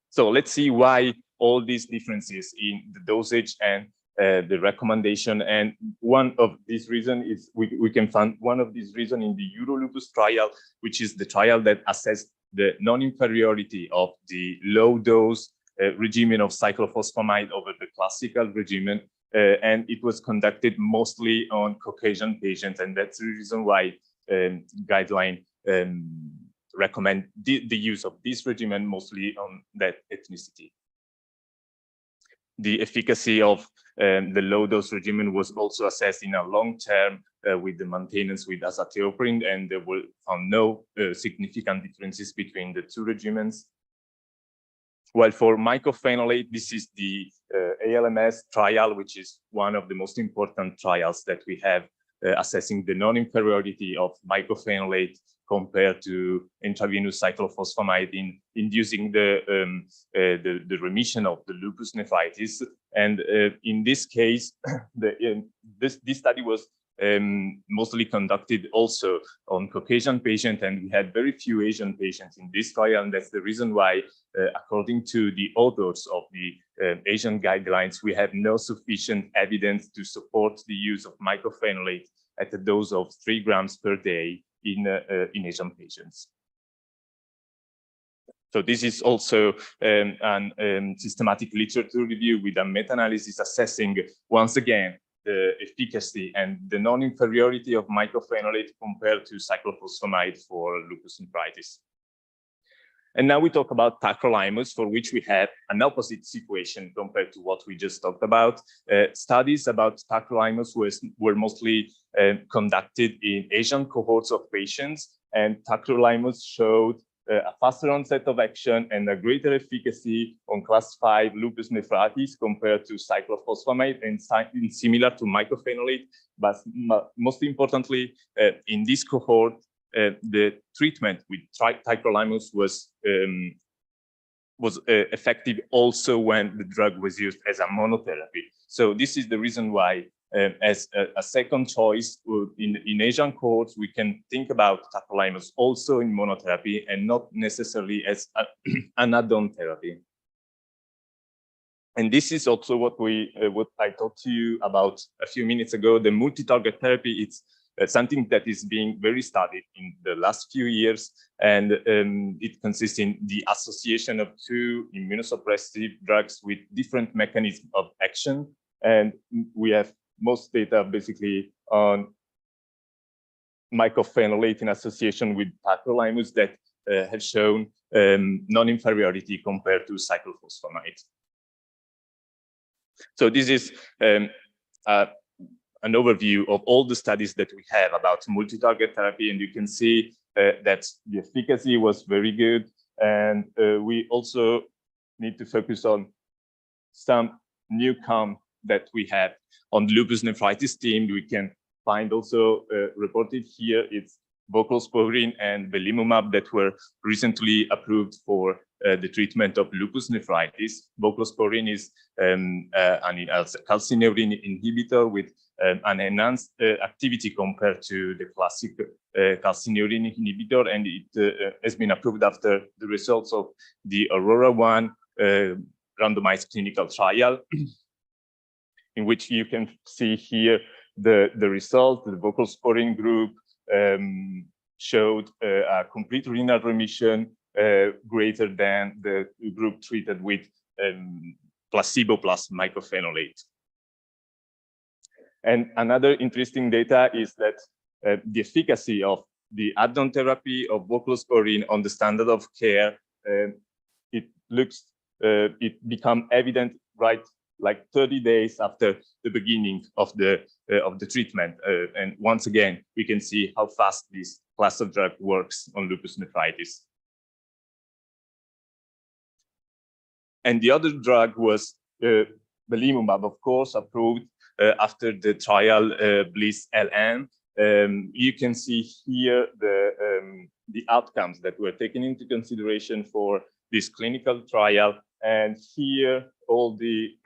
So let's see why all these differences in the dosage and the recommendation. And one of these reasons is we can find one of these reasons in the Eurolupus trial, which is the trial that assessed the non-inferiority of the low-dose regimen of cyclophosphamide over the classical regimen. And it was conducted mostly on Caucasian patients, and that's the reason why guideline recommend the use of this regimen mostly on that ethnicity. The efficacy of the low-dose regimen was also assessed in a long term with the maintenance with azathioprine, and there were found no significant differences between the two regimens. While for mycophenolate, this is the ALMS trial, which is one of the most important trials that we have assessing the non-inferiority of mycophenolate compared to intravenous cyclophosphamide in inducing the remission of the lupus nephritis. And in this case, this study was mostly conducted also on Caucasian patients, and we had very few Asian patients in this trial, and that's the reason why, according to the authors of the Asian guidelines, we have no sufficient evidence to support the use of mycophenolate at a dose of 3 grams per day in Asian patients. So this is also an systematic literature review with a meta-analysis assessing, once again, the efficacy and the non-inferiority of mycophenolate compared to cyclophosphamide for lupus nephritis. And now we talk about tacrolimus, for which we have an opposite situation compared to what we just talked about. Studies about tacrolimus were mostly conducted in Asian cohorts of patients, and tacrolimus showed a faster onset of action and a greater efficacy on class 5 lupus nephritis compared to cyclophosphamide and similar to mycophenolate. But most importantly, in this cohort, the treatment with tacrolimus was effective also when the drug was used as a monotherapy. So this is the reason why, as a second choice in Asian cohorts, we can think about tacrolimus also in monotherapy and not necessarily as an add-on therapy. And this is also what I talked to you about a few minutes ago. The multi-target therapy, it's something that is being very studied in the last few years, and it consists in the association of 2 immunosuppressive drugs with different mechanisms of action. And we have most data basically on mycophenolate in association with tacrolimus that have shown non-inferiority compared to cyclophosphamide. So this is an overview of all the studies that we have about multi-target therapy, and you can see that the efficacy was very good. And we also need to focus on some newcomers that we have on the lupus nephritis team. We can find also reported here, it's voclosporin and belimumab that were recently approved for the treatment of lupus nephritis. Voclosporin is a calcineurin inhibitor with an enhanced activity compared to the classic calcineurin inhibitor, and it has been approved after the results of the Aurora 1 randomized clinical trial, in which you can see here the result. The voclosporin group showed a complete renal remission greater than the group treated with placebo plus mycophenolate. And another interesting data is that the efficacy of the add-on therapy of voclosporin on the standard of care, it become evident right like 30 days after the beginning of the treatment. And once again, we can see how fast this class of drug works on lupus nephritis. And the other drug was belimumab, of course, approved after the trial BLISS-LN. You can see here the outcomes that were taken into consideration for this clinical trial. And here, all the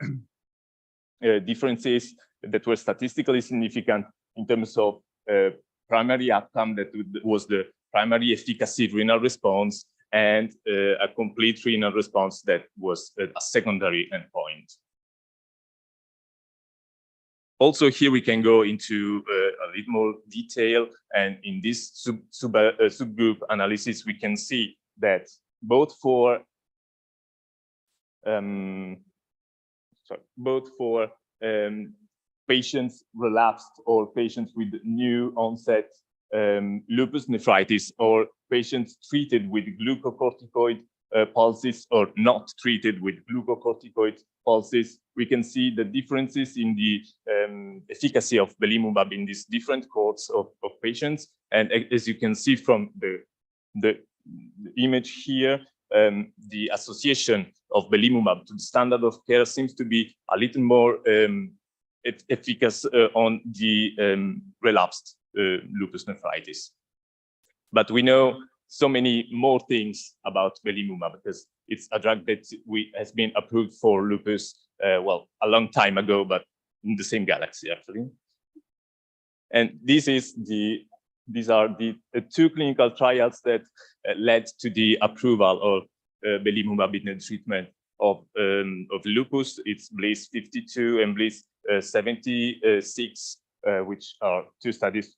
differences that were statistically significant in terms of primary outcome, that was the primary efficacy renal response, and a complete renal response that was a secondary endpoint. Also, here we can go into a little more detail, and in this subgroup analysis, we can see that both for patients relapsed or patients with new onset lupus nephritis or patients treated with glucocorticoid pulses or not treated with glucocorticoid pulses, we can see the differences in the efficacy of belimumab in these different cohorts of patients. And as you can see from the image here, the association of belimumab to the standard of care seems to be a little more efficacious on the relapsed lupus nephritis. But we know so many more things about belimumab because it's a drug that has been approved for lupus, well, a long time ago, but in the same galaxy, actually. And these are the two clinical trials that led to the approval of belimumab in the treatment of lupus. It's BLISS 52 and BLISS 76, which are two studies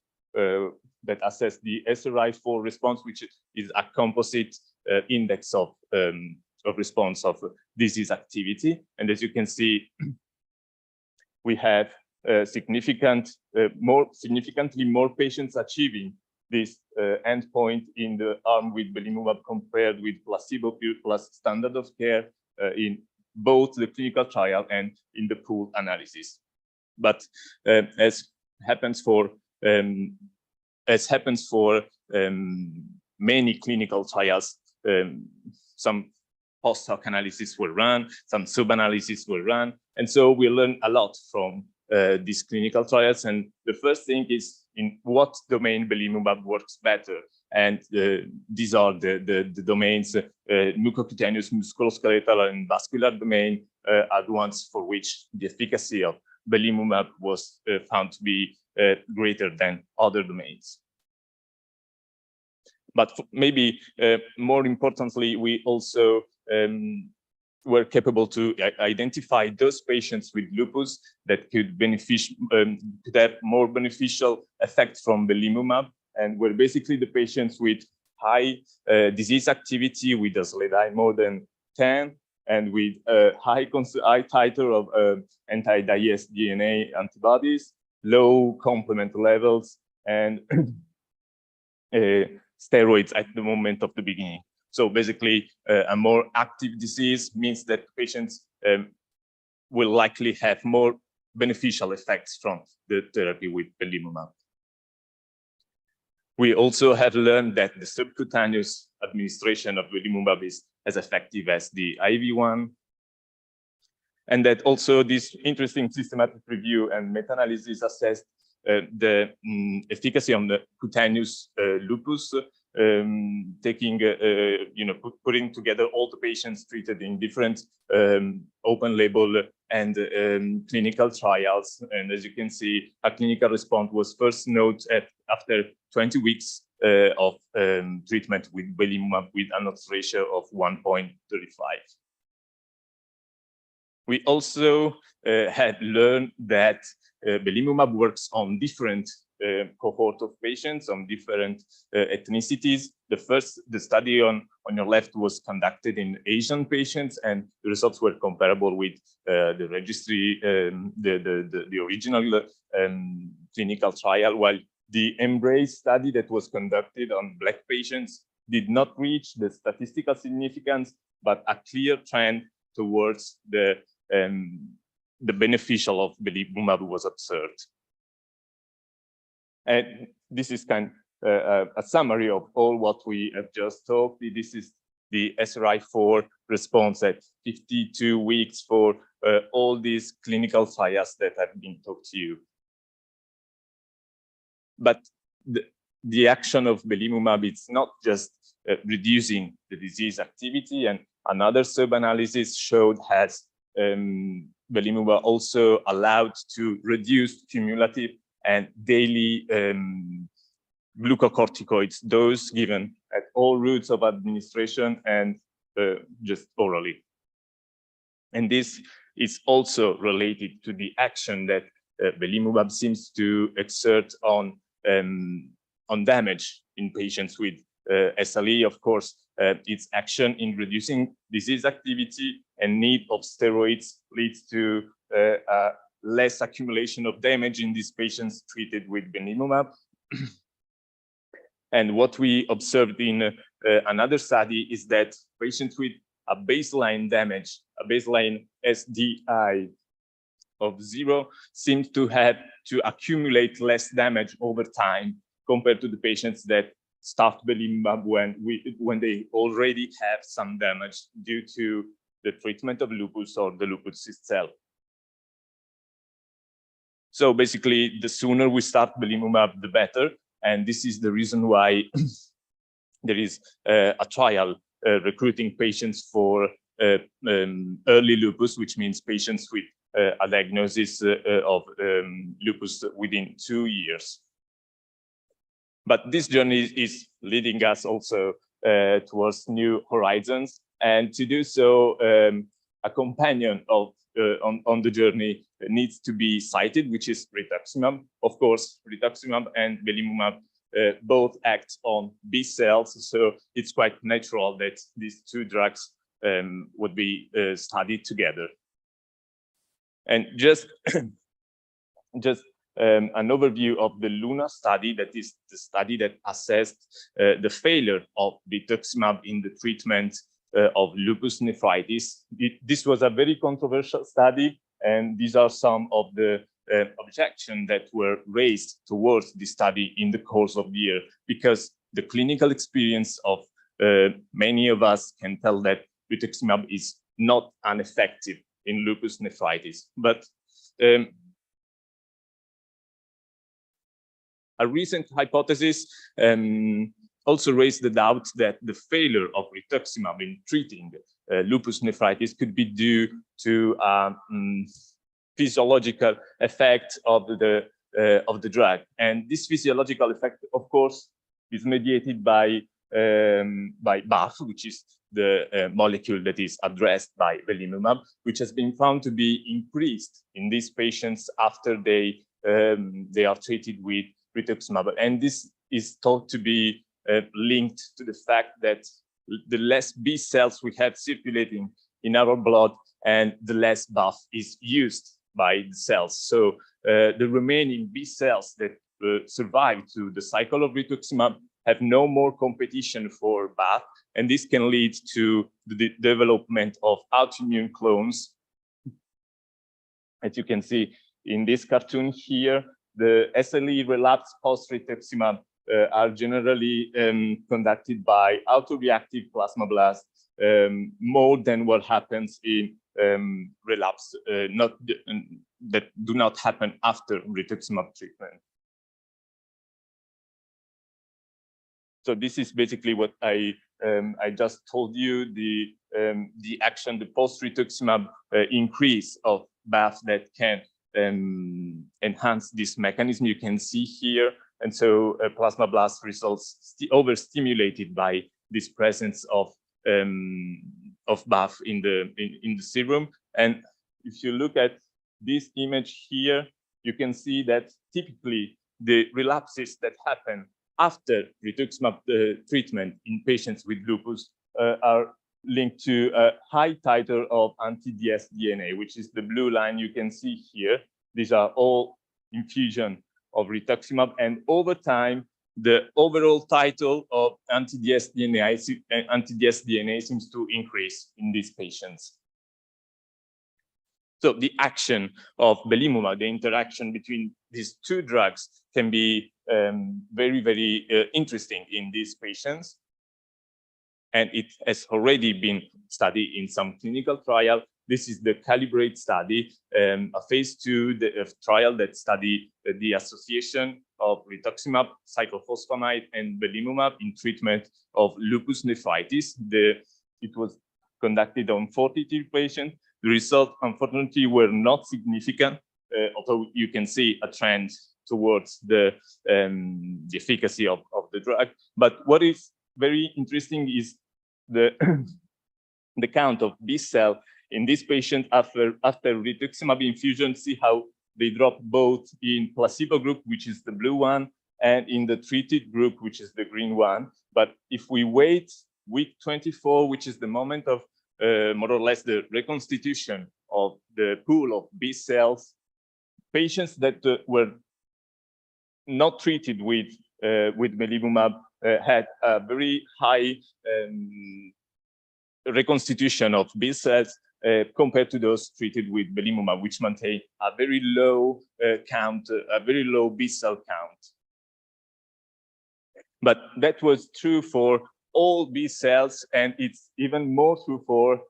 that assess the SRI-4 response, which is a composite index of response of disease activity. And as you can see, we have significantly more patients achieving this endpoint in the arm with belimumab compared with placebo plus standard of care in both the clinical trial and in the pooled analysis. But as happens for many clinical trials, some post hoc analysis were run, some sub-analysis were run, and so we learn a lot from these clinical trials. And the first thing is in what domain belimumab works better, and these are the domains: mucocutaneous, musculoskeletal, and vascular domain are the ones for which the efficacy of belimumab was found to be greater than other domains. But maybe more importantly, we also were capable to identify those patients with lupus that could have more beneficial effects from belimumab, and were basically the patients with high disease activity with a SLEDAI more than 10, and with a high titer of anti-DS-DNA antibodies, low complement levels, and steroids at the moment of the beginning. So basically, a more active disease means that patients will likely have more beneficial effects from the therapy with belimumab. We also have learned that the subcutaneous administration of belimumab is as effective as the IV one, and that also this interesting systematic review and meta-analysis assessed the efficacy on the cutaneous lupus, taking, putting together all the patients treated in different open label and clinical trials. And as you can see, a clinical response was first noted after 20 weeks of treatment with belimumab with an odds ratio of 1.35. We also had learned that belimumab works on different cohort of patients, on different ethnicities. The study on your left was conducted in Asian patients, and the results were comparable with the registry, the original clinical trial, while the EMBRACE study that was conducted on Black patients did not reach the statistical significance, but a clear trend towards the beneficial of belimumab was observed. And this is kind of a summary of all what we have just talked. This is the SRI-4 response at 52 weeks for all these clinical trials that have been talked to you. But the action of belimumab, it's not just reducing the disease activity, and another sub-analysis showed has belimumab also allowed to reduce cumulative and daily glucocorticoids dose given at all routes of administration and just orally. And this is also related to the action that belimumab seems to exert on damage in patients with SLE. Of course, its action in reducing disease activity and need of steroids leads to less accumulation of damage in these patients treated with belimumab. And what we observed in another study is that patients with a baseline damage, a baseline SDI of 0, seem to have to accumulate less damage over time compared to the patients that start belimumab when they already have some damage due to the treatment of lupus or the lupus itself. So basically, the sooner we start belimumab, the better. And this is the reason why there is a trial recruiting patients for early lupus, which means patients with a diagnosis of lupus within 2 years. But this journey is leading us also towards new horizons. And to do so, a companion of on the journey needs to be cited, which is rituximab. Of course, rituximab and belimumab both act on B cells, so it's quite natural that these two drugs would be studied together. And just an overview of the LUNA study, that is the study that assessed the failure of rituximab in the treatment of lupus nephritis. This was a very controversial study, and these are some of the objections that were raised towards the study in the course of the year, because the clinical experience of many of us can tell that rituximab is not ineffective in lupus nephritis. But a recent hypothesis also raised the doubt that the failure of rituximab in treating lupus nephritis could be due to physiological effect of the drug. And this physiological effect, of course, is mediated by BAFF, which is the molecule that is addressed by belimumab, which has been found to be increased in these patients after they are treated with rituximab. And this is thought to be linked to the fact that the less B cells we have circulating in our blood, and the less BAFF is used by the cells. So the remaining B cells that survive to the cycle of rituximab have no more competition for BAFF, and this can lead to the development of autoimmune clones. As you can see in this cartoon here, the SLE relapse post-rituximab are generally conducted by autoreactive plasmablasts more than what happens in relapse that do not happen after rituximab treatment. So this is basically what I just told you, the action, the post-rituximab increase of BAFF that can enhance this mechanism you can see here. And so plasmablast results overstimulated by this presence of BAFF in the serum. And if you look at this image here, you can see that typically the relapses that happen after rituximab treatment in patients with lupus are linked to a high titer of anti-dsDNA, which is the blue line you can see here. These are all infusion of rituximab, and over time, the overall titer of anti-dsDNA seems to increase in these patients. So the action of belimumab, the interaction between these two drugs, can be very, very interesting in these patients. And it has already been studied in some clinical trial. This is the Calibrate study, a phase 2 trial that studied the association of rituximab, cyclophosphamide, and belimumab in treatment of lupus nephritis. It was conducted on 43 patients. The results, unfortunately, were not significant, although you can see a trend towards the efficacy of the drug. But what is very interesting is the count of B cell in this patient after rituximab infusion. See how they drop both in placebo group, which is the blue one, and in the treated group, which is the green one. But if we wait week 24, which is the moment of more or less the reconstitution of the pool of B cells, patients that were not treated with belimumab had a very high reconstitution of B cells compared to those treated with belimumab, which maintain a very low count, a very low B cell count. But that was true for all B cells, and it's even more true for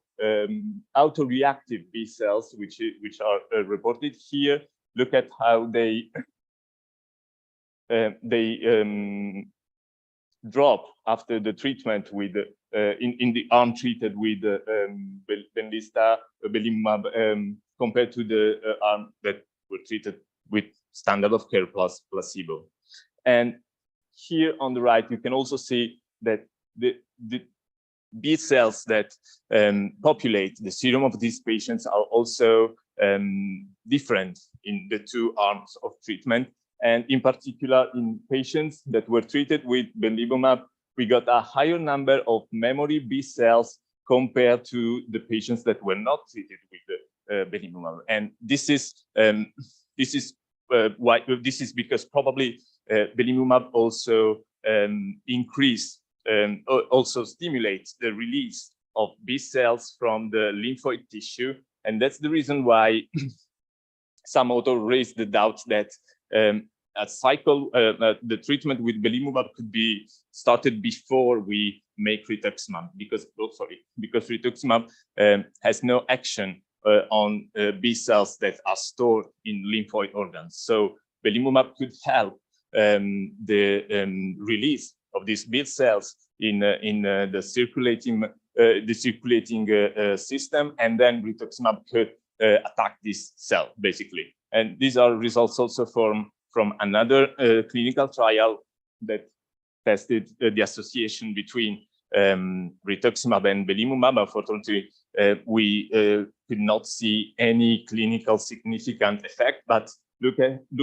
autoreactive B cells, which are reported here. Look at how they drop after the treatment with in the arm treated with Benlysta, belimumab, compared to the arm that were treated with standard of care plus placebo. And here on the right, you can also see that the B cells that populate the serum of these patients are also different in the two arms of treatment. And in particular, in patients that were treated with belimumab, we got a higher number of memory B cells compared to the patients that were not treated with belimumab. And this is why this is because probably belimumab also also stimulates the release of B cells from the lymphoid tissue, and that's the reason why some authors raised the doubt that the treatment with belimumab could be started before we make rituximab, because rituximab has no action on B cells that are stored in lymphoid organs. So belimumab could help the release of these B cells in the circulating system, and then rituximab could attack this cell basically. And these are results also from another clinical trial that tested the association between rituximab and belimumab. Unfortunately, we could not see any clinical significant effect, but look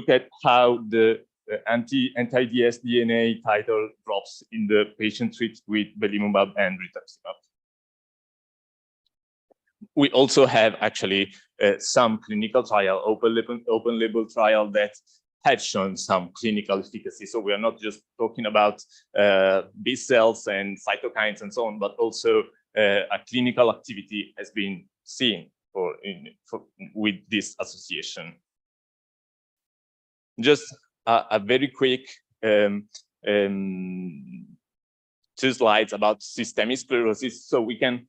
at how the anti-DS DNA titer drops in the patient treated with belimumab and rituximab. We also have actually some clinical trial, open label trial that have shown some clinical efficacy. So we are not just talking about B cells and cytokines and so on, but also a clinical activity has been seen with this association. Just a very quick 2 slides about systemic sclerosis. So we can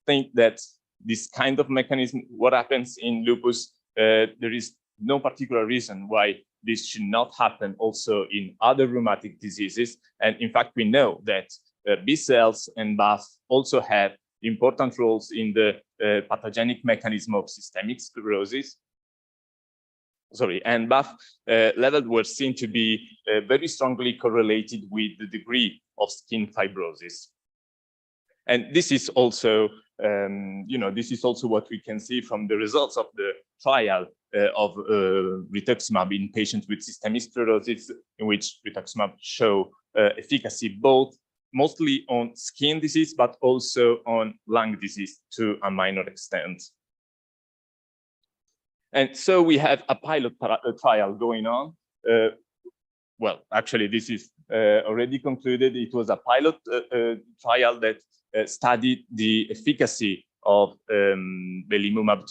think that this kind of mechanism, what happens in lupus, there is no particular reason why this should not happen also in other rheumatic diseases. And in fact, we know that B cells and BAFF also have important roles in the pathogenic mechanism of systemic sclerosis. And BAFF levels were seen to be very strongly correlated with the degree of skin fibrosis. And this is also, this is also what we can see from the results of the trial of rituximab in patients with systemic sclerosis, in which rituximab show efficacy both mostly on skin disease, but also on lung disease to a minor extent. And so we have a pilot trial going on. Well, actually, this is already concluded. It was a pilot trial that studied the efficacy of belimumab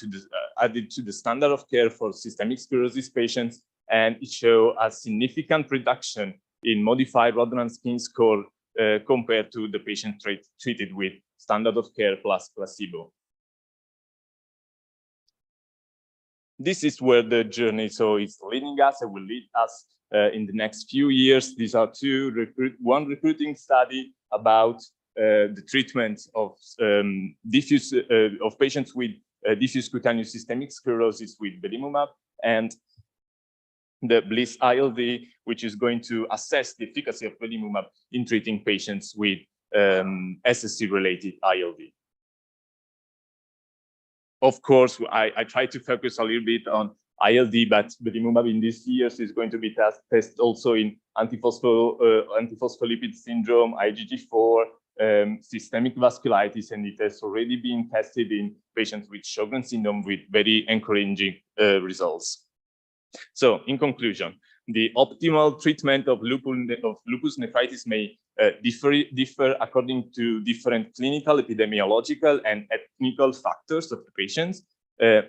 added to the standard of care for systemic sclerosis patients, and it showed a significant reduction in modified Rodnan skin score compared to the patient treated with standard of care plus placebo. This is where the journey is leading us and will lead us in the next few years. These are one recruiting study about the treatment of patients with diffuse cutaneous systemic sclerosis with belimumab, and the BLISS ILD, which is going to assess the efficacy of belimumab in treating patients with SSC-related ILD. Of course, I try to focus a little bit on ILD, but belimumab in these years is going to be tested also in antiphospholipid syndrome, IgG4, systemic vasculitis, and it has already been tested in patients with Sjogren's syndrome with very encouraging results. So in conclusion, The optimal treatment of lupus nephritis may differ according to different clinical, epidemiological, and ethnical factors of the patients.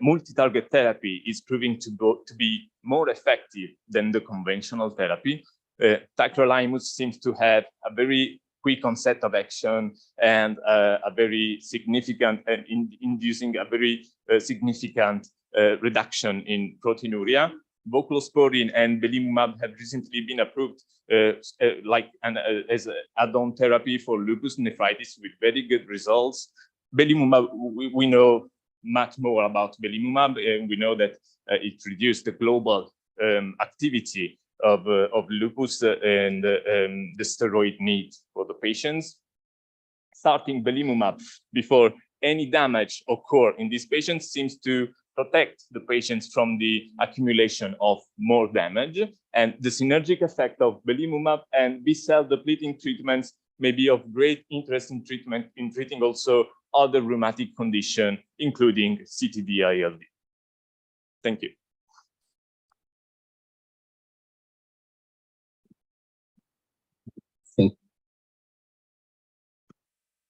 Multi-target therapy is proving to be more effective than the conventional therapy. Tacrolimus seems to have a very quick onset of action and a very significant, inducing a very significant reduction in proteinuria. Voclosporin and belimumab have recently been approved as add-on therapy for lupus nephritis with very good results. Belimumab, we know much more about belimumab, and we know that it reduced the global activity of lupus and the steroid need for the patients. Starting belimumab before any damage occur in these patients seems to protect the patients from the accumulation of more damage, and the synergic effect of belimumab and B-cell depleting treatments may be of great interest in treating also other rheumatic conditions, including CTD-ILD. Thank you.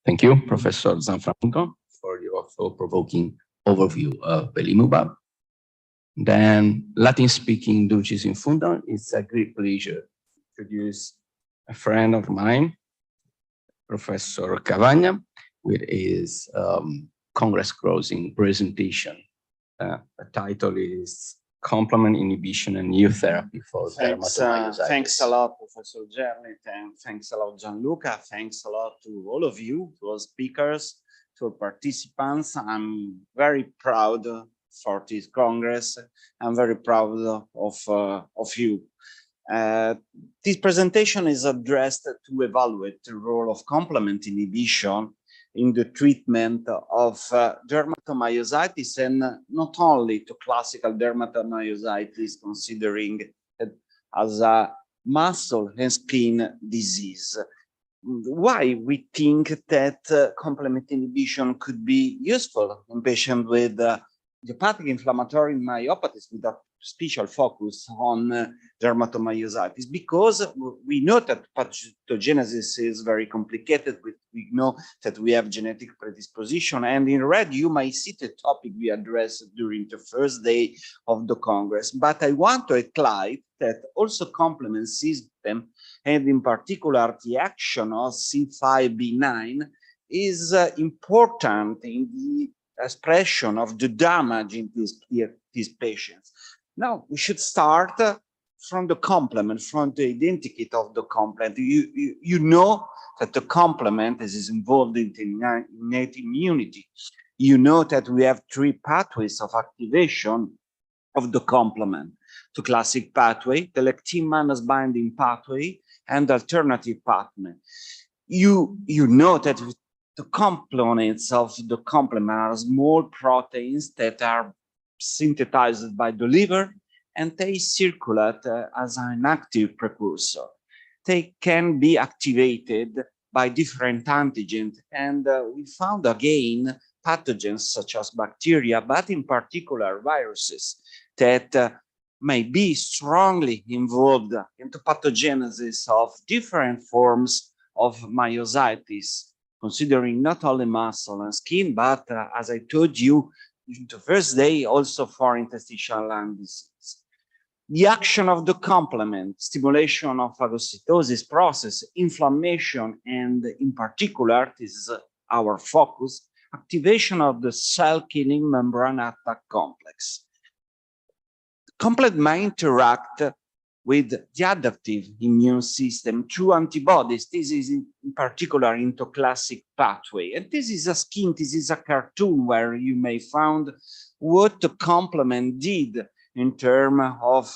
Thank you, Professor Zanfranco, for your thought-provoking overview of belimumab. Then, Latin-speaking Dulcis in Fundo, it's a great pleasure to introduce a friend of mine, Professor Cavagna, with his Congress closing presentation. The title is Complement Inhibition and New Therapy for Dermatomyositis. Thanks a lot, Professor Gerlit, and thanks a lot, Gianluca. Thanks a lot to all of you, to all speakers, to participants. I'm very proud for this Congress. I'm very proud of you. This presentation is addressed to evaluate the role of complement inhibition in the treatment of dermatomyositis, and not only to classical dermatomyositis, considering it as a muscle and skin disease. Why we think that complement inhibition could be useful in patients with idiopathic inflammatory myopathies with a special focus on dermatomyositis? Because we know that pathogenesis is very complicated. We know that we have genetic predisposition, and in red you might see the topic we addressed during the first day of the Congress. But I want to highlight that also complement system, and in particular the action of C5b9, is important in the expression of the damage in these patients. Now, we should start from the complement, from the identity of the complement. You know that the complement is involved in innate immunity. You know that we have three pathways of activation of the complement: the classic pathway, the lectin-manus binding pathway, and the alternative pathway. You know that the components of the complement are small proteins that are synthesized by the liver, and they circulate as an active precursor. They can be activated by different antigens, and we found again pathogens such as bacteria, but in particular viruses, that may be strongly involved in the pathogenesis of different forms of myositis, considering not only muscle and skin, but as I told you, the first day also for interstitial lung disease. The action of the complement, stimulation of phagocytosis process, inflammation, and in particular, this is our focus, activation of the cell-killing membrane attack complex. The complement may interact with the adaptive immune system through antibodies. This is in particular into classic pathway. And this is a scheme, this is a cartoon where you may find what the complement did in terms of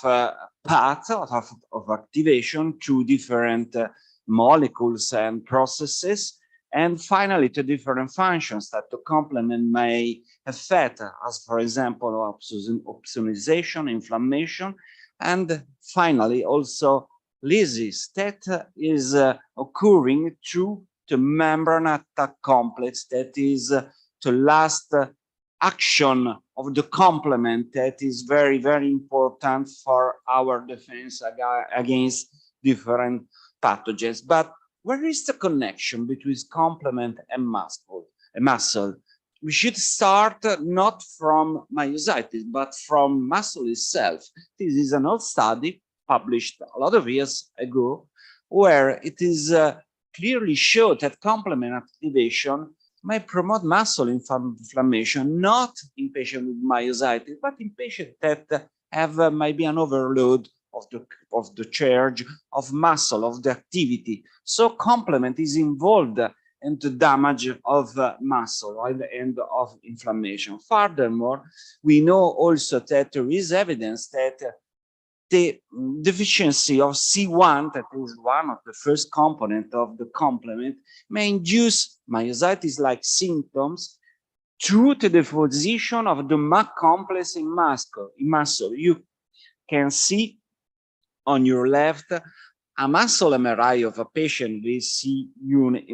path of activation through different molecules and processes, and finally to different functions that the complement may affect, as for example, opsonization, inflammation, and finally also lysis that is occurring through the membrane attack complex, that is the last action of the complement that is very, very important for our defense against different pathogens. But where is the connection between complement and muscle? We should start not from myositis, but from muscle itself. This is an old study published a lot of years ago, where it is clearly showed that complement activation may promote muscle inflammation, not in patients with myositis, but in patients that have maybe an overload of the charge of muscle, of the activity. So complement is involved in the damage of muscle and of inflammation. Furthermore, we know also that there is evidence that the deficiency of C1, that is one of the first components of the complement, may induce myositis-like symptoms through the deposition of the MAC complex in muscle. You can see on your left a muscle MRI of a patient with C1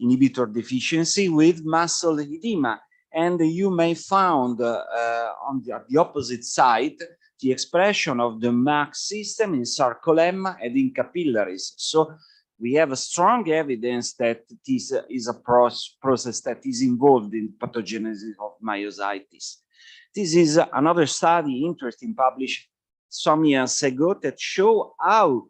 inhibitor deficiency with muscle edema. And you may find on the opposite side the expression of the MAC system in sarcolemma and in capillaries. So we have a strong evidence that this is a process that is involved in pathogenesis of myositis. This is another study, interesting, published some years ago, that show how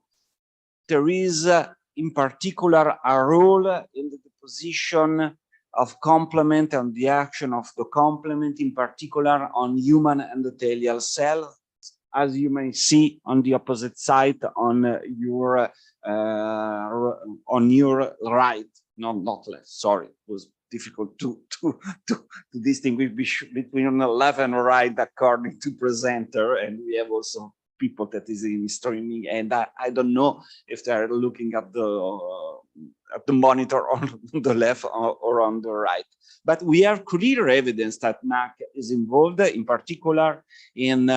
there is, in particular, a role in the deposition of complement and the action of the complement, in particular on human endothelial cells, as you may see on the opposite side on your right, not left. Sorry, it was difficult to distinguish between left and right according to presenter, and we have also people that is in streaming, and I don't know if they're looking at the monitor on the left or on the right. But we have clear evidence that MAC is involved, in particular in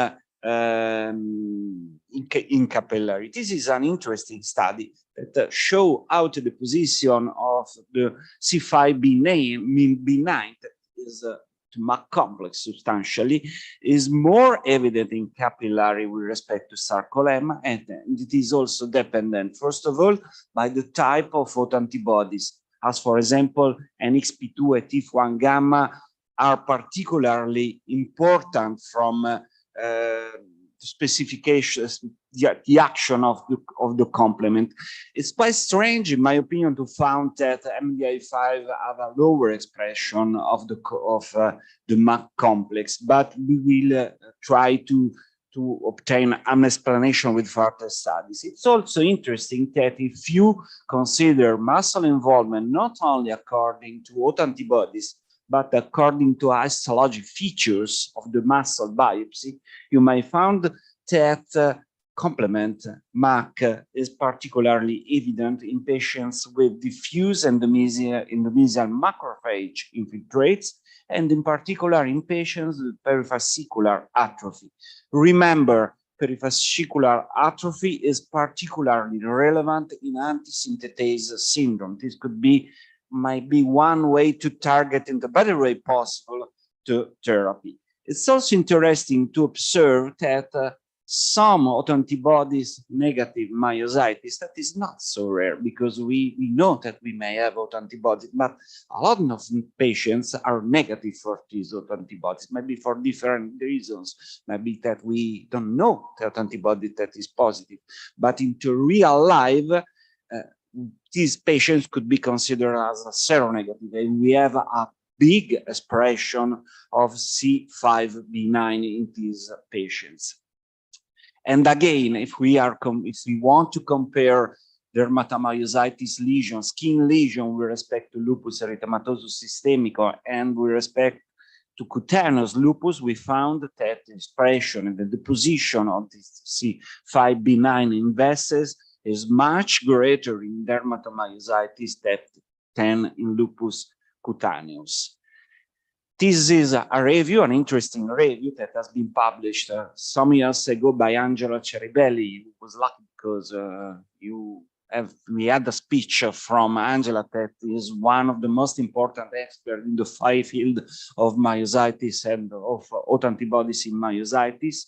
capillary. This is an interesting study that show how the position of the C5b9 that is to MAC complex substantially is more evident in capillary with respect to sarcolemma, and it is also dependent, first of all, by the type of autoantibodies, as for example, NXP2 and TIF1 gamma are particularly important from specifications, the action of the complement. It's quite strange, in my opinion, to find that MDI5 have a lower expression of the MAC complex, but we will try to obtain an explanation with further studies. It's also interesting that if you consider muscle involvement not only according to autoantibodies, but according to histologic features of the muscle biopsy, you may find that complement MAC is particularly evident in patients with diffuse endomysial macrophage infiltrates, and in particular in patients with perifascicular atrophy. Remember, perifascicular atrophy is particularly relevant in antisynthetase syndrome. This might be one way to target in the better way possible to therapy. It's also interesting to observe that some autoantibodies negative myositis, that is not so rare, because we know that we may have autoantibodies, but a lot of patients are negative for these autoantibodies, maybe for different reasons, maybe that we don't know that antibody that is positive, but into real life, these patients could be considered as a seronegative, and we have a big expression of C5b9 in these patients. And again, if we want to compare dermatomyositis lesion, skin lesion with respect to lupus erythematosus systemico and with respect to cutaneous lupus, we found that the expression and the deposition of this C5b9 in vessels is much greater in dermatomyositis than in lupus cutaneous. This is a review, an interesting review that has been published some years ago by Angelo Ceribelli, who was lucky because you we had a speech from Angela, that is one of the most important experts in the field of myositis and of autoantibodies in myositis.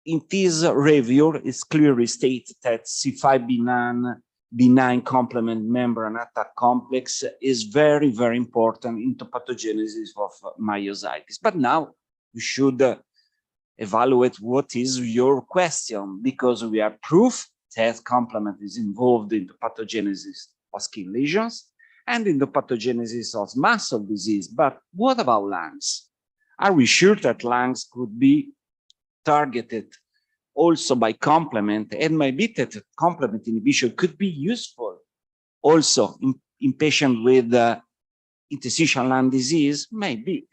In this review, it clearly states that C5b9 benign complement membrane attack complex is very, very important in the pathogenesis of myositis. But now we should evaluate what is your question, because we have proof that complement is involved in the pathogenesis of skin lesions and in the pathogenesis of muscle disease. But what about lungs? Are we sure that lungs could be targeted also by complement, and maybe that complement inhibition could be useful also in patients with interstitial lung disease? Maybe.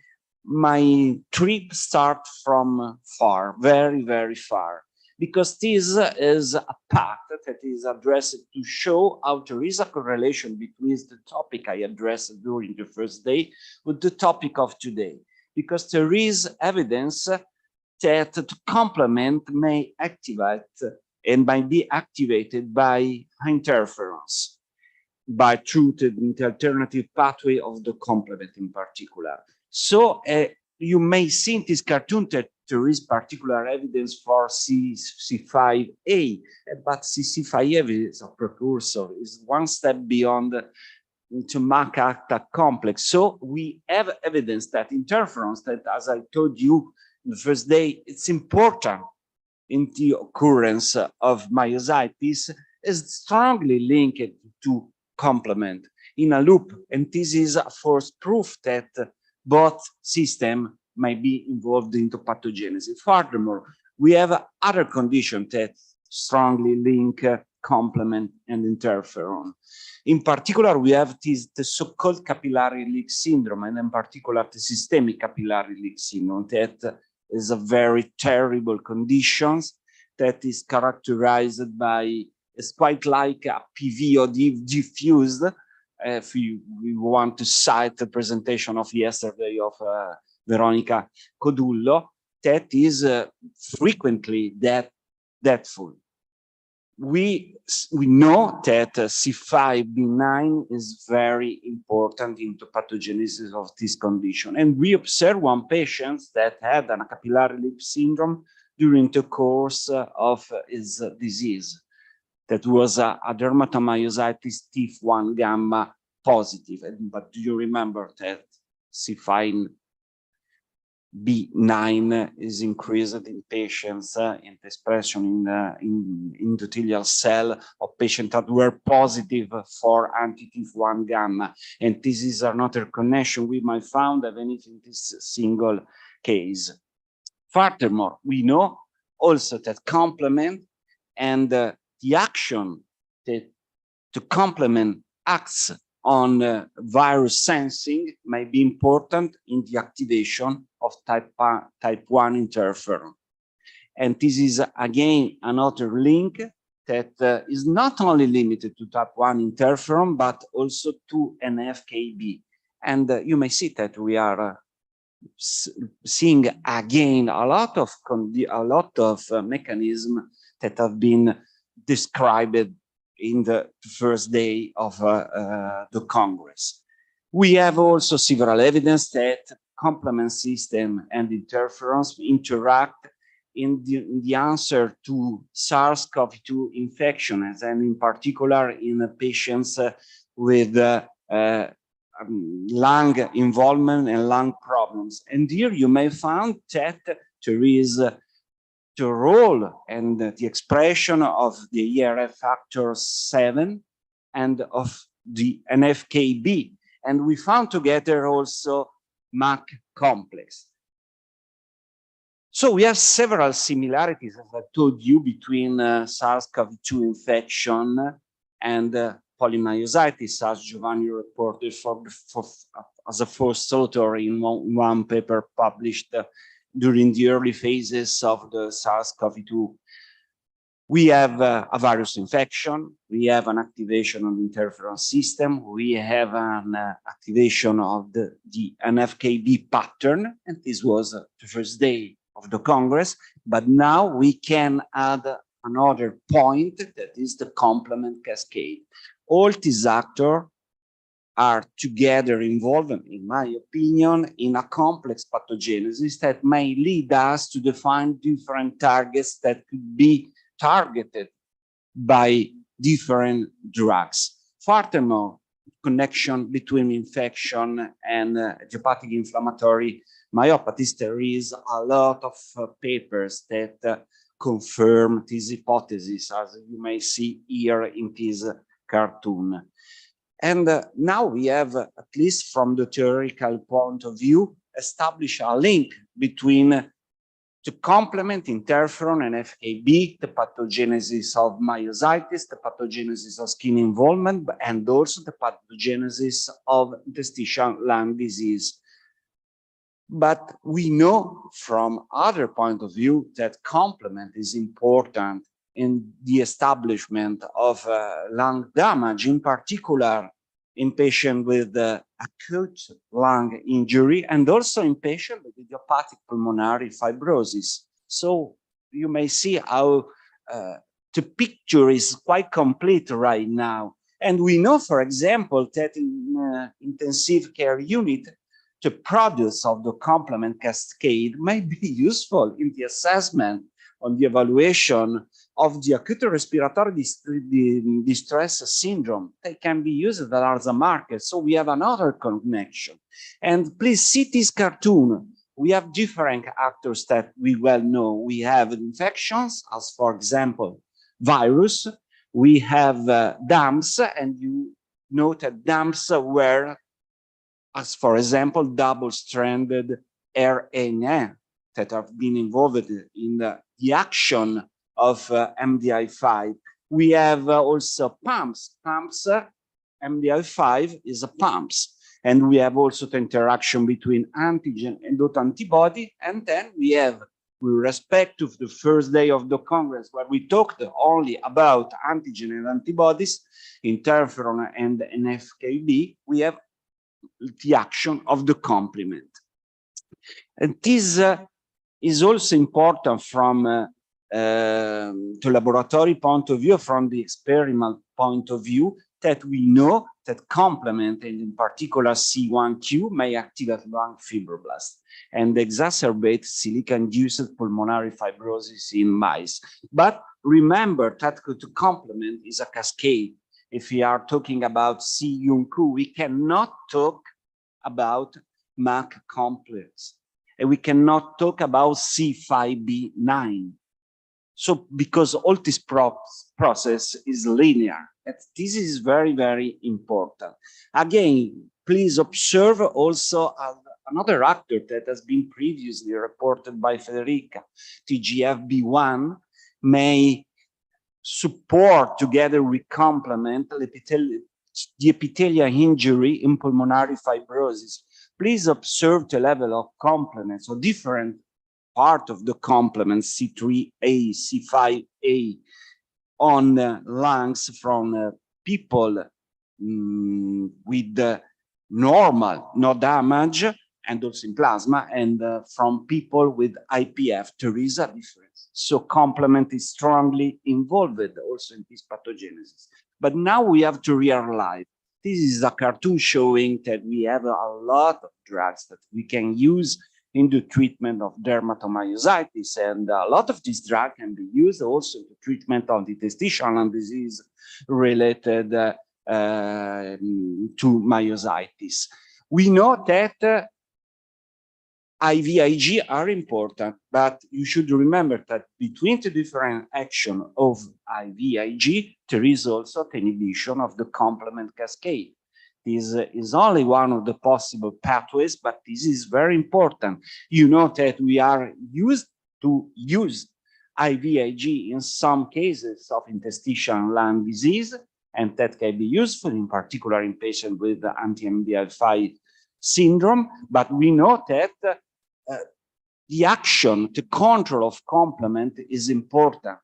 My trip starts from far, very, very far, because this is a path that is addressed to show how there is a correlation between the topic I addressed during the first day with the topic of today, because there is evidence that the complement may activate and might be activated by interference, through the alternative pathway of the complement in particular. So you may see in this cartoon that there is particular evidence for C5a, but C5a is a precursor, is one step beyond to MAC attack complex. So we have evidence that interference, that, as I told you the first day, it's important in the occurrence of myositis, is strongly linked to complement in a loop. And this is a first proof that both systems might be involved into pathogenesis. Furthermore, we have other conditions that strongly link complement and interferon. In particular, we have the so-called capillary leak syndrome, and in particular, the systemic capillary leak syndrome, that is a very terrible condition that is characterized by, it's quite like a PV or diffused. If we want to cite the presentation of yesterday of Veronica Codullo, that is frequently deathful. We know that C5b9 is very important in the pathogenesis of this condition. And we observed one patient that had a capillary leak syndrome during the course of his disease. That was a dermatomyositis Tif1 gamma positive. But do you remember that C5b9 is increased in patients in the expression in endothelial cell of patients that were positive for anti-Tif1 gamma. And this is another connection we might found even if in this single case. Furthermore, we know also that complement and the action that the complement acts on virus sensing may be important in the activation of type 1 interferon. And this is again another link that is not only limited to type 1 interferon, but also to NF-κB. And you may see that we are seeing again a lot of mechanisms that have been described in the first day of the Congress. We have also several evidence that complement system and interferons interact in the answer to SARS-CoV-2 infections, and in particular in patients with lung involvement and lung problems. And here you may find that there is the role and the expression of the ERF factor 7 and of the NF-κB. And we found together also MAC complex. So we have several similarities, as I told you, between SARS-CoV-2 infection and polymyositis, as Giovanni reported as a first author in one paper published during the early phases of the SARS-CoV-2. We have a virus infection, we have an activation of the interferon system, we have an activation of the NF-κB pattern, and this was the first day of the Congress, but now we can add another point that is the complement cascade. All these actors are together involved, in my opinion, in a complex pathogenesis that may lead us to define different targets that could be targeted by different drugs. Furthermore, connection between infection and hepatic inflammatory myopathies, there is a lot of papers that confirm this hypothesis, as you may see here in this cartoon. And now we have, at least from the theoretical point of view, established a link between the complement, interferon, and FKB, the pathogenesis of myositis, the pathogenesis of skin involvement, and also the pathogenesis of interstitial lung disease. But we know from other point of view that complement is important in the establishment of lung damage, in particular in patients with acute lung injury, and also in patients with idiopathic pulmonary fibrosis. So you may see how the picture is quite complete right now. And we know, for example, that in intensive care unit, the products of the complement cascade may be useful in the assessment on the evaluation of the acute respiratory distress syndrome. They can be used as a marker. So we have another connection. And please see this cartoon. We have different actors that we well know. We have infections, as for example, virus. We have DAMPs, and you note that DAMPs were, as for example, double-stranded RNA that have been involved in the action of MDI5. We have also pumps. MDI5 is a pumps. And we have also the interaction between antigen and autoantibody. And then we have, with respect to the first day of the Congress, where we talked only about antigen and antibodies, interferon and FKB, we have the action of the complement. And this is also important from the laboratory point of view, from the experimental point of view, that we know that complement, and in particular C1q, may activate lung fibroblasts and exacerbate silica-induced pulmonary fibrosis in mice. But remember that the complement is a cascade. If we are talking about C1q, we cannot talk about MAC complex, and we cannot talk about C5b9. So because all this process is linear, and this is very, very important. Again, please observe also another actor that has been previously reported by Federica. TGF-B1 may support, together with complement, the epithelial injury in pulmonary fibrosis. Please observe the level of complement, so different part of the complement, C3A, C5A, on lungs from people with normal, no damage, and also in plasma, and from people with IPF, there is a difference. So complement is strongly involved also in this pathogenesis. But now we have to realize, this is a cartoon showing that we have a lot of drugs that we can use in the treatment of dermatomyositis, and a lot of these drugs can be used also in the treatment of the interstitial lung disease related to myositis. We know that IVIG are important, but you should remember that between the different action of IVIG, there is also the inhibition of the complement cascade. This is only one of the possible pathways, but this is very important. You know that we are used to use IVIG in some cases of interstitial lung disease, and that can be useful, in particular in patients with anti-MDI5 syndrome, but we know that the action, the control of complement is important.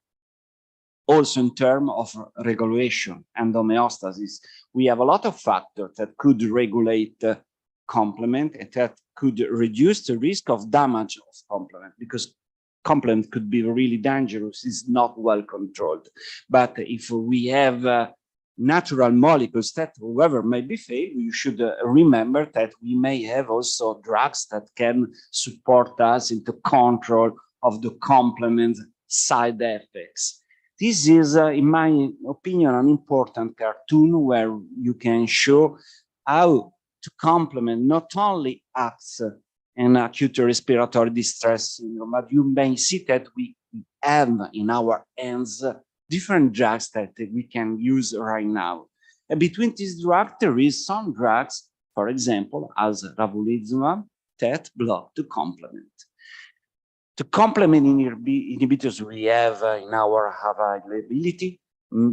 Also in terms of regulation and homeostasis, we have a lot of factors that could regulate complement and that could reduce the risk of damage of complement, because complement could be really dangerous, is not well controlled. But if we have natural molecules that, however, may be failed, you should remember that we may have also drugs that can support us in the control of the complement side effects. This is, in my opinion, an important cartoon where you can show how to complement not only acts in acute respiratory distress syndrome, but you may see that we have in our hands different drugs that we can use right now. And between these drugs, there is some drugs, for example, as ravulizumab, that block the complement. The complement inhibitors we have in our availability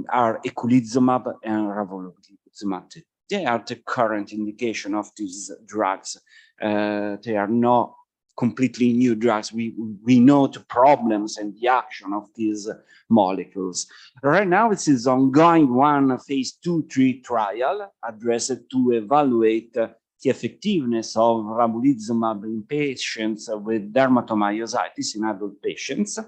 are eculizumab and ravulizumab. They are the current indication of these drugs. They are not completely new drugs. We know the problems and the action of these molecules. Right now, it is ongoing one phase 2-3 trial addressed to evaluate the effectiveness of ravulizumab in patients with dermatomyositis in adult patients.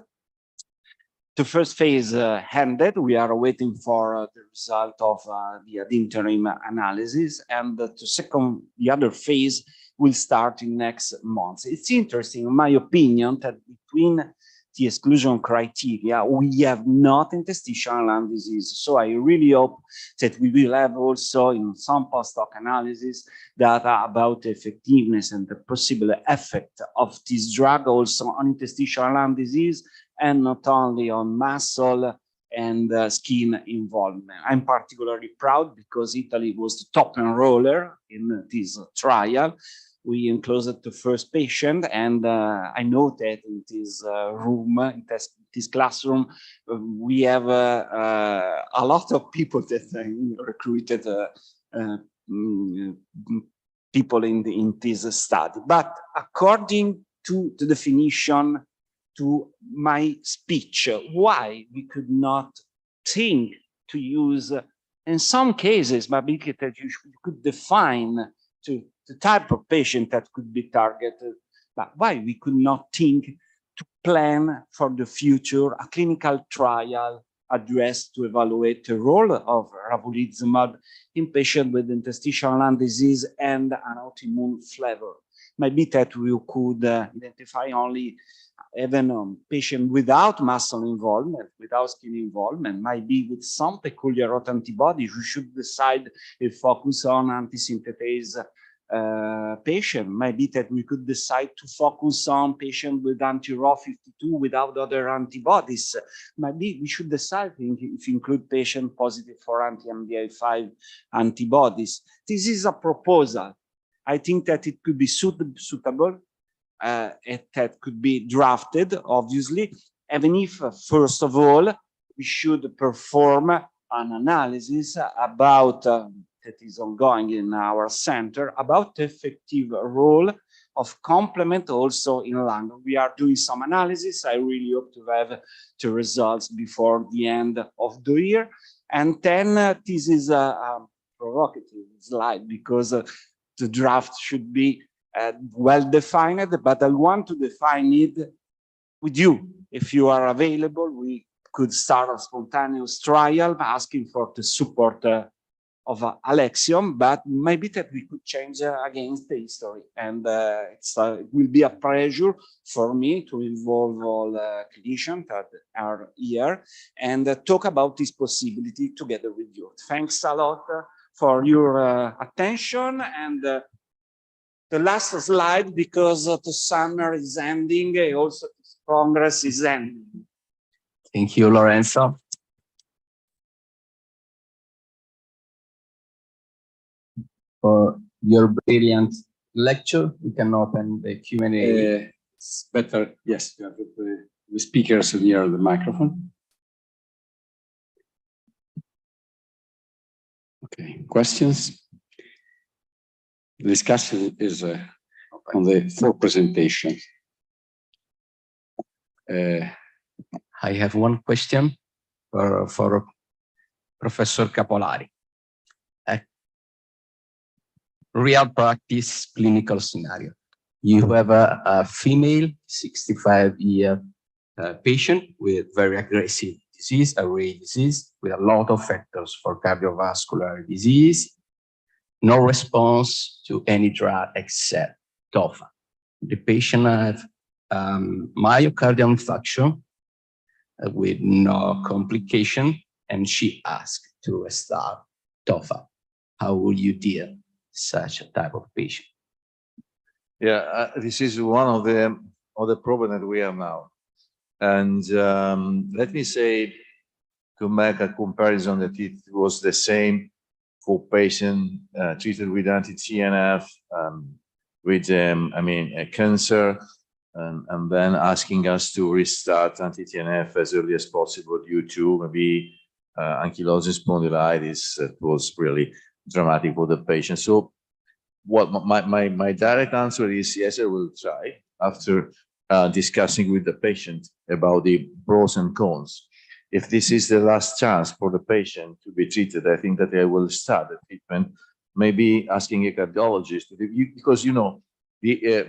The first phase ended. We are waiting for the result of the interim analysis, and the other phase will start in next month. It's interesting, in my opinion, that between the exclusion criteria, we have not interstitial lung disease. So I really hope that we will have also in some post-hoc analysis data about the effectiveness and the possible effect of this drug also on interstitial lung disease and not only on muscle and skin involvement. I'm particularly proud because Italy was the top enroller in this trial. We enclosed the first patient, and I know that in this room, in this classroom, we have a lot of people that recruited people in this study. But according to the definition, to my speech, why we could not think to use, in some cases, maybe that you could define to the type of patient that could be targeted, but why we could not think to plan for the future a clinical trial addressed to evaluate the role of ravulizumab in patients with interstitial lung disease and an autoimmune flavor. Maybe that we could identify only even patient without muscle involvement, without skin involvement, might be with some peculiar autoantibodies. We should decide if focus on antisynthetase patient. Maybe that we could decide to focus on patient with anti-Rho52 without other antibodies. Maybe we should decide if include patient positive for anti-MDI5 antibodies. This is a proposal. I think that it could be suitable. That could be drafted, obviously, even if, first of all, we should perform an analysis about, that is ongoing in our center, about the effective role of complement also in lung. We are doing some analysis. I really hope to have the results before the end of the year. And then this is a provocative slide because the draft should be well defined, but I want to define it with you. If you are available, we could start a spontaneous trial asking for the support of Alexion, but maybe that we could change against the history. And it will be a pleasure for me to involve all clinicians that are here and talk about this possibility together with you. Thanks a lot for your attention. And the last slide, because the summer is ending, also this Congress is ending. Thank you, Lorenzo. For your brilliant lecture, we can open the Q&A. It's better, yes, you have the speakers near the microphone. Okay, questions? The discussion is on the full presentation. I have one question for Professor Capolari. A real practice clinical scenario. You have a female, 65-year patient with very aggressive disease, a rare disease, with a lot of factors for cardiovascular disease, no response to any drug except TOFA. The patient had myocardial infarction with no complication, and she asked to restart TOFA. How would you deal with such a type of patient? Yeah, this is one of the problems that we have now. And let me say, to make a comparison, that it was the same for patients treated with anti-TNF, with a cancer, and then asking us to restart anti-TNF as early as possible due to maybe ankylosing spondylitis. That was really dramatic for the patient. So what my direct answer is yes, I will try after discussing with the patient about the pros and cons. If this is the last chance for the patient to be treated, I think that I will start the treatment, maybe asking a cardiologist, because, you know, the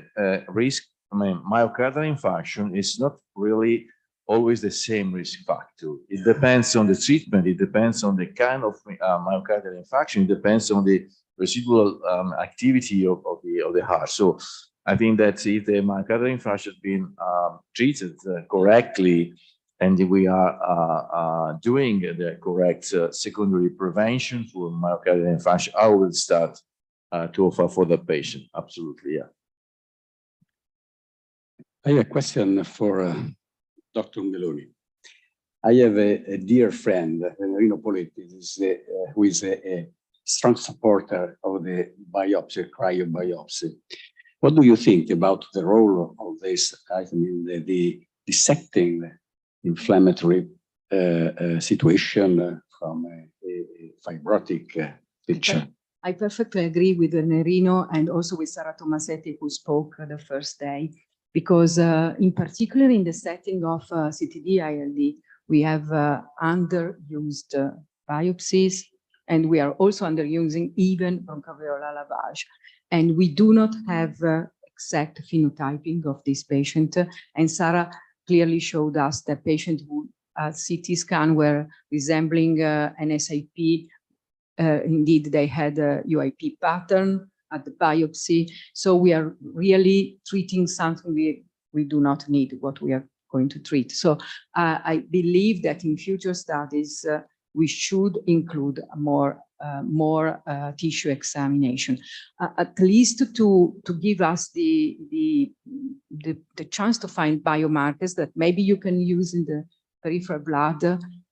risk, myocardial infarction is not really always the same risk factor. It depends on the treatment. It depends on the kind of myocardial infarction. It depends on the residual activity of the heart. So I think that if the myocardial infarction has been treated correctly, and we are doing the correct secondary prevention for myocardial infarction, I will start to offer for the patient. Absolutely, yeah. I have a question for Dr. Meloni. I have a dear friend, Rino Poletti, who is a strong supporter of the biopsy, cryobiopsy. What do you think about the role of this? I mean, the dissecting inflammatory situation from a fibrotic picture? I perfectly agree with Nerino and also with Sara Tomasetti, who spoke the first day, because in particular in the setting of CTD-ILD, we have underused biopsies, and we are also underusing even bronchoalveolar lavage. And we do not have exact phenotyping of this patient. And Sara clearly showed us that patients who CT scan were resembling an SIP. Indeed, they had a UIP pattern at the biopsy. So we are really treating something we do not need, what we are going to treat. So I believe that in future studies, we should include more tissue examination, at least to give us the chance to find biomarkers that maybe you can use in the peripheral blood,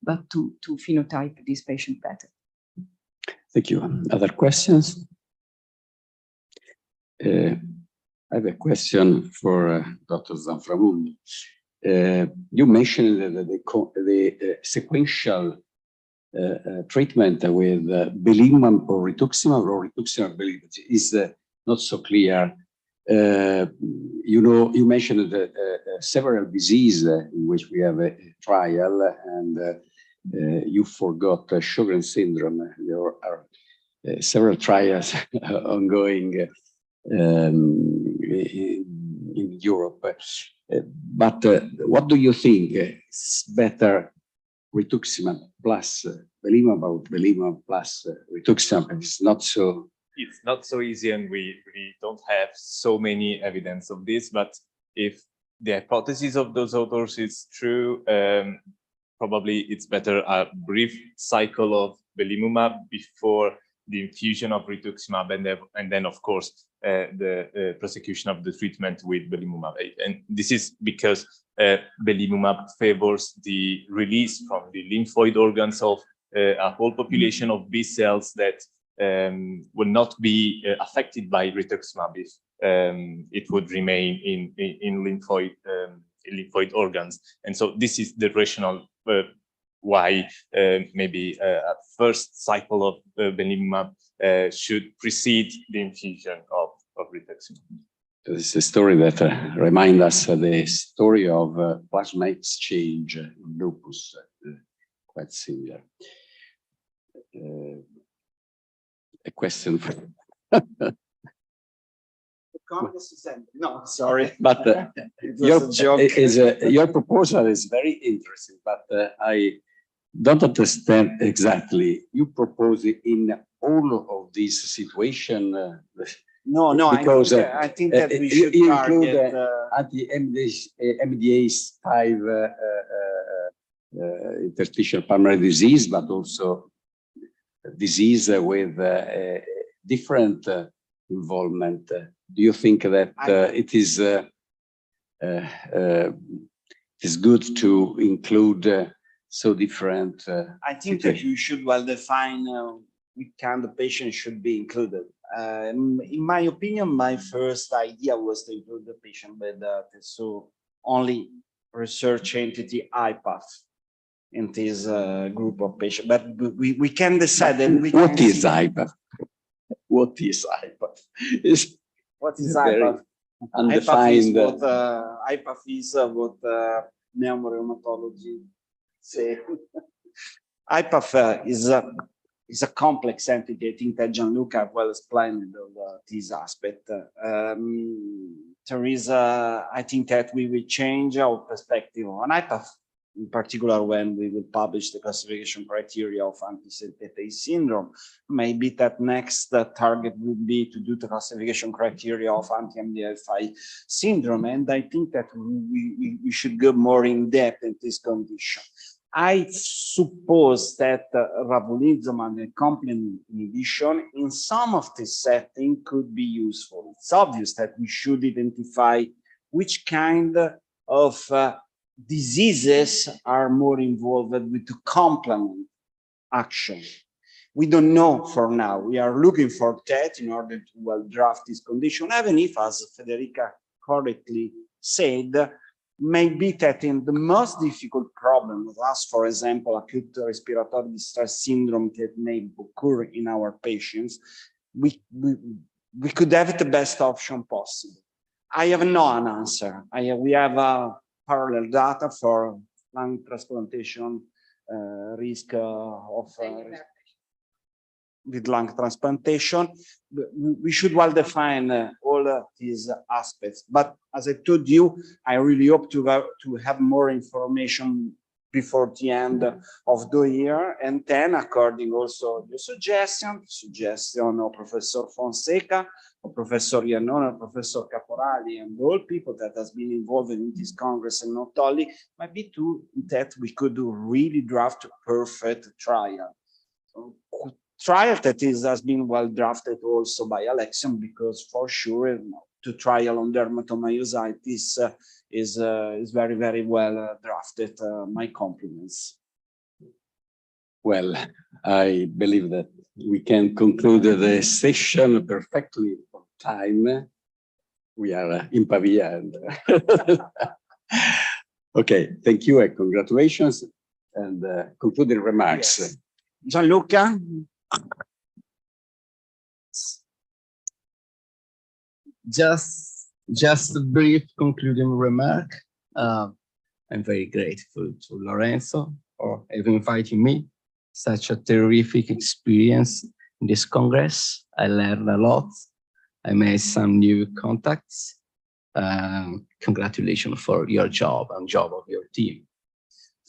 but to phenotype this patient better. Thank you. Other questions? I have a question for Dr. Zanframundi. You mentioned the sequential treatment with belimumab or rituximab belimumab is not so clear. You mentioned several diseases in which we have a trial, and you forgot Sjogren's syndrome. There are several trials ongoing in Europe. But what do you think is better, rituximab plus belimumab or belimumab plus rituximab? It's not so easy, and we don't have so many evidence of this. But if the hypothesis of those authors is true, probably it's better a brief cycle of belimumab before the infusion of rituximab, and then of course the prosecution of the treatment with belimumab. And this is because belimumab favors the release from the lymphoid organs of a whole population of B cells that will not be affected by rituximab if it would remain in lymphoid organs. And so this is the rationale why maybe a first cycle of belimumab should precede the infusion of rituximab. This is a story that reminds us the story of plasma exchange in lupus, quite similar. A question for Congress is ending. No, sorry. But It was a joke. your proposal is very interesting, but I don't understand exactly. You propose it in all of these situations. No, because I think that we should you target. include MDA's 5 interstitial pulmonary disease, but also disease with different involvement. Do you think that it is good to include so different? I think that you should well define which kind of patient should be included. In my opinion, my first idea was to include the patient with so only research entity IPAF in this group of patients. But we can decide that we what can is IPAF? What is IPAF? What is IPAF? Undefined. IPAF is what pneumorheumatology say. IPAF is a complex entity. I think that Gianluca well explained this aspect. There is I think that we will change our perspective on IPAF, in particular when we will publish the classification criteria of anti-synthetase syndrome. Maybe that next target would be to do the classification criteria of anti-MDI5 syndrome. And I think that we should go more in depth in this condition. I suppose that ravulizumab and complement inhibition in some of this setting could be useful. It's obvious that we should identify which kind of diseases are more involved with the complement action. We don't know for now. We are looking for that in order to well draft this condition, even if, as Federica correctly said, maybe that in the most difficult problems, as for example, acute respiratory distress syndrome that may occur in our patients, we could have the best option possible. I have no an answer. We have parallel data for lung transplantation risk of with lung transplantation. We should well define all these aspects. But as I told you, I really hope to have more information before the end of the year. And then, according also to your suggestion of Professor Fonseca, of Professor Iannone, Professor Caporali, and all people that has been involved in this Congress, and not only, maybe that we could really draft a perfect trial. Trial that has been well drafted also by Alexion, because for sure the trial on dermatomyositis is very, very well drafted. My compliments. Well, I believe that we can conclude the session perfectly on time. We are in Pavia. And okay, thank you and congratulations. And concluding remarks. Yes. Gianluca? Just a brief concluding remark. I'm very grateful to Lorenzo for having invited me. Such a terrific experience in this Congress. I learned a lot. I made some new contacts. Congratulations for your job and job of your team.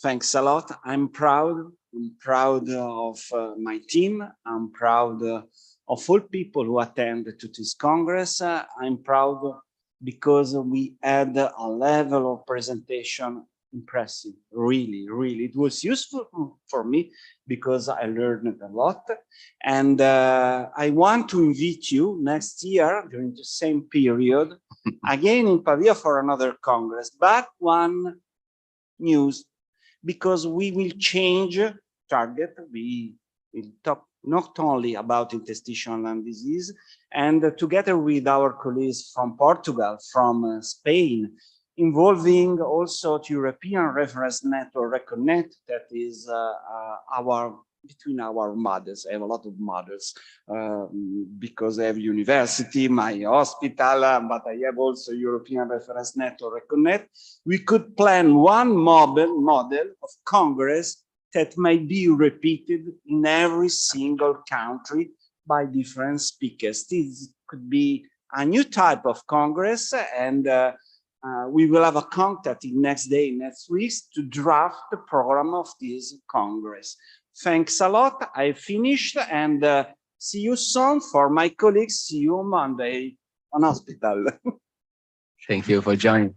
Thanks a lot. I'm proud. I'm proud of my team. I'm proud of all people who attended to this Congress. I'm proud because we had a level of presentation impressive, really, really. It was useful for me because I learned a lot. And I want to invite you next year during the same period, again in Pavia for another Congress, but one news, because we will change target. We will talk not only about interstitial lung disease, and together with our colleagues from Portugal, from Spain, involving also the European reference network, RECONNECT, that is between our models. I have a lot of models because I have university, my hospital, but I have also European reference network, RECONNECT. We could plan one model of Congress that might be repeated in every single country by different speakers. This could be a new type of Congress, and we will have a contact in next weeks to draft the program of this Congress. Thanks a lot. I finished, and see you soon. For my colleagues, see you Monday on hospital. Thank you for joining.